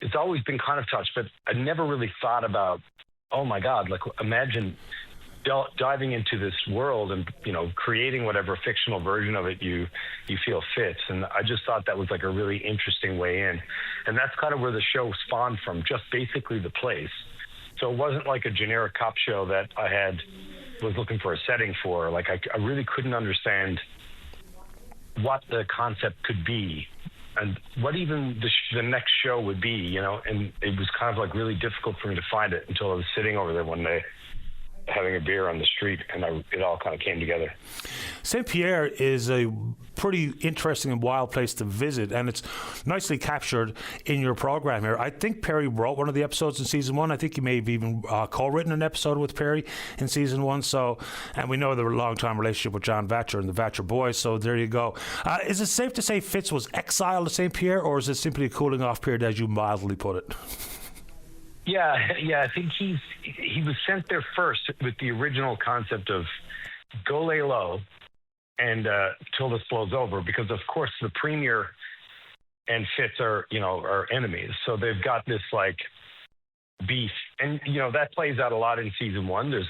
It's always been kind of touched, but I never really thought about, oh my God, like imagine diving into this world and, you know, creating whatever fictional version of it you feel fits. And I just thought that was like a really interesting way in. And that's kind of where the show spawned from, just basically the place. So it wasn't like a generic cop show that I was looking for a setting for. Like I really couldn't understand what the concept could be and what even the next show would be, you know, and it was kind of like really difficult for me to find it until I was sitting over there one day having a beer on the street, and it all kind of came together. St. Pierre is a pretty interesting and wild place to visit, and it's nicely captured in your program here. I think Perry wrote one of the episodes in season 1. I think he may have even co-written an episode with Perry in season 1. So, and we know the long-time relationship with John Vatcher and the Vatcher boys. So there you go. Is it safe to say Fitz was exiled to St. Pierre, or is it simply a cooling-off period, as you mildly put it? Yeah. I think he was sent there first with the original concept of go lay low and till this blows over, because of course the premier and Fitz are enemies, so they've got this like beef, and you know that plays out a lot in season 1. There's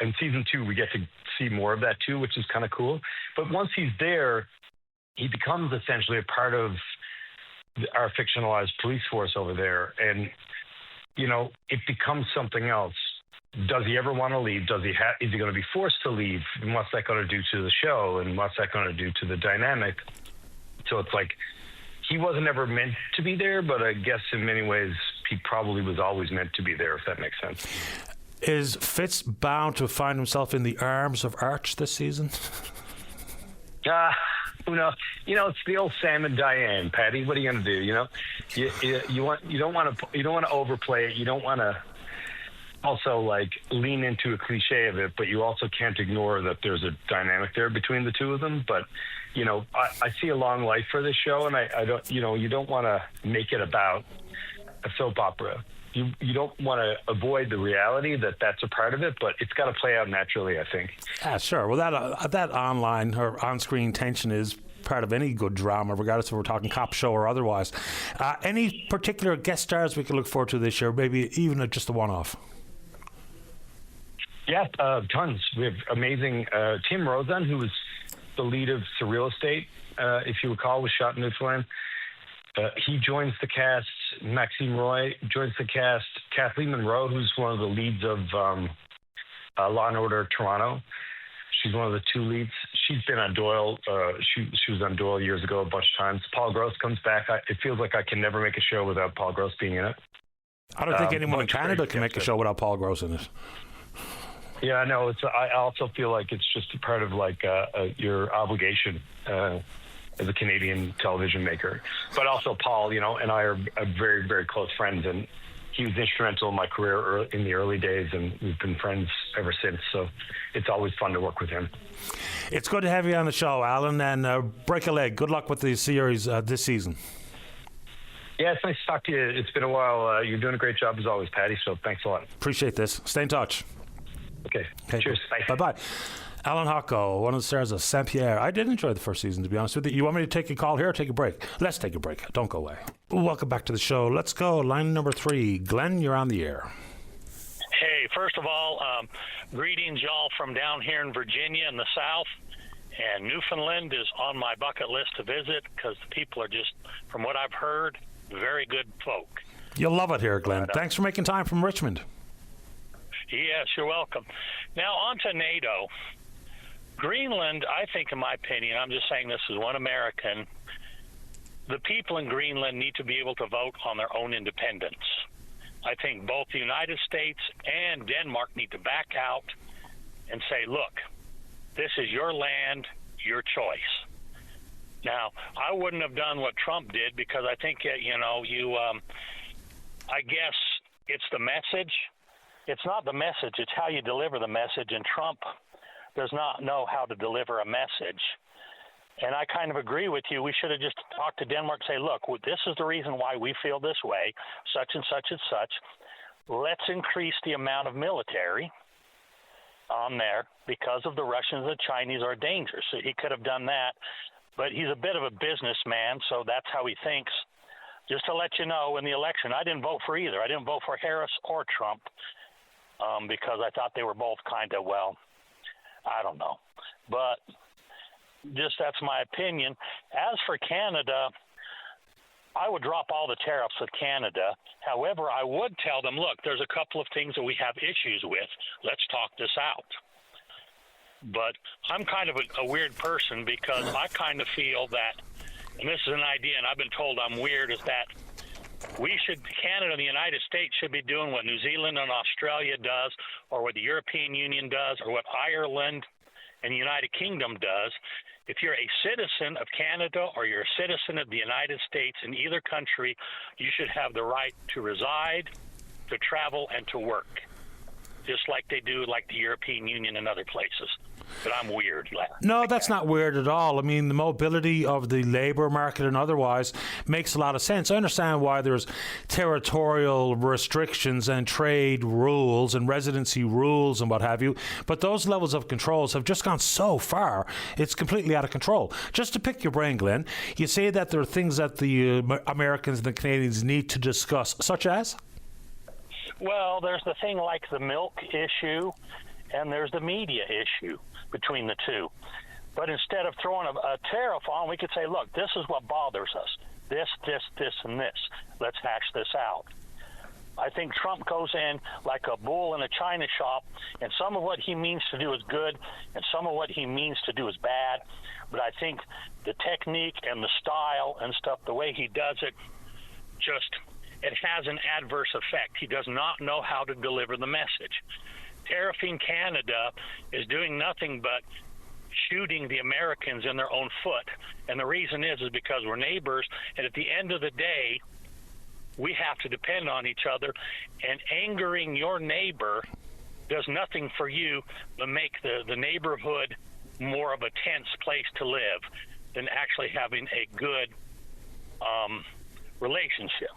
in season 2 we get to see more of that too, which is kind of cool. But once he's there, he becomes essentially a part of our fictionalized police force over there, and you know, it becomes something else. Does he ever want to leave? Is he going to be forced to leave? And what's that going to do to the show? And what's that going to do to the dynamic? So it's like he wasn't ever meant to be there, but I guess in many ways he probably was always meant to be there, if that makes sense. Is Fitz bound to find himself in the arms of Arch this season? Who knows? It's the old Sam and Diane, Patty. What are you going to do? You don't want to overplay it. You don't want to also lean into a cliche of it, but you also can't ignore that there's a dynamic there between the two of them. But I see a long life for this show, and I don't. You don't want to make it about a soap opera. You don't want to avoid the reality that that's a part of it, but it's got to play out naturally, I think. Yeah, sure. Well, that online or on-screen tension is part of any good drama, regardless if we're talking cop show or otherwise. Any particular guest stars we can look forward to this year, maybe even just a one-off? Yeah, tons. We have amazing Tim Rozon, who was the lead of Surreal Estate, if you recall, was shot in Newfoundland. He joins the cast. Maxime Roy joins the cast. Kathleen Monroe, who's one of the leads of Law and Order Toronto. She's one of the two leads. She's been on Doyle. She was on Doyle years ago a bunch of times. Paul Gross comes back. It feels like I can never make a show without Paul Gross being in it. I don't think anyone in Canada can make a show without Paul Gross in it. Yeah, no. I also feel like it's just a part of your obligation as a Canadian television maker. But also Paul, and I are very, very close friends, and he was instrumental in my career in the early days, and we've been friends ever since. So it's always fun to work with him. It's good to have you on the show, Alan, and break a leg. Good luck with the series this season. Yeah, it's nice to talk to you. It's been a while. You're doing a great job as always, Patty, so thanks a lot. Appreciate this. Stay in touch. Okay. Cheers. Bye. Bye-bye. Alan Hocko, one of the stars of Saint-Pierre. I did enjoy the first season, to be honest with you. You want me to take a call here or take a break? Let's take a break. Don't go away. Welcome back to the show. Let's go. Line number 3. Glenn, you're on the air. Hey, first of all, greetings, y'all, from down here in Virginia in the South. And Newfoundland is on my bucket list to visit because the people are just, from what I've heard, very good folk. You'll love it here, Glenn. Thanks for making time from Richmond. Yes, you're welcome. Now, on to NATO. Greenland, I think, in my opinion, I'm just saying this as one American, the people in Greenland need to be able to vote on their own independence. I think both the United States and Denmark need to back out and say, look, this is your land, your choice. Now, I wouldn't have done what Trump did because I think, I guess it's the message. It's not the message, it's how you deliver the message, and Trump does not know how to deliver a message. And I kind of agree with you. We should have just talked to Denmark, say, look, this is the reason why we feel this way, such and such and such. Let's increase the amount of military on there because of the Russians and the Chinese are dangerous. So he could have done that, but he's a bit of a businessman, so that's how he thinks. Just to let you know, in the election, I didn't vote for either. I didn't vote for Harris or Trump because I thought they were both kind of, I don't know. But just that's my opinion. As for Canada, I would drop all the tariffs with Canada. However, I would tell them, look, there's a couple of things that we have issues with. Let's talk this out. But I'm kind of a weird person because I kind of feel that, and this is an idea, and I've been told I'm weird, is that Canada and the United States should be doing what New Zealand and Australia does, or what the European Union does, or what Ireland and the United Kingdom does. If you're a citizen of Canada or you're a citizen of the United States in either country, you should have the right to reside, to travel, and to work, just like they do like the European Union and other places. But I'm weird. No, that's not weird at all. I mean, the mobility of the labour market and otherwise makes a lot of sense. I understand why there's territorial restrictions and trade rules and residency rules and what have you, but those levels of controls have just gone so far, it's completely out of control. Just to pick your brain, Glenn, you say that there are things that the Americans and the Canadians need to discuss, such as? Well, there's the thing like the milk issue, and there's the media issue between the two. But instead of throwing a tariff on, we could say, look, this is what bothers us. This, and this. Let's hash this out. I think Trump goes in like a bull in a china shop, and some of what he means to do is good, and some of what he means to do is bad. But I think the technique and the style and stuff, the way he does it, it has an adverse effect. He does not know how to deliver the message. Tariffing Canada is doing nothing but shooting the Americans in their own foot. And the reason is because we're neighbors, and at the end of the day, we have to depend on each other, and angering your neighbor does nothing for you but make the neighborhood more of a tense place to live than actually having a good relationship.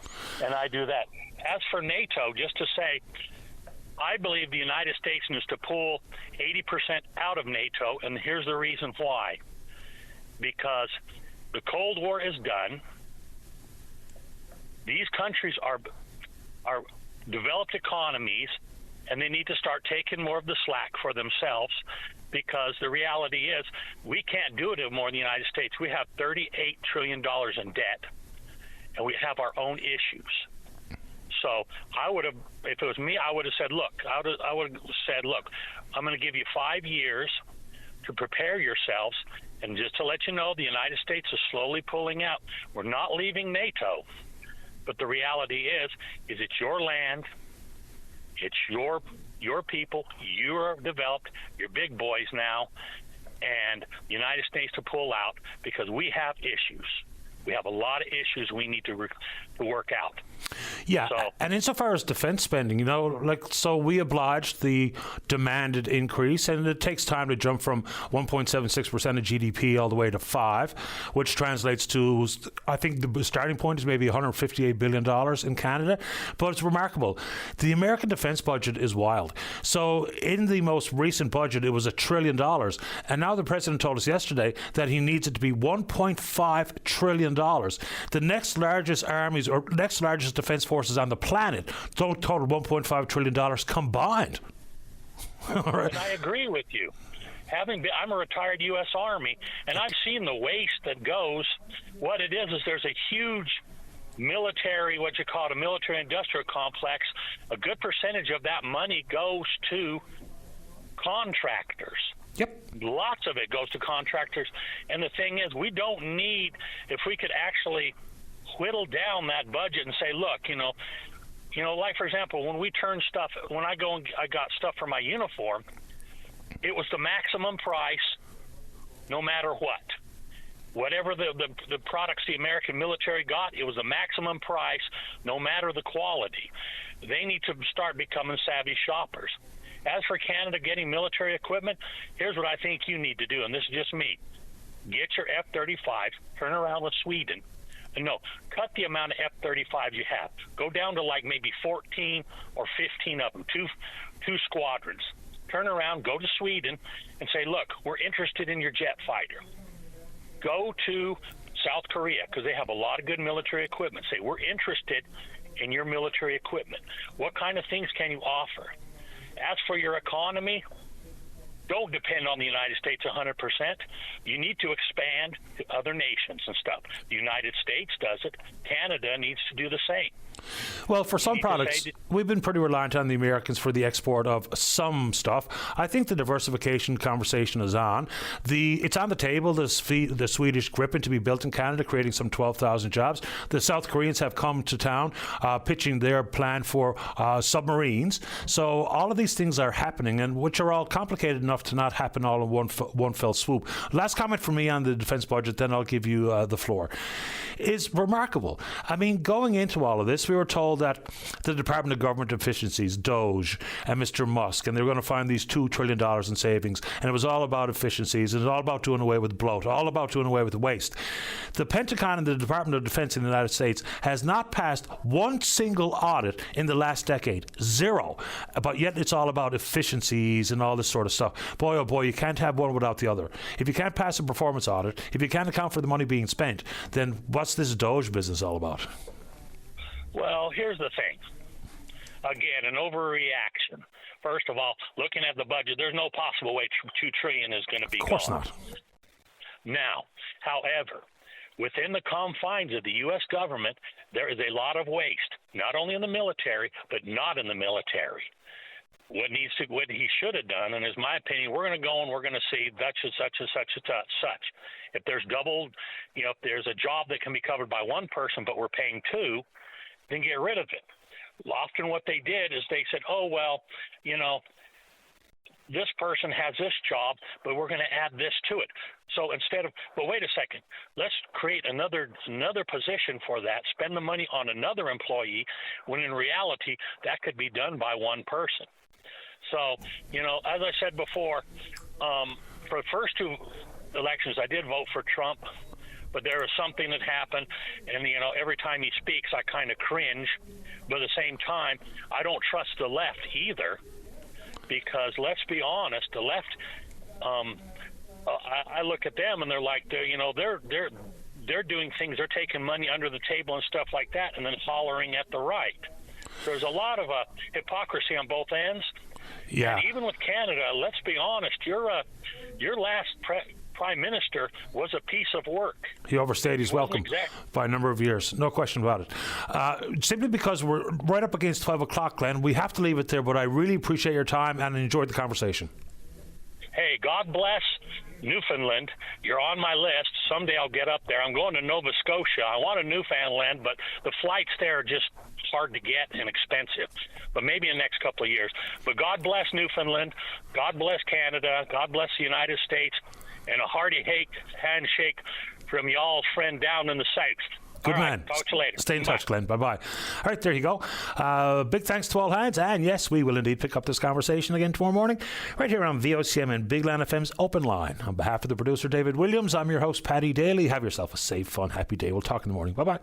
And I do that. As for NATO, just to say, I believe the United States needs to pull 80% out of NATO, and here's the reason why. Because the Cold War is done. These countries are developed economies, and they need to start taking more of the slack for themselves, because the reality is we can't do it more in the United States. We have $38 trillion in debt, and we have our own issues. So I would have, if it was me, I would have said, look, I'm going to give you 5 years to prepare yourselves. And just to let you know, the United States is slowly pulling out. We're not leaving NATO. But the reality is it's your land, it's your people, you're developed, you're big boys now, and the United States to pull out because we have issues. We have a lot of issues we need to work out. Yeah, and insofar as defense spending, so we obliged the demanded increase, and it takes time to jump from 1.76% of GDP all the way to 5%, which translates to, I think the starting point is maybe $158 billion in Canada, but it's remarkable. The American defense budget is wild. So in the most recent budget, it was $1 trillion, and now the president told us yesterday that he needs it to be $1.5 trillion. The next largest armies or next largest defense forces on the planet don't total $1.5 trillion combined. All right. And I agree with you. I'm a retired U.S. Army, and I've seen the waste that goes. What it is there's a huge military, a military-industrial complex. A good percentage of that money goes to contractors. Yep. Lots of it goes to contractors. And the thing is, we don't need, if we could actually whittle down that budget and say, look, like, for example, when I got stuff for my uniform, it was the maximum price no matter what. Whatever the products the American military got, it was the maximum price no matter the quality. They need to start becoming savvy shoppers. As for Canada getting military equipment, here's what I think you need to do, and this is just me. Get your F-35, turn around with Sweden. No, cut the amount of F-35s you have. Go down to like maybe 14 or 15 of them, two squadrons. Turn around, go to Sweden, and say, look, we're interested in your jet fighter. Go to South Korea, because they have a lot of good military equipment. Say, we're interested in your military equipment. What kind of things can you offer? As for your economy, don't depend on the United States 100%. You need to expand to other nations and stuff. The United States does it. Canada needs to do the same. Well, for some products, we've been pretty reliant on the Americans for the export of some stuff. I think the diversification conversation is on. It's on the table, the Swedish Gripen to be built in Canada, creating some 12,000 jobs. The South Koreans have come to town, pitching their plan for submarines. So all of these things are happening, and which are all complicated enough to not happen all in one fell swoop. Last comment from me on the defense budget, then I'll give you the floor. Is remarkable. I mean, going into all of this, we were told that the Department of Government Efficiencies, DOGE, and Mr. Musk, and they were going to find these $2 trillion in savings, and it was all about efficiencies, and it was all about doing away with bloat, all about doing away with waste. The Pentagon and the Department of Defense in the United States has not passed one single audit in the last decade. Zero. But yet it's all about efficiencies and all this sort of stuff. Boy, oh boy, you can't have one without the other. If you can't pass a performance audit, if you can't account for the money being spent, then what's this DOGE business all about? Well, here's the thing. Again, an overreaction. First of all, looking at the budget, there's no possible way $2 trillion is going to be gone. Of course not. Now, however, within the confines of the U.S. government, there is a lot of waste, not only in the military, but not in the military. What he should have done, and in my opinion, we're going to go and we're going to see such and such and such and such. If there's if there's a job that can be covered by one person, but we're paying two, then get rid of it. Often what they did is they said, oh, well, this person has this job, but we're going to add this to it. So instead of, but wait a second, let's create another position for that, spend the money on another employee, when in reality, that could be done by one person. So, as I said before, for the first two elections, I did vote for Trump, but there was something that happened, and, every time he speaks, I kind of cringe. But at the same time, I don't trust the left either, because let's be honest, the left, I look at them and they're like, they're doing things, they're taking money under the table and stuff like that, and then hollering at the right. There's a lot of hypocrisy on both ends. Yeah. And even with Canada, let's be honest, your last Prime Minister was a piece of work. He overstayed his welcome by a number of years. No question about it. Simply because we're right up against 12 o'clock, Glenn, we have to leave it there, but I really appreciate your time and enjoyed the conversation. Hey, God bless Newfoundland. You're on my list. Someday I'll get up there. I'm going to Nova Scotia. I want a Newfoundland, but the flights there are just hard to get and expensive. But maybe in the next couple of years. But God bless Newfoundland. God bless Canada. God bless the United States. And a hearty handshake from y'all's friend down in the south. Good man. Right, talk to you later. Stay in touch, Glenn. Bye-bye. All right, there you go. Big thanks to all hands. And yes, we will indeed pick up this conversation again tomorrow morning, right here on VOCM and Big Land FM's Open Line. On behalf of the producer, David Williams, I'm your host, Paddy Daly. Have yourself a safe, fun, happy day. We'll talk in the morning. Bye-bye.